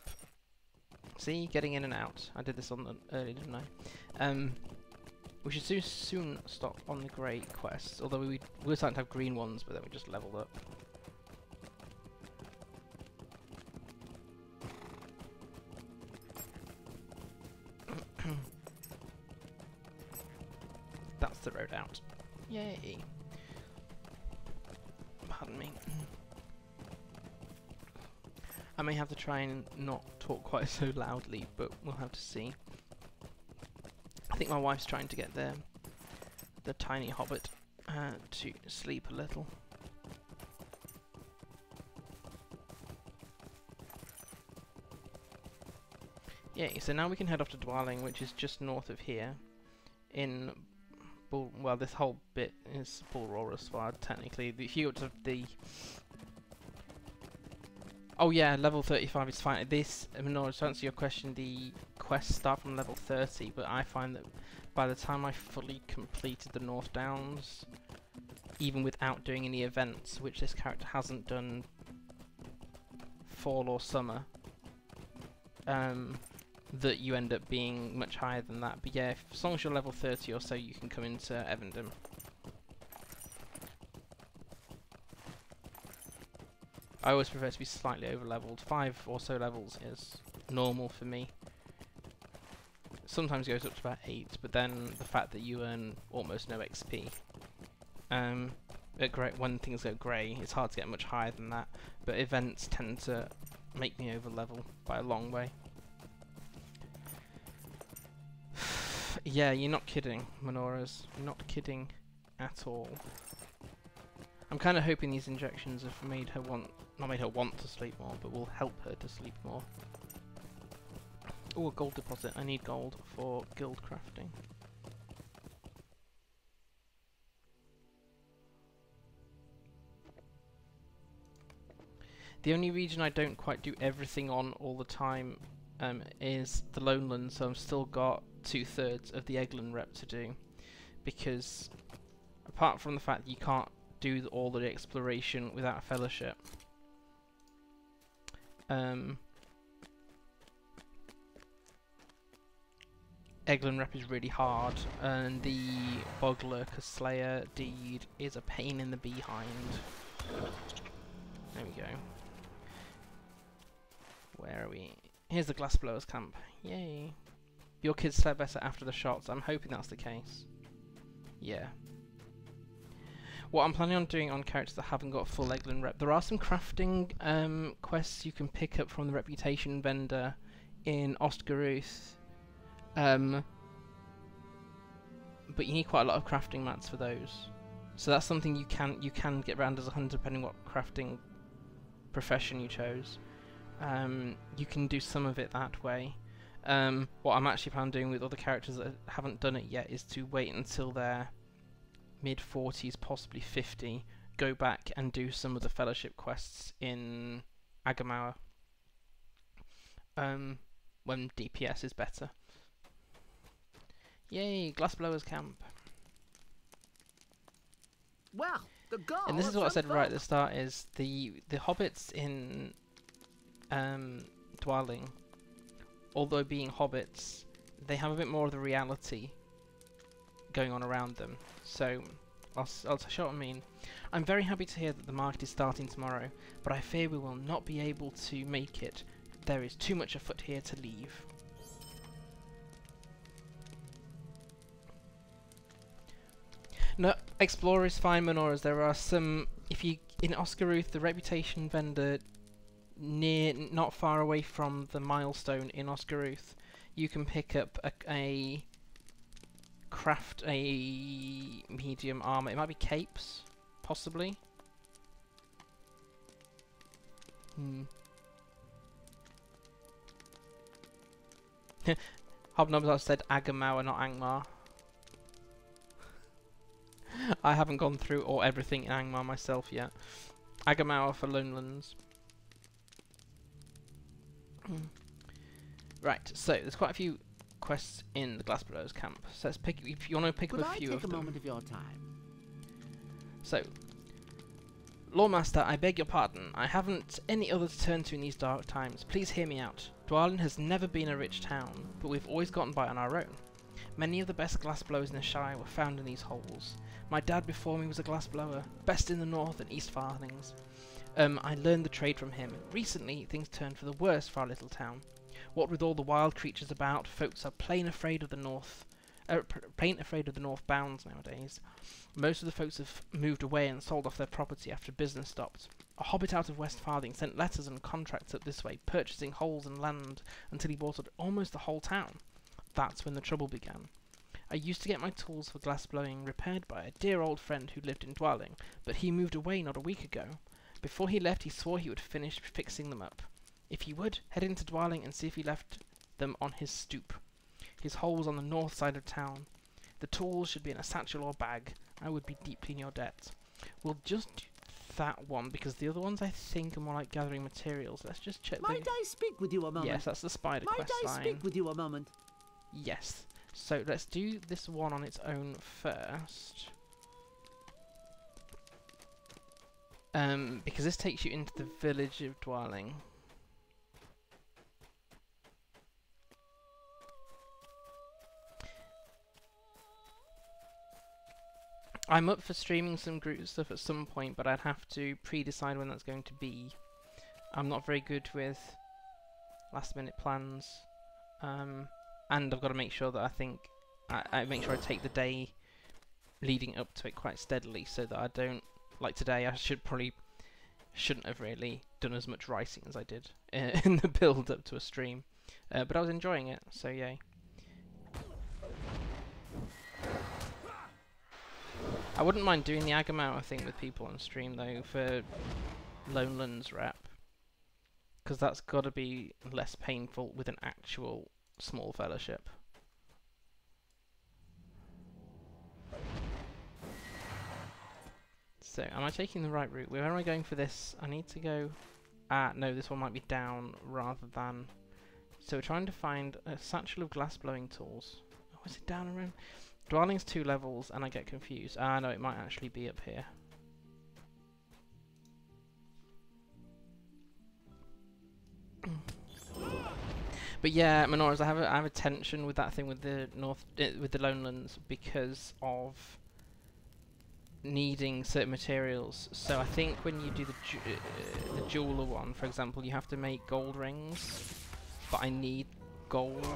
See, getting in and out. I did this on the early, didn't I? We should soon stop on the grey quests. Although we were starting to have green ones, but then we just leveled up. That's the road out. Yay! Pardon me. I may have to try and not talk quite so loudly, but we'll have to see. I think my wife's trying to get the tiny hobbit to sleep a little. Yay, so now we can head off to Dwelling, which is just north of here. In well, this whole bit is Bullroarer technically. If you go to the oh yeah, level 35 is fine. This, no, to answer your question, the quests start from level 30, but I find that by the time I fully completed the North Downs, even without doing any events, which this character hasn't done fall or summer, that you end up being much higher than that. But yeah, as long as you're level 30 or so, you can come into Evendim. I always prefer to be slightly over-leveled. 5 or so levels is normal for me. Sometimes it goes up to about 8, but then the fact that you earn almost no XP. When things go grey, it's hard to get much higher than that, but events tend to make me over-level by a long way. Yeah, you're not kidding, Menoras. You're not kidding at all. I'm kind of hoping these injections have made her not made her want to sleep more, but will help her to sleep more. Oh, a gold deposit. I need gold for guild crafting. The only region I don't quite do everything on all the time is the Loneland, so I've still got 2/3 of the Eglin rep to do, because apart from the fact that you can't do all the exploration without a fellowship, Eglin Rep is really hard, and the Bog Lurker Slayer deed is a pain in the behind. There we go. Where are we? Here's the Glassblowers camp. Yay. Your kids slept better after the shots. I'm hoping that's the case. Yeah. What I'm planning on doing on characters that haven't got full Eglin Rep, there are some crafting quests you can pick up from the reputation vendor in Ostgaruth. But you need quite a lot of crafting mats for those. So that's something you can get around as a hunter depending what crafting profession you chose. You can do some of it that way. What I'm actually planning on doing with other characters that haven't done it yet is to wait until they're mid-40s, possibly 50, go back and do some of the fellowship quests in Agamauer. When DPS is better. Yay, Glassblowers camp. Well, the goal. And this is what I said right at the start, is the hobbits in Dwelling, although being hobbits, they have a bit more of the reality going on around them. So I'll show what I mean. I'm very happy to hear that the market is starting tomorrow, but I fear we will not be able to make it. There is too much afoot here to leave. No, Explorer is fine, Menoras. There are some, if you, in Ostgaruth, the reputation vendor not far away from the milestone in Ostgaruth, you can pick up a craft a medium armor. It might be capes, possibly. Hobnobs said Agamauer, not Angmar. I haven't gone through everything in Angmar myself yet. Agamauer for Lonelands. Right, so there's quite a few quests in the Glassblowers camp. So let's pick, if you want to pick up a few of them. Could I take a moment of your time? So, Lore-Master, I beg your pardon. I haven't any other to turn to in these dark times. Please hear me out. Dwalin has never been a rich town, but we've always gotten by on our own. Many of the best glassblowers in the Shire were found in these holes. My dad before me was a glassblower, best in the North and East Farthings. I learned the trade from him. Recently, things turned for the worse for our little town. What with all the wild creatures about, folks are plain afraid of the North. Plain afraid of the North bounds nowadays. Most of the folks have moved away and sold off their property after business stopped. A hobbit out of West Farthing sent letters and contracts up this way, purchasing holes and land until he bought almost the whole town. That's when the trouble began. I used to get my tools for glassblowing repaired by a dear old friend who lived in Dwelling, but he moved away not a week ago. Before he left, he swore he would finish fixing them up. If he would, head into Dwelling and see if he left them on his stoop. His hole was on the north side of town. The tools should be in a satchel or bag. I would be deeply in your debt. We'll just do that one, because the other ones I think are more like gathering materials. Let's just check. Might I speak with you a moment? Yes, that's the spider quest line. Might I speak with you a moment? Yes. So let's do this one on its own first. Because this takes you into the village of Dwelling. I'm up for streaming some group stuff at some point, but I'd have to pre-decide when that's going to be. I'm not very good with last-minute plans, and I've got to make sure that I make sure I take the day leading up to it quite steadily, so that I don't, like today, I shouldn't have really done as much writing as I did in the build up to a stream, but I was enjoying it, so yay. I wouldn't mind doing the Agamauer thing with people on stream though for Lonelands rep, because that's got to be less painful with an actual small fellowship. So, am I taking the right route? Where am I going for this? I need to go... no, this one might be down rather than... So we're trying to find a satchel of glass-blowing tools. Oh, is it down around? Dwelling's 2 levels, and I get confused. No, it might actually be up here. But yeah, Menoras, I have a tension with that thing with the with the Lonelands because of needing certain materials. So I think when you do the jeweler one, for example, you have to make gold rings, but I need gold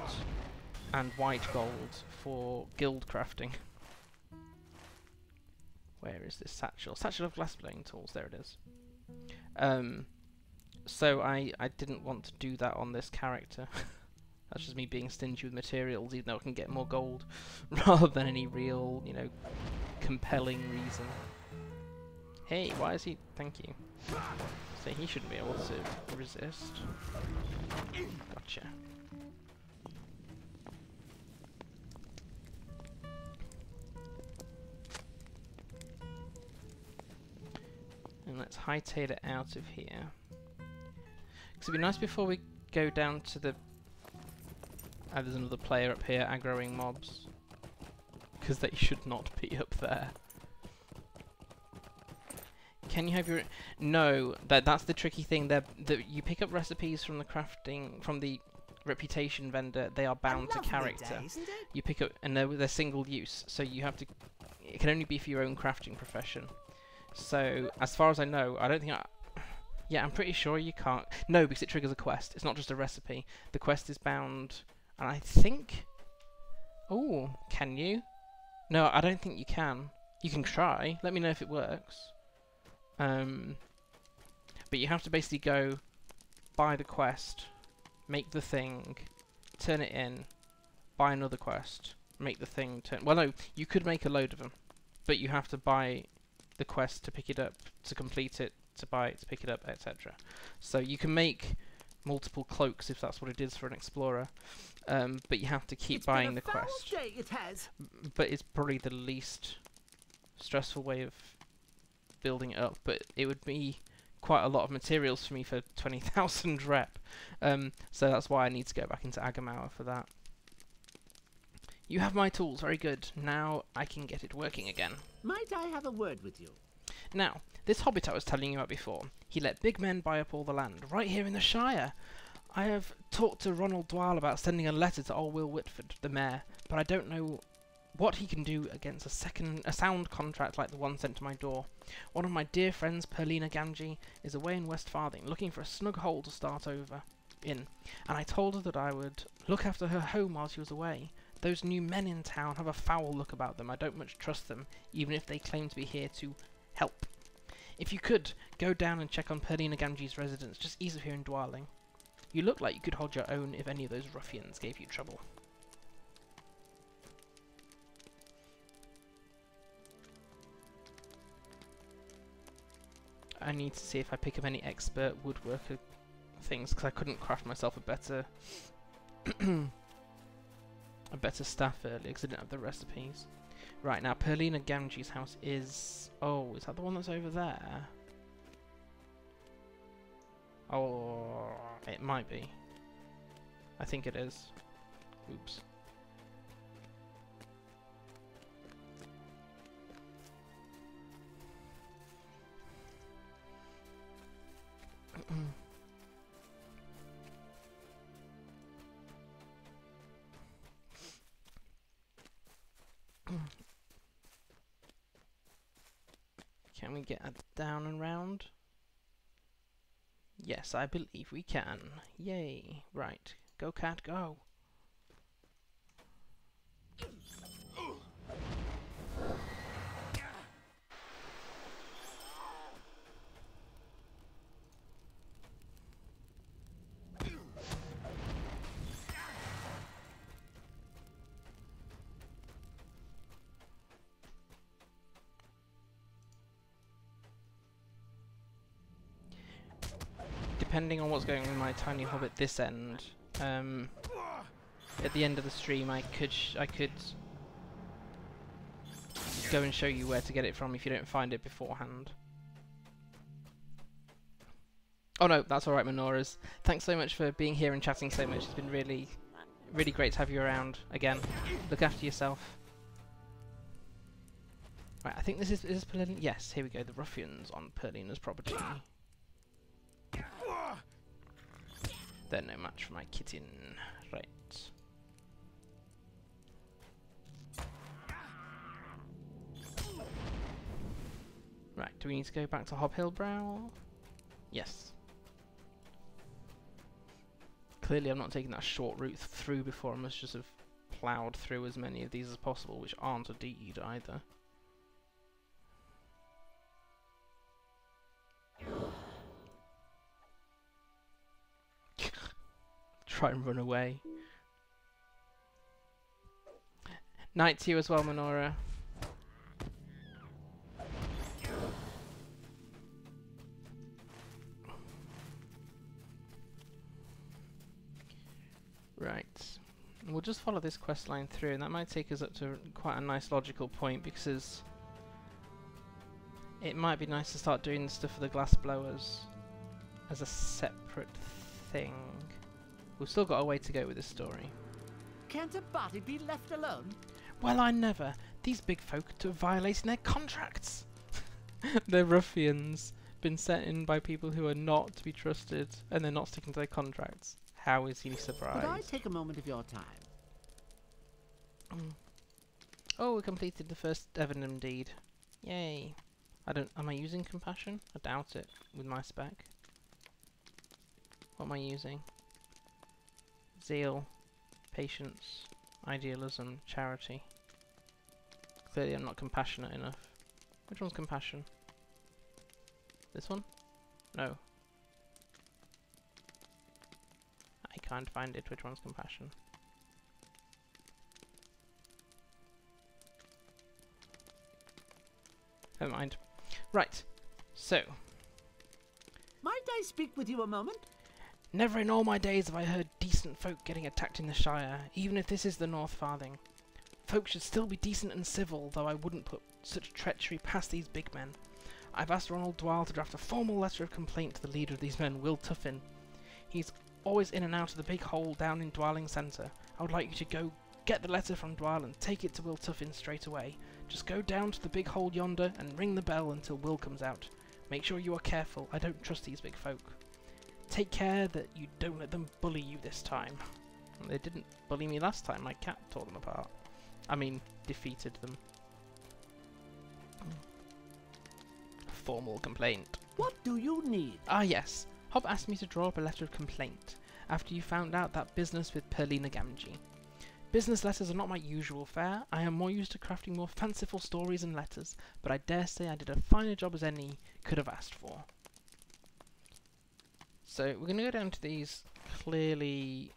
and white gold for guild crafting. Where is this satchel? Satchel of glass blowing tools. There it is. So I didn't want to do that on this character. That's just me being stingy with materials, even though I can get more gold, rather than any real, you know, compelling reason. Hey, why is he... Thank you. So he shouldn't be able to resist. Gotcha. And let's hightail it out of here. Because it'd be nice before we go down to the... there's another player up here aggroing mobs. Because they should not be up there. Can you have your... No, that's the tricky thing. That you pick up recipes from the crafting... From the reputation vendor, they are bound to character. Day, isn't it? You pick up... And they're single use, so you have to... It can only be for your own crafting profession. So, as far as I know, I don't think I... Yeah, I'm pretty sure you can't... No, because it triggers a quest. It's not just a recipe. The quest is bound... And I think... Oh, can you? No, I don't think you can. You can try. Let me know if it works. But you have to basically go... Buy the quest. Make the thing. Turn it in. Buy another quest. Make the thing turn... Well, no, you could make a load of them. But you have to buy... the quest to pick it up, to complete it, to buy it, to pick it up, etc. So you can make multiple cloaks if that's what it is for an explorer, but you have to keep buying the quest. Day, it has. But it's probably the least stressful way of building it up, but it would be quite a lot of materials for me for 20,000 rep, so that's why I need to go back into Agamauer for that. You have my tools, very good. Now I can get it working again. Might I have a word with you? Now, this hobbit I was telling you about before, he let big men buy up all the land, right here in the Shire. I have talked to Ronald Dwyle about sending a letter to old Will Whitford, the mayor, but I don't know what he can do against a sound contract like the one sent to my door. One of my dear friends, Perlina Gamgee, is away in West Farthing, looking for a snug hole to start over in, and I told her that I would look after her home while she was away. Those new men in town have a foul look about them. I don't much trust them, even if they claim to be here to help. If you could, go down and check on Perlina Gamgee's residence, just east of here in Dwarling. You look like you could hold your own if any of those ruffians gave you trouble. I need to see if I pick up any expert woodworker things, because I couldn't craft myself a better... a better staff earlier because I didn't have the recipes. Right, now Perlina Gamgee's house is... Oh, is that the one that's over there? Oh, it might be. I think it is. Oops. Can we get down and round? Yes, I believe we can. Yay. Right. Go, cat, go. Depending on what's going on with my tiny hobbit this end, at the end of the stream I could go and show you where to get it from if you don't find it beforehand. Oh no, that's alright, Menoras. Thanks so much for being here and chatting so much. It's been really, really great to have you around again. Look after yourself. Right, I think this is Perlina. Yes, here we go. The ruffians on Perlina's property. They're no match for my kitten. Right. Right, do we need to go back to Hob Hill Brow? Yes. Clearly I'm not taking that short route through before. I must just have ploughed through as many of these as possible, which aren't a deed either. Try and run away. Night to you as well, Menorah. Right. We'll just follow this quest line through, and that might take us up to quite a nice logical point, because it might be nice to start doing the stuff for the glass blowers as a separate thing. We've still got a way to go with this story. Can't a body be left alone? Well, I never. These big folk are violating their contracts. They're ruffians, been sent in by people who are not to be trusted, and they're not sticking to their contracts. How is he surprised? Could I take a moment of your time? Oh, we completed the first Evendim deed. Yay. Am I using compassion? I doubt it, with my spec. What am I using? Zeal, patience, idealism, charity. Clearly I'm not compassionate enough. Which one's compassion? This one? No. I can't find it. Which one's compassion? Never mind. Right. So. Might I speak with you a moment? Never in all my days have I heard decent folk getting attacked in the Shire, even if this is the North Farthing. Folk should still be decent and civil, though I wouldn't put such treachery past these big men. I've asked Ronald Dwyle to draft a formal letter of complaint to the leader of these men, Will Tuffin. He's always in and out of the big hole down in Dwaling Centre. I would like you to go get the letter from Dwyle and take it to Will Tuffin straight away. Just go down to the big hole yonder and ring the bell until Will comes out. Make sure you are careful. I don't trust these big folk. Take care that you don't let them bully you this time. Well, they didn't bully me last time. My cat tore them apart. I mean, defeated them. Formal complaint. What do you need? Ah, yes. Hob asked me to draw up a letter of complaint after you found out that business with Perlina Gamgee. Business letters are not my usual fare. I am more used to crafting more fanciful stories and letters, but I dare say I did a finer job as any could have asked for. So we're going to go down to these clearly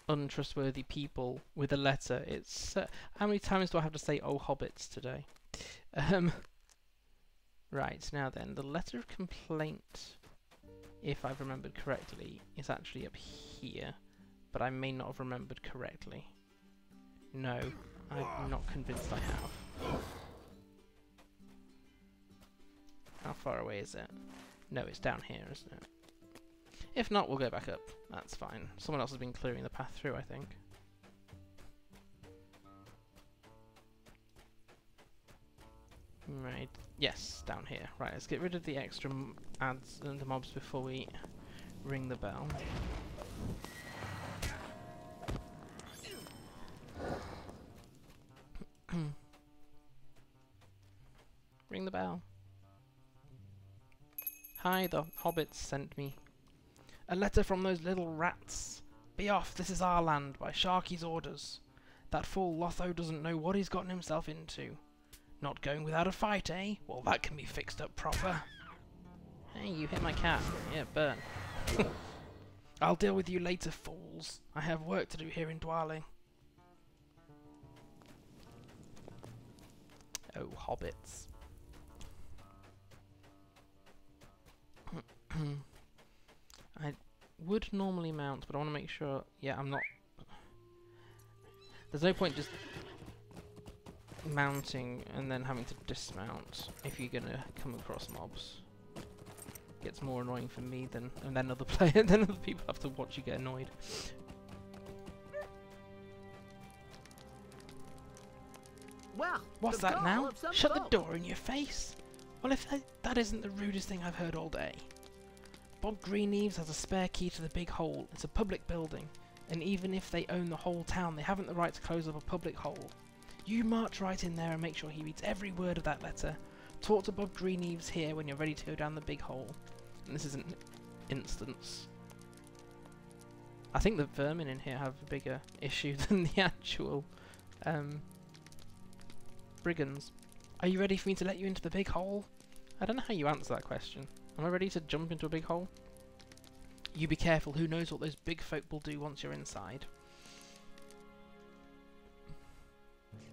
untrustworthy people with a letter. It's how many times do I have to say "oh hobbits" today? Right, now then, the letter of complaint, if I've remembered correctly, is actually up here, but I may not have remembered correctly. No, I'm not convinced I have. How far away is it? No, it's down here, isn't it? If not, we'll go back up. That's fine. Someone else has been clearing the path through, I think. Right. Yes, down here. Right, let's get rid of the extra ads and the mobs before we ring the bell. Ring the bell. Hi, the hobbits sent me. A letter from those little rats. Be off, this is our land, by Sharky's orders. That fool Lotho doesn't know what he's gotten himself into. Not going without a fight, eh? Well, that can be fixed up proper. Hey, you hit my cat. Yeah, burn. I'll deal with you later, fools. I have work to do here in Dwaling. Oh, hobbits. I would normally mount, but I want to make sure... Yeah, I'm not... There's no point just mounting and then having to dismount if you're gonna come across mobs. Gets more annoying for me than and then other player then other people have to watch you get annoyed. Well, What's that now? Shut the door in your face. Well, if that isn't the rudest thing I've heard all day. Bob Greeneves has a spare key to the big hole. It's a public building, and even if they own the whole town, they haven't the right to close up a public hole. You march right in there and make sure he reads every word of that letter. Talk to Bob Greeneves here when you're ready to go down the big hole. And this is an instance. I think the vermin in here have a bigger issue than the actual brigands. Are you ready for me to let you into the big hole? I don't know how you answer that question. Am I ready to jump into a big hole? You be careful, who knows what those big folk will do once you're inside.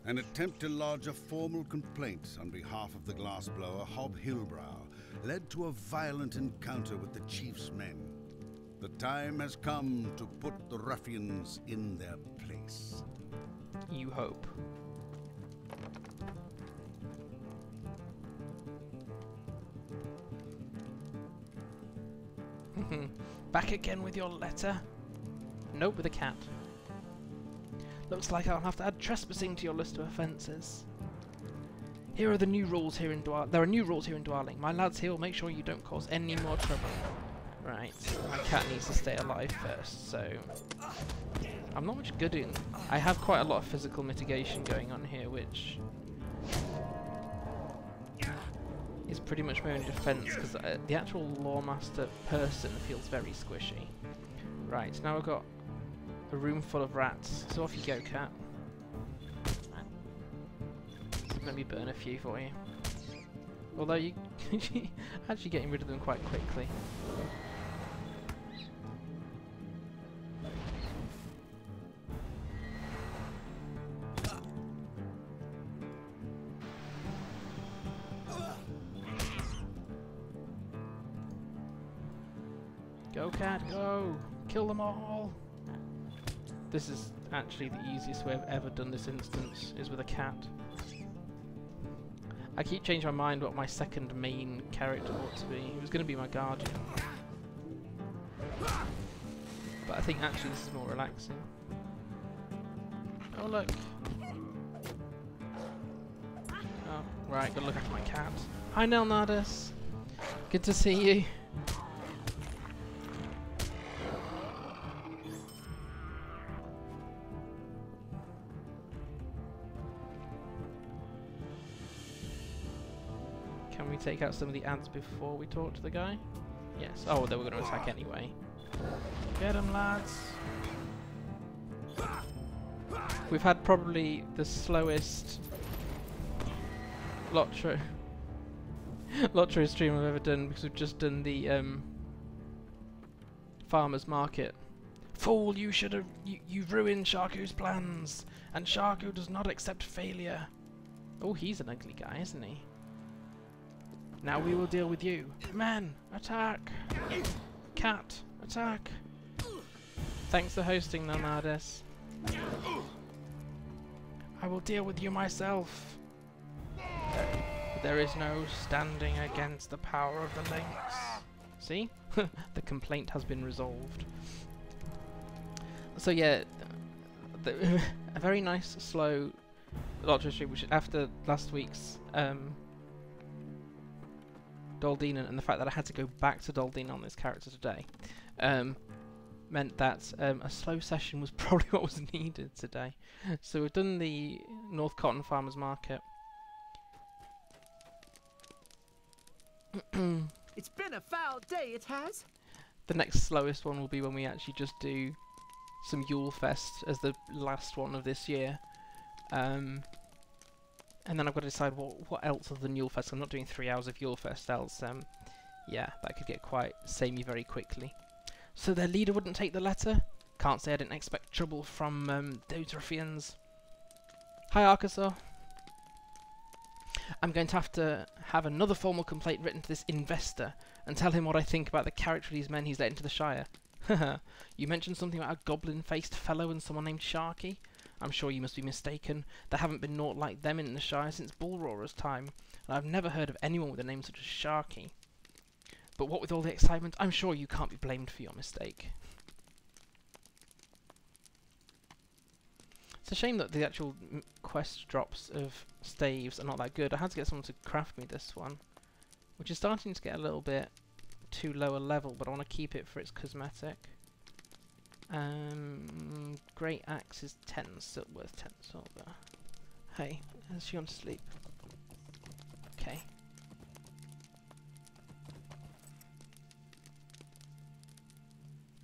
An attempt to lodge a formal complaint on behalf of the glassblower Hob Hillbrow led to a violent encounter with the chief's men. The time has come to put the ruffians in their place. You hope. Back again with your letter? Nope, with a cat. Looks like I'll have to add trespassing to your list of offences. Here are the new rules here in Dwarling. There are new rules here in Dwarling. My lads here will make sure you don't cause any more trouble. Right, my cat needs to stay alive first, so... I'm not much good in... I have quite a lot of physical mitigation going on here, which... is pretty much my own defence, because the actual Lore-Master person feels very squishy. Right, now we've got a room full of rats, so off you go, cat. Let me burn a few for you. Although you actually getting rid of them quite quickly. Go, cat, go! Kill them all! This is actually the easiest way I've ever done this instance, is with a cat. I keep changing my mind what my second main character ought to be. It was going to be my guardian. But I think actually this is more relaxing. Oh look! Oh, right, gotta look after my cat. Hi Nelnardus! Good to see you. Can we take out some of the ads before we talk to the guy? Yes. Oh, they were going to attack anyway. Get them, lads! We've had probably the slowest LOTRO stream I've ever done, because we've just done the farmer's market. Fool, you should have... You've ruined Sharku's plans, and Sharku does not accept failure. Oh, he's an ugly guy, isn't he? Now we will deal with you. Men, attack! Cat, attack! Thanks for hosting, Nomades. I will deal with you myself. There is no standing against the power of the Lynx. See? The complaint has been resolved. So yeah, a very nice, slow LOTRO stream, which after last week's Doldina, and the fact that I had to go back to Doldina on this character today, meant that a slow session was probably what was needed today. So we've done the Northcotton Farmers Market. It's been a foul day, it has. The next slowest one will be when we actually just do some Yule Fest as the last one of this year. And then I've got to decide what else other than Yule Fest. I'm not doing 3 hours of Yule Fest, else, yeah, that could get quite samey very quickly. So their leader wouldn't take the letter? Can't say I didn't expect trouble from those ruffians. Hi, Arkansas. I'm going to have another formal complaint written to this investor and tell him what I think about the character of these men he's let into the Shire. Haha, you mentioned something about a goblin-faced fellow and someone named Sharky? I'm sure you must be mistaken. There haven't been naught like them in the Shire since Bullroarer's time, and I've never heard of anyone with a name such as Sharky. But what with all the excitement, I'm sure you can't be blamed for your mistake. It's a shame that the actual quest drops of staves are not that good. I had to get someone to craft me this one, which is starting to get a little bit too low a level, but I want to keep it for its cosmetic. Great axe is 10 worth 10 silver. Hey, has she gone to sleep? Okay.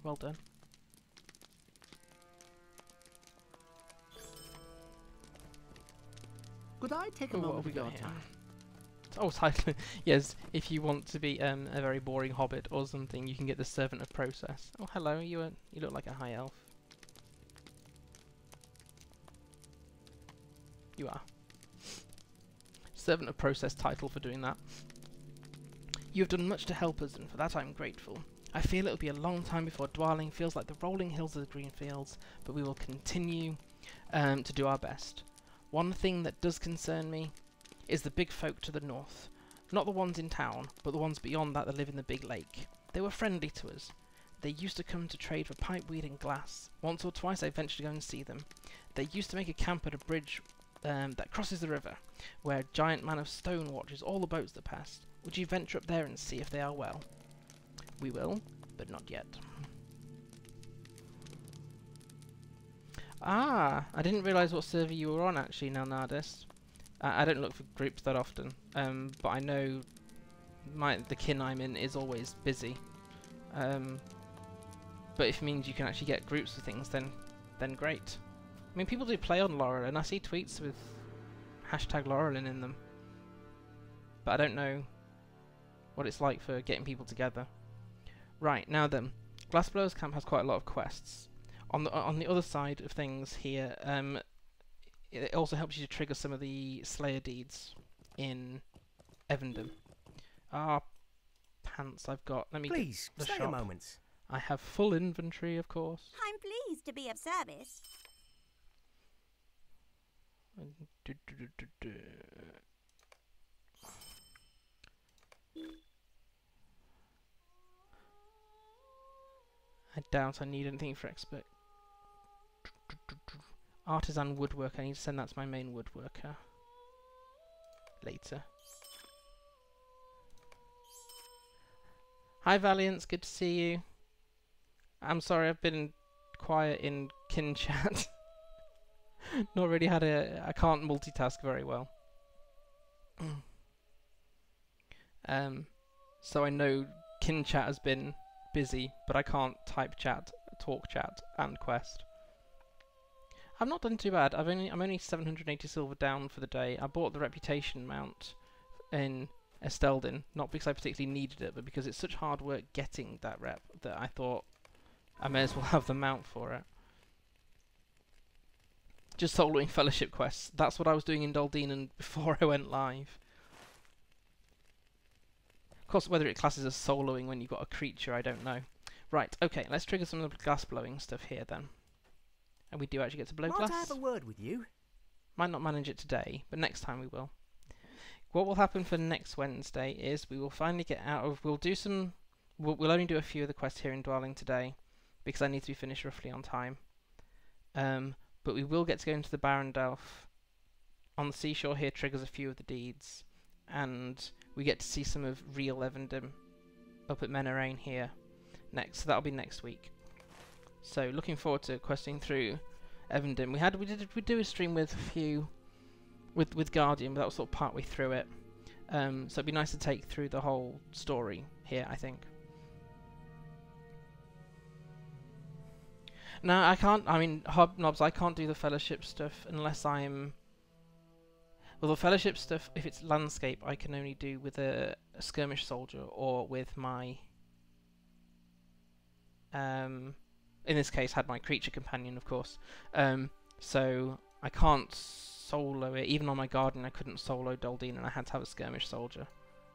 Well done. Could I take a What moment have we of your got here? time? Oh, title. Yes, if you want to be a very boring hobbit or something, you can get the Servant of Process. Oh, hello. You look like a high elf. You are. Servant of Process title for doing that. You have done much to help us, and for that I'm grateful. I feel it will be a long time before Dwarling feels like the rolling hills of the green fields, but we will continue to do our best. One thing that does concern me is the big folk to the north. Not the ones in town, but the ones beyond that live in the big lake. They were friendly to us. They used to come to trade for pipeweed and glass. Once or twice I ventured to go and see them. They used to make a camp at a bridge that crosses the river, where a giant man of stone watches all the boats that pass. Would you venture up there and see if they are well? We will, but not yet. Ah, I didn't realise what server you were on actually, Nalnardis. I don't look for groups that often, but I know the kin I'm in is always busy. But if it means you can actually get groups of things, then great. I mean, people do play on Laurel, and I see tweets with hashtag Laurelin in them. But I don't know what it's like for getting people together. Right, now then, Glassblowers Camp has quite a lot of quests. On the other side of things here, it also helps you to trigger some of the Slayer deeds in Evendim. Ah, pants I've got. Let me Please, get the stay shop. a moment. I have full inventory, of course. I'm pleased to be of service. I doubt I need anything for expert. Artisan woodwork, I need to send that to my main woodworker later. Hi Valiance, good to see you. I'm sorry I've been quiet in kin chat. Not really had I can't multitask very well. So I know kin chat has been busy, but I can't type chat, talk chat, and quest. I've not done too bad. I'm only 780 silver down for the day. I bought the reputation mount in Esteldin, not because I particularly needed it, but because it's such hard work getting that rep that I thought I may as well have the mount for it. Just soloing fellowship quests. That's what I was doing in Doldinen before I went live. Of course, whether it classes as soloing when you've got a creature, I don't know. Right, okay, let's trigger some of the glass blowing stuff here then. And we do actually get to blow Might glass. I have a word with you? Might not manage it today, but next time we will. What will happen for next Wednesday is we will finally get out of... We'll we'll only do a few of the quests here in Dwelling today, because I need to be finished roughly on time. But we will get to go into the Barondelf. On the seashore here triggers a few of the deeds. And we get to see some of real Evendim up at Menarain here next. So that'll be next week. So looking forward to questing through Evendim. We do a stream with a few with Guardian, but that was sort of partway through it. So it'd be nice to take through the whole story here, I think. No, I can't. I mean, Hobnobs, I can't do the fellowship stuff unless I'm... Well, the fellowship stuff, if it's landscape, I can only do with a skirmish soldier or with my... in this case, had my creature companion, of course. So I can't solo it. Even on my garden, I couldn't solo Doldine, and I had to have a skirmish soldier.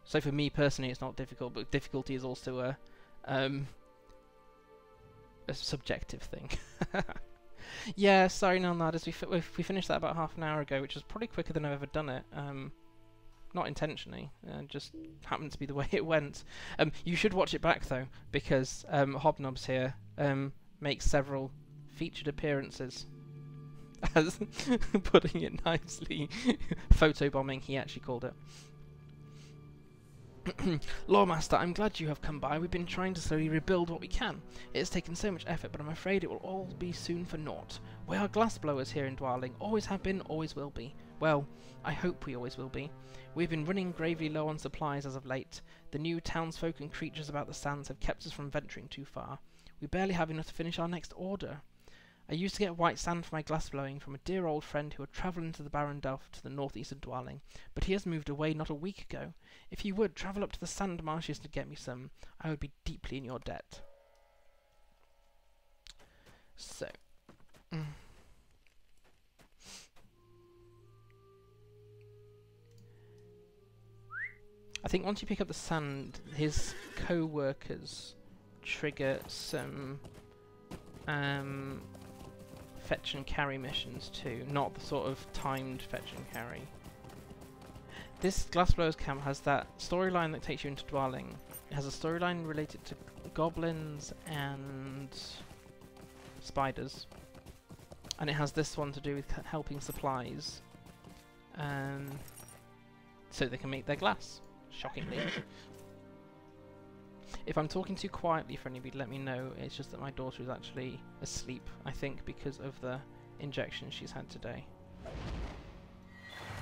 So for me personally, it's not difficult, but difficulty is also a subjective thing. Yeah, sorry, Nalnardis, we finished that about half an hour ago, which was probably quicker than I've ever done it. Not intentionally, just happened to be the way it went. You should watch it back though, because Hobnobs here makes several featured appearances. As putting it nicely, photobombing, he actually called it. Lore-Master, I'm glad you have come by. We've been trying to slowly rebuild what we can. It has taken so much effort, but I'm afraid it will all be soon for naught. We are glassblowers here in Dwarling. Always have been, always will be. Well, I hope we always will be. We've been running gravely low on supplies as of late. The new townsfolk and creatures about the sands have kept us from venturing too far. We barely have enough to finish our next order. I used to get white sand for my glassblowing from a dear old friend who had travelled into the Barren Delft to the northeast of Dwarling, but he has moved away not a week ago. If you would travel up to the sand marshes to get me some, I would be deeply in your debt. So. I think once you pick up the sand, his co-workers trigger some fetch and carry missions too, not the sort of timed fetch and carry. This Glassblowers camp has that storyline that takes you into Dwarling. It has a storyline related to goblins and spiders, and it has this one to do with helping supplies, so they can make their glass. Shockingly. If I'm talking too quietly for anybody, let me know. It's just that my daughter is actually asleep, I think, because of the injection she's had today.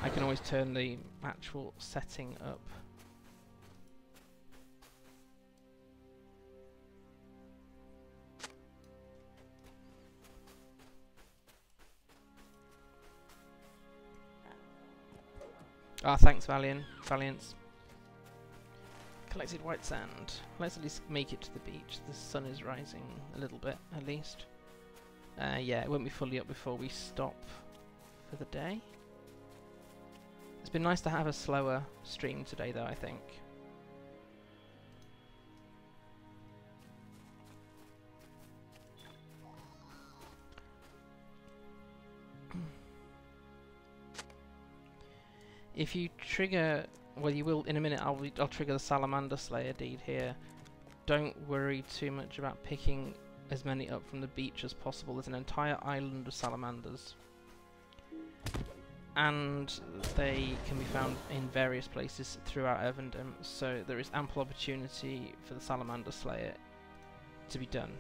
I can always turn the actual setting up. Ah, thanks, Valiance. Collected white sand. Let's at least make it to the beach. The sun is rising a little bit, at least. Yeah, it won't be fully up before we stop for the day. It's been nice to have a slower stream today, though, I think. If you trigger... Well, you will in a minute. I'll trigger the Salamander Slayer deed here. Don't worry too much about picking as many up from the beach as possible. There's an entire island of salamanders, and they can be found in various places throughout Evendim. So there is ample opportunity for the Salamander Slayer to be done.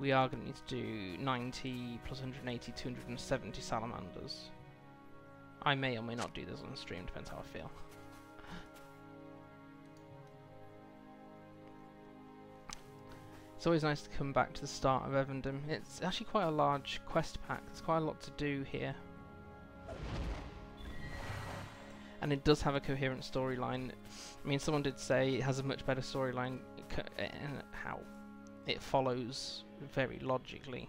We are going to need to do 90 plus 180, 270 salamanders. I may or may not do this on stream, depends how I feel. It's always nice to come back to the start of Evendim. It's actually quite a large quest pack, there's quite a lot to do here. And it does have a coherent storyline. I mean, someone did say it has a much better storyline and how it follows very logically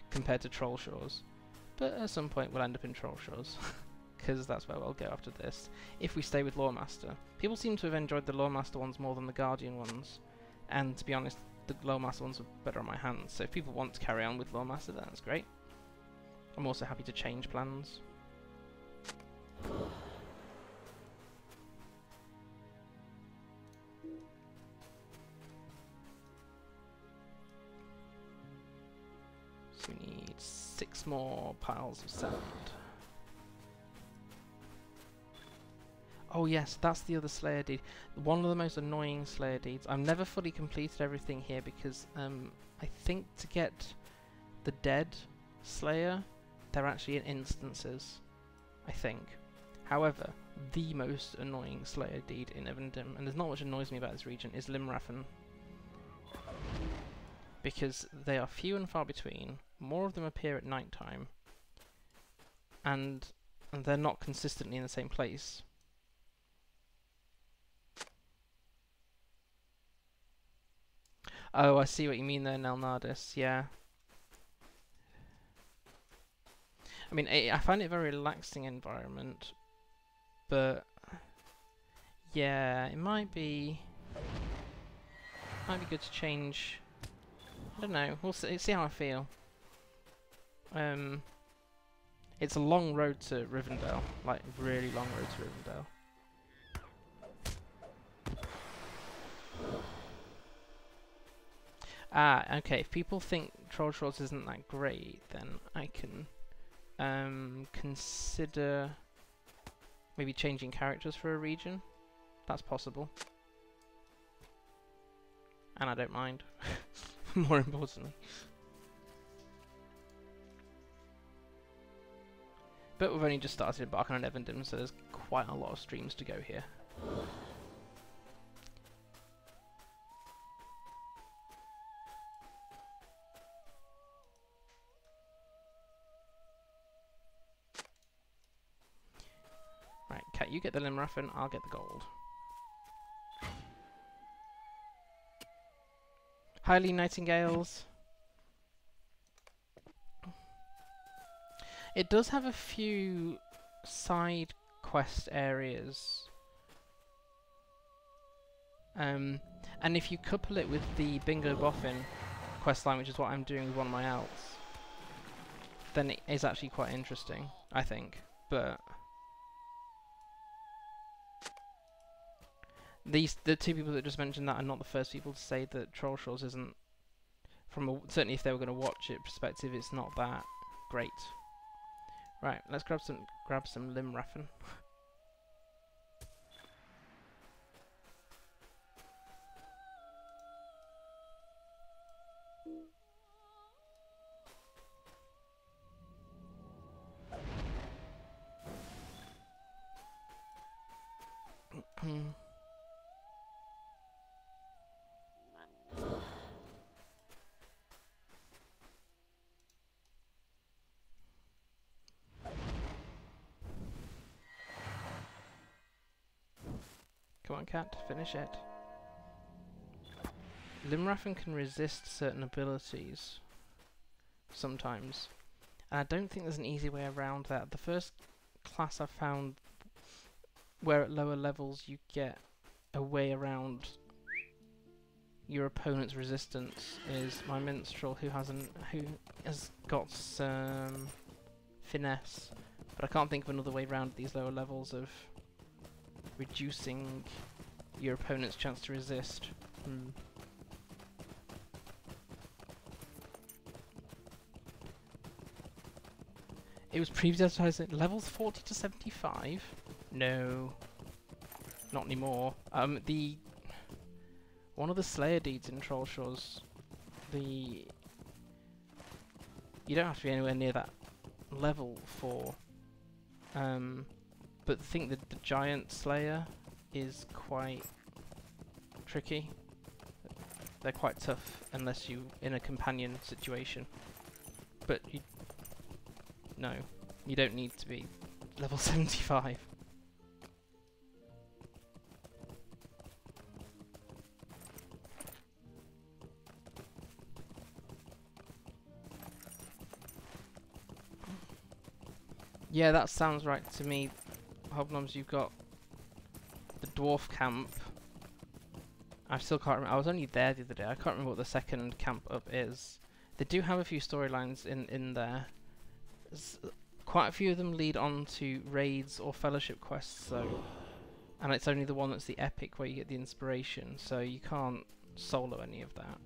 compared to Troll Shores. But at some point we'll end up in Troll Shores. Because that's where we'll go after this, if we stay with Lore-Master. People seem to have enjoyed the Lore-Master ones more than the Guardian ones, and to be honest, the Lore-Master ones are better on my hands, so if people want to carry on with Lore-Master, then that's great. I'm also happy to change plans. So we need 6 more piles of sand. Oh yes, that's the other Slayer deed. One of the most annoying Slayer deeds. I've never fully completed everything here because I think to get the dead Slayer, they're actually in instances, I think. However, the most annoying Slayer deed in Evendim, and there's not much annoys me about this region, is Limrathan. Because they are few and far between, more of them appear at night time, and they're not consistently in the same place. Oh, I see what you mean there, Nelnardis, yeah. I mean, I find it a very relaxing environment, but yeah, it might be good to change. I don't know, we'll see how I feel. It's a long road to Rivendell, like really long road to Rivendell. Ah, okay, if people think Troll Shores isn't that great, then I can consider maybe changing characters for a region. That's possible. And I don't mind, more importantly. But we've only just started embarking on Evendim, so there's quite a lot of streams to go here. Right, Cat, you get the Limraffen, I'll get the gold. Highly Nightingales. It does have a few side quest areas. And if you couple it with the Bingo Boffin questline, which is what I'm doing with one of my alts, then it is actually quite interesting, I think. But the two people that just mentioned that are not the first people to say that Troll Shores isn't, from a, certainly if they were going to watch it perspective, it's not that great. Right, let's grab some Limraffen. Come on, Cat, finish it. Limraffen can resist certain abilities sometimes, and I don't think there's an easy way around that. The first class I found where at lower levels you get a way around your opponent's resistance is my minstrel, who has got some finesse, but I can't think of another way around these lower levels of reducing your opponent's chance to resist. It was previously advertised at levels 40 to 75. No, not anymore. One of the Slayer deeds in Troll Shores, you don't have to be anywhere near that level for. But I think that the Giant Slayer is quite tricky. They're quite tough unless you're in a companion situation. But no, you don't need to be level 75. Yeah, that sounds right to me. Hobnobs, you've got the dwarf camp. I still can't remember. I was only there the other day. I can't remember what the second camp up is. They do have a few storylines in there. Quite a few of them lead on to raids or fellowship quests, though. And it's only the one that's the epic where you get the inspiration, so you can't solo any of that.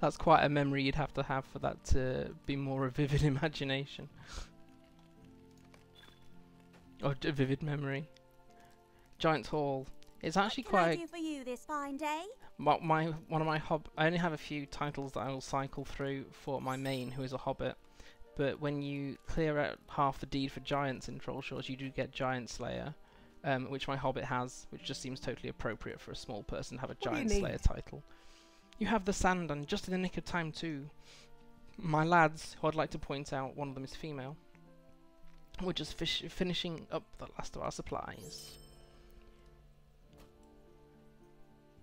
That's quite a memory you'd have to have for that to be more a vivid imagination. Or a vivid memory. Giant's Hall. It's actually What can I quite... do for you this fine day? I only have a few titles that I will cycle through for my main, who is a hobbit. But when you clear out half the deed for giants in Troll Shores, you do get Giant Slayer, which my hobbit has, which just seems totally appropriate for a small person to have a Giant Slayer title. You have the sand, and just in the nick of time too. My lads, who I'd like to point out, one of them is female. We're just finishing up the last of our supplies.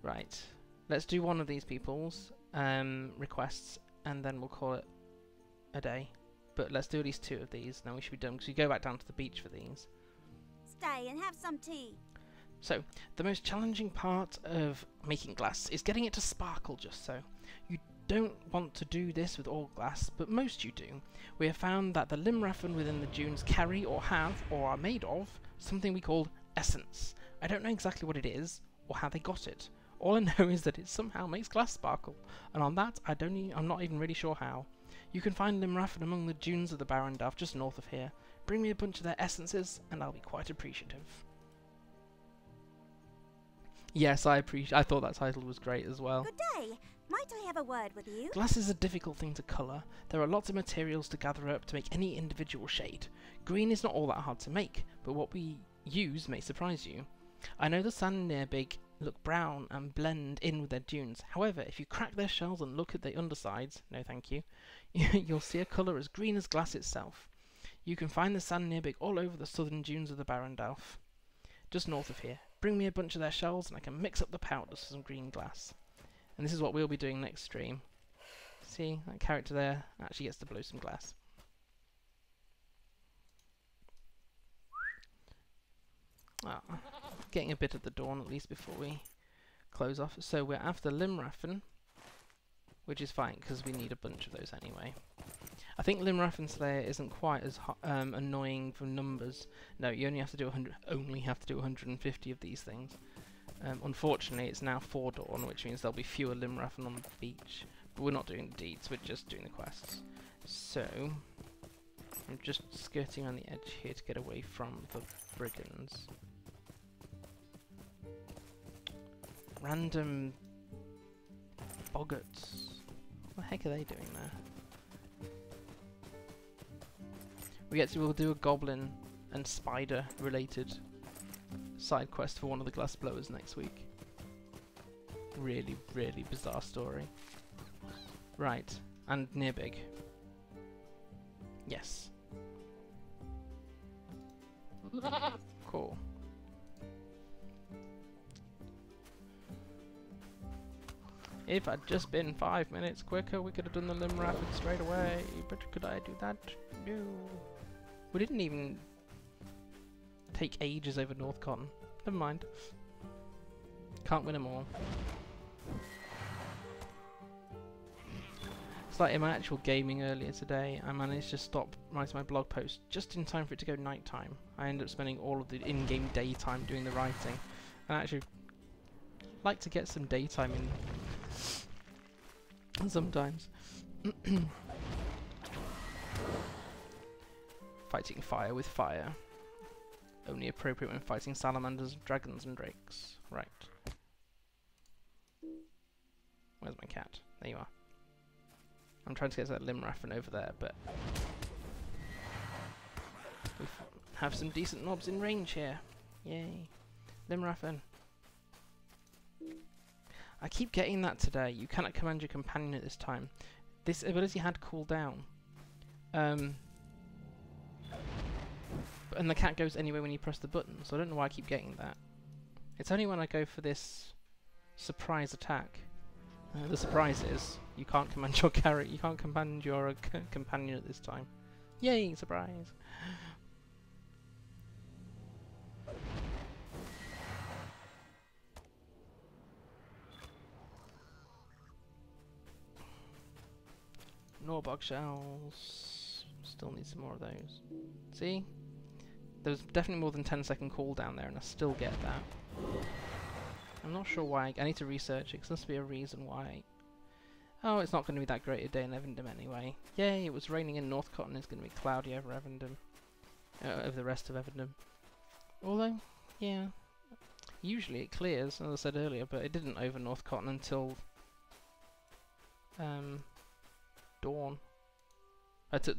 Right, let's do one of these people's requests, and then we'll call it a day. But let's do at least 2 of these, then we should be done, because we go back down to the beach for these. Stay and have some tea. So, the most challenging part of making glass is getting it to sparkle just so. You don't want to do this with all glass, but most you do. We have found that the Limraffen within the dunes carry or have, or are made of, something we call essence. I don't know exactly what it is, or how they got it, All I know is that it somehow makes glass sparkle, and on that I'm not even really sure how. You can find Limraffen among the dunes of the Barrendalf just north of here. Bring me a bunch of their essences, and I'll be quite appreciative. Yes, I thought that title was great as well. Good day. Might I have a word with you? Glass is a difficult thing to colour. There are lots of materials to gather up to make any individual shade. Green is not all that hard to make, but what we use may surprise you. I know the sand near Big look brown and blend in with their dunes. However, if you crack their shells and look at the undersides, no thank you, you'll see a colour as green as glass itself. You can find the sand near Big all over the southern dunes of the Barrendalf, just north of here. Bring me a bunch of their shells and I can mix up the powders for some green glass. And this is what we'll be doing next stream. See, that character there actually gets to blow some glass. Ah, getting a bit at the dawn at least before we close off. So we're after Limraffen, which is fine because we need a bunch of those anyway. I think Limraffen Slayer isn't quite as annoying for numbers. No, you only have to do 150 of these things. Unfortunately, it's now 4 dawn, which means there'll be fewer Limraffen on the beach. But we're not doing the deeds, we're just doing the quests. So, I'm just skirting on the edge here to get away from the brigands. Random boggarts. What the heck are they doing there? We'll do a goblin and spider related side quest for one of the glass blowers next week. Really, really bizarre story. Right, and near Big. Yes. Cool. If I'd just been 5 minutes quicker, we could have done the Limraffen straight away. But could I do that? No. We didn't even take ages over Northcotton. Never mind. Can't win them all. It's like in my actual gaming earlier today, I managed to stop writing my blog post just in time for it to go night time. I ended up spending all of the in-game daytime doing the writing. And I actually like to get some daytime in sometimes. Fighting fire with fire. Only appropriate when fighting salamanders, dragons and drakes. Right. Where's my cat? There you are. I'm trying to get that Limraffen over there, but we have some decent mobs in range here. Yay. Limraffen. I keep getting that today. You cannot command your companion at this time. This ability had cooldown. And the cat goes anywhere when you press the button, so I don't know why I keep getting that. It's only when I go for this surprise attack. The surprise is you can't command your character, you can't command your companion at this time. Yay, surprise! Norbog shells. Still need some more of those. See? There's definitely more than 10-second cooldown there, and I still get that. I'm not sure why. I need to research it, because there must be a reason why. Oh, it's not going to be that great a day in Evendim anyway. Yay, it was raining in Northcotton. It's going to be cloudy over Evendim. Over the rest of Evendim. Although, yeah. Usually it clears, as I said earlier, but it didn't over Northcotton until dawn.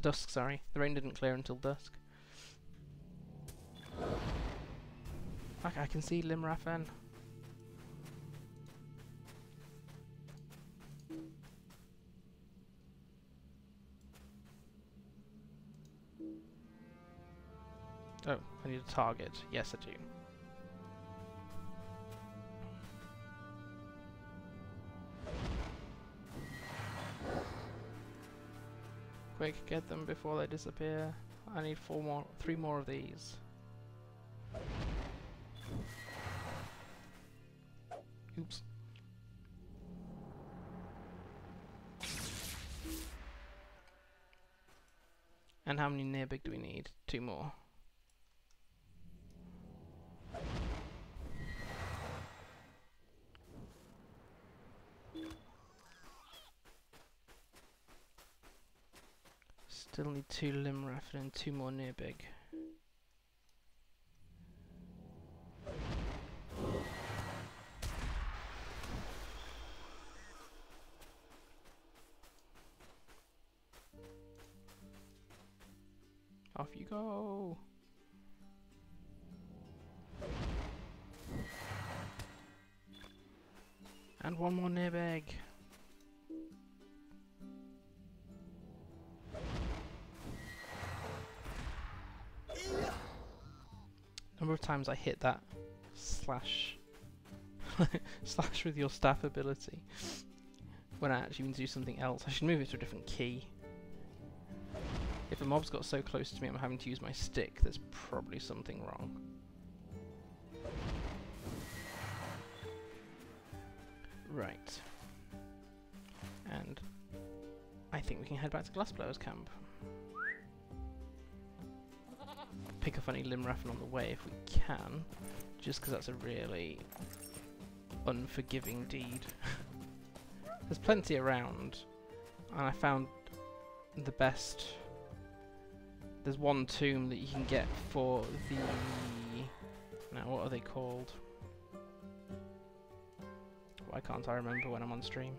Dusk, sorry. The rain didn't clear until dusk. Fuck, I can see Limraffen. Oh, I need a target. Yes, I do. Quick, get them before they disappear. I need 3 more of these. Oops. And how many near big do we need? 2 more. Still need 2 Limraff and 2 more near big. Off you go! And 1 more near big. Number of times I hit that slash slash with your staff ability when I actually mean to do something else. I should move it to a different key. If a mob's got so close to me I'm having to use my stick, there's probably something wrong. Right. And I think we can head back to Glassblower's camp. Pick a funny Limraffen on the way if we can, just because that's a really unforgiving deed. There's plenty around, and I found the best. There's one tomb that you can get for the... Now, what are they called? Why can't I remember when I'm on stream?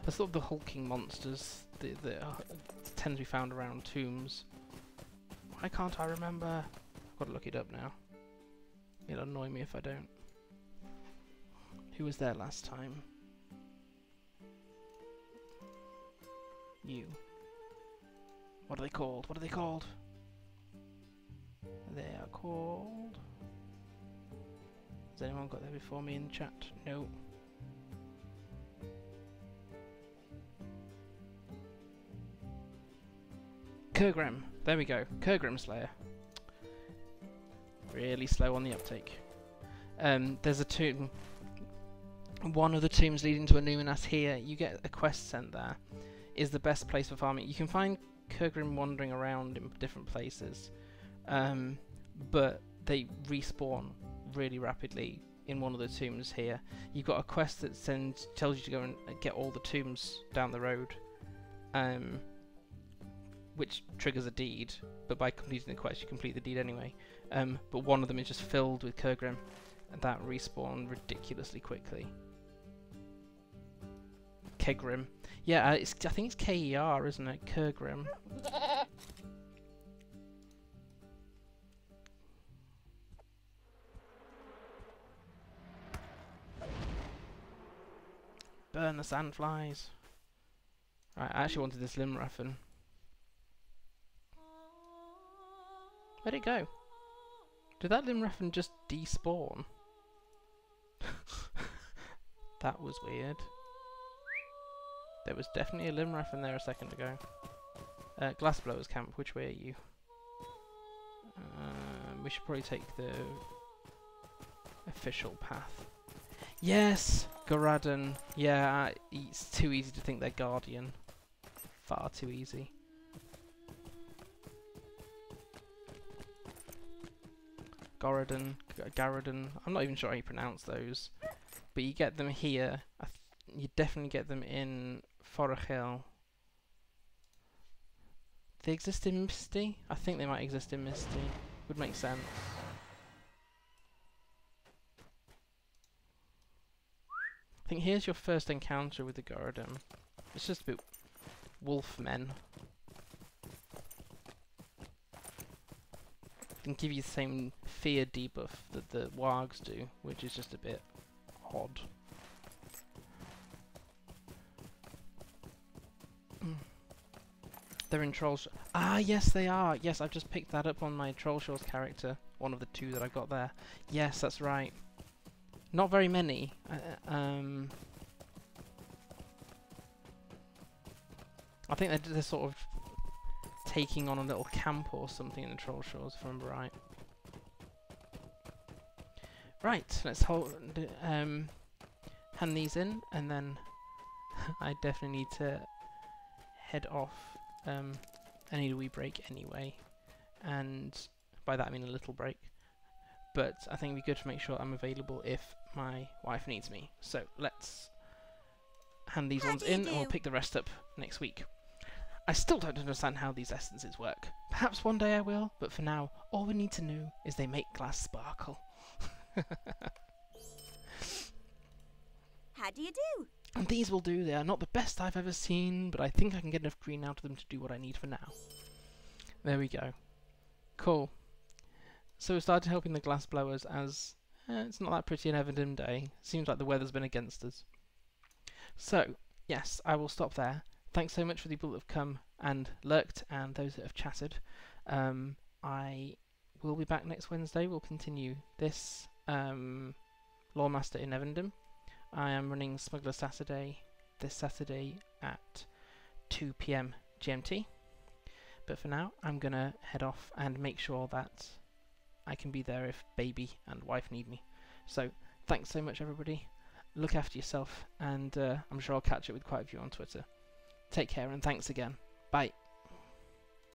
I thought the hulking monsters that tend to be found around tombs. Why can't I remember? I've got to look it up now. It'll annoy me if I don't. Who was there last time? You. What are they called? What are they called? They are called... Has anyone got there before me in the chat? No. Kurgrim. There we go. Kurgrim Slayer. Really slow on the uptake. There's a tomb. One of the tombs leading to a Numinas here. You get a quest sent there. Is the best place for farming. You can find Kurgrim wandering around in different places, but they respawn really rapidly in one of the tombs here. You've got a quest that tells you to go and get all the tombs down the road, which triggers a deed, but by completing the quest you complete the deed anyway. But one of them is just filled with Kurgrim, and that respawn ridiculously quickly. Kegrim. Yeah, I think it's K-E-R, isn't it? Kurgrim. Burn the sandflies. Right, I actually wanted this Limraffen. Where'd it go? Did that Limraffen just despawn? That was weird. There was definitely a Limraffen there a second ago. Glassblower's camp, which way are you? We should probably take the official path. Yes! Goradon. Yeah, it's too easy to think they're Guardian. Far too easy. Goradon, Garadon. I'm not even sure how you pronounce those. But you get them here. You definitely get them in Forachel. They exist in Misty? I think they might exist in Misty. Would make sense. I think here's your first encounter with the Goradon. It's just a bit wolf men. Can give you the same fear debuff that the wargs do, which is just a bit odd. They're in Trollshore. Ah, yes, they are. Yes, I've just picked that up on my Trollshore's character. One of the 2 that I got there. Yes, that's right. Not very many. I think they're sort of taking on a little camp or something in the Trollshores, if I remember right. Right, let's hand these in, and then I definitely need to head off. I need a wee break anyway, and by that I mean a little break. But I think it'd be good to make sure I'm available if my wife needs me. So let's hand these How ones do you in and we'll do? pick the rest up next week. I still don't understand how these essences work. Perhaps one day I will, but for now, all we need to know is they make glass sparkle. How do you do? And these will do. They are not the best I've ever seen, but I think I can get enough green out of them to do what I need for now. There we go. Cool. So we started helping the glass blowers as it's not that pretty an Evendim day. Seems like the weather's been against us. So, yes, I will stop there. Thanks so much for the people that have come and lurked and those that have chatted. I will be back next Wednesday. We'll continue this Lore-Master in Evendim. I am running Smuggler Saturday this Saturday at 2 PM GMT. But for now, I'm going to head off and make sure that I can be there if baby and wife need me. So, thanks so much, everybody. Look after yourself, and I'm sure I'll catch up with quite a few on Twitter. Take care, and thanks again. Bye.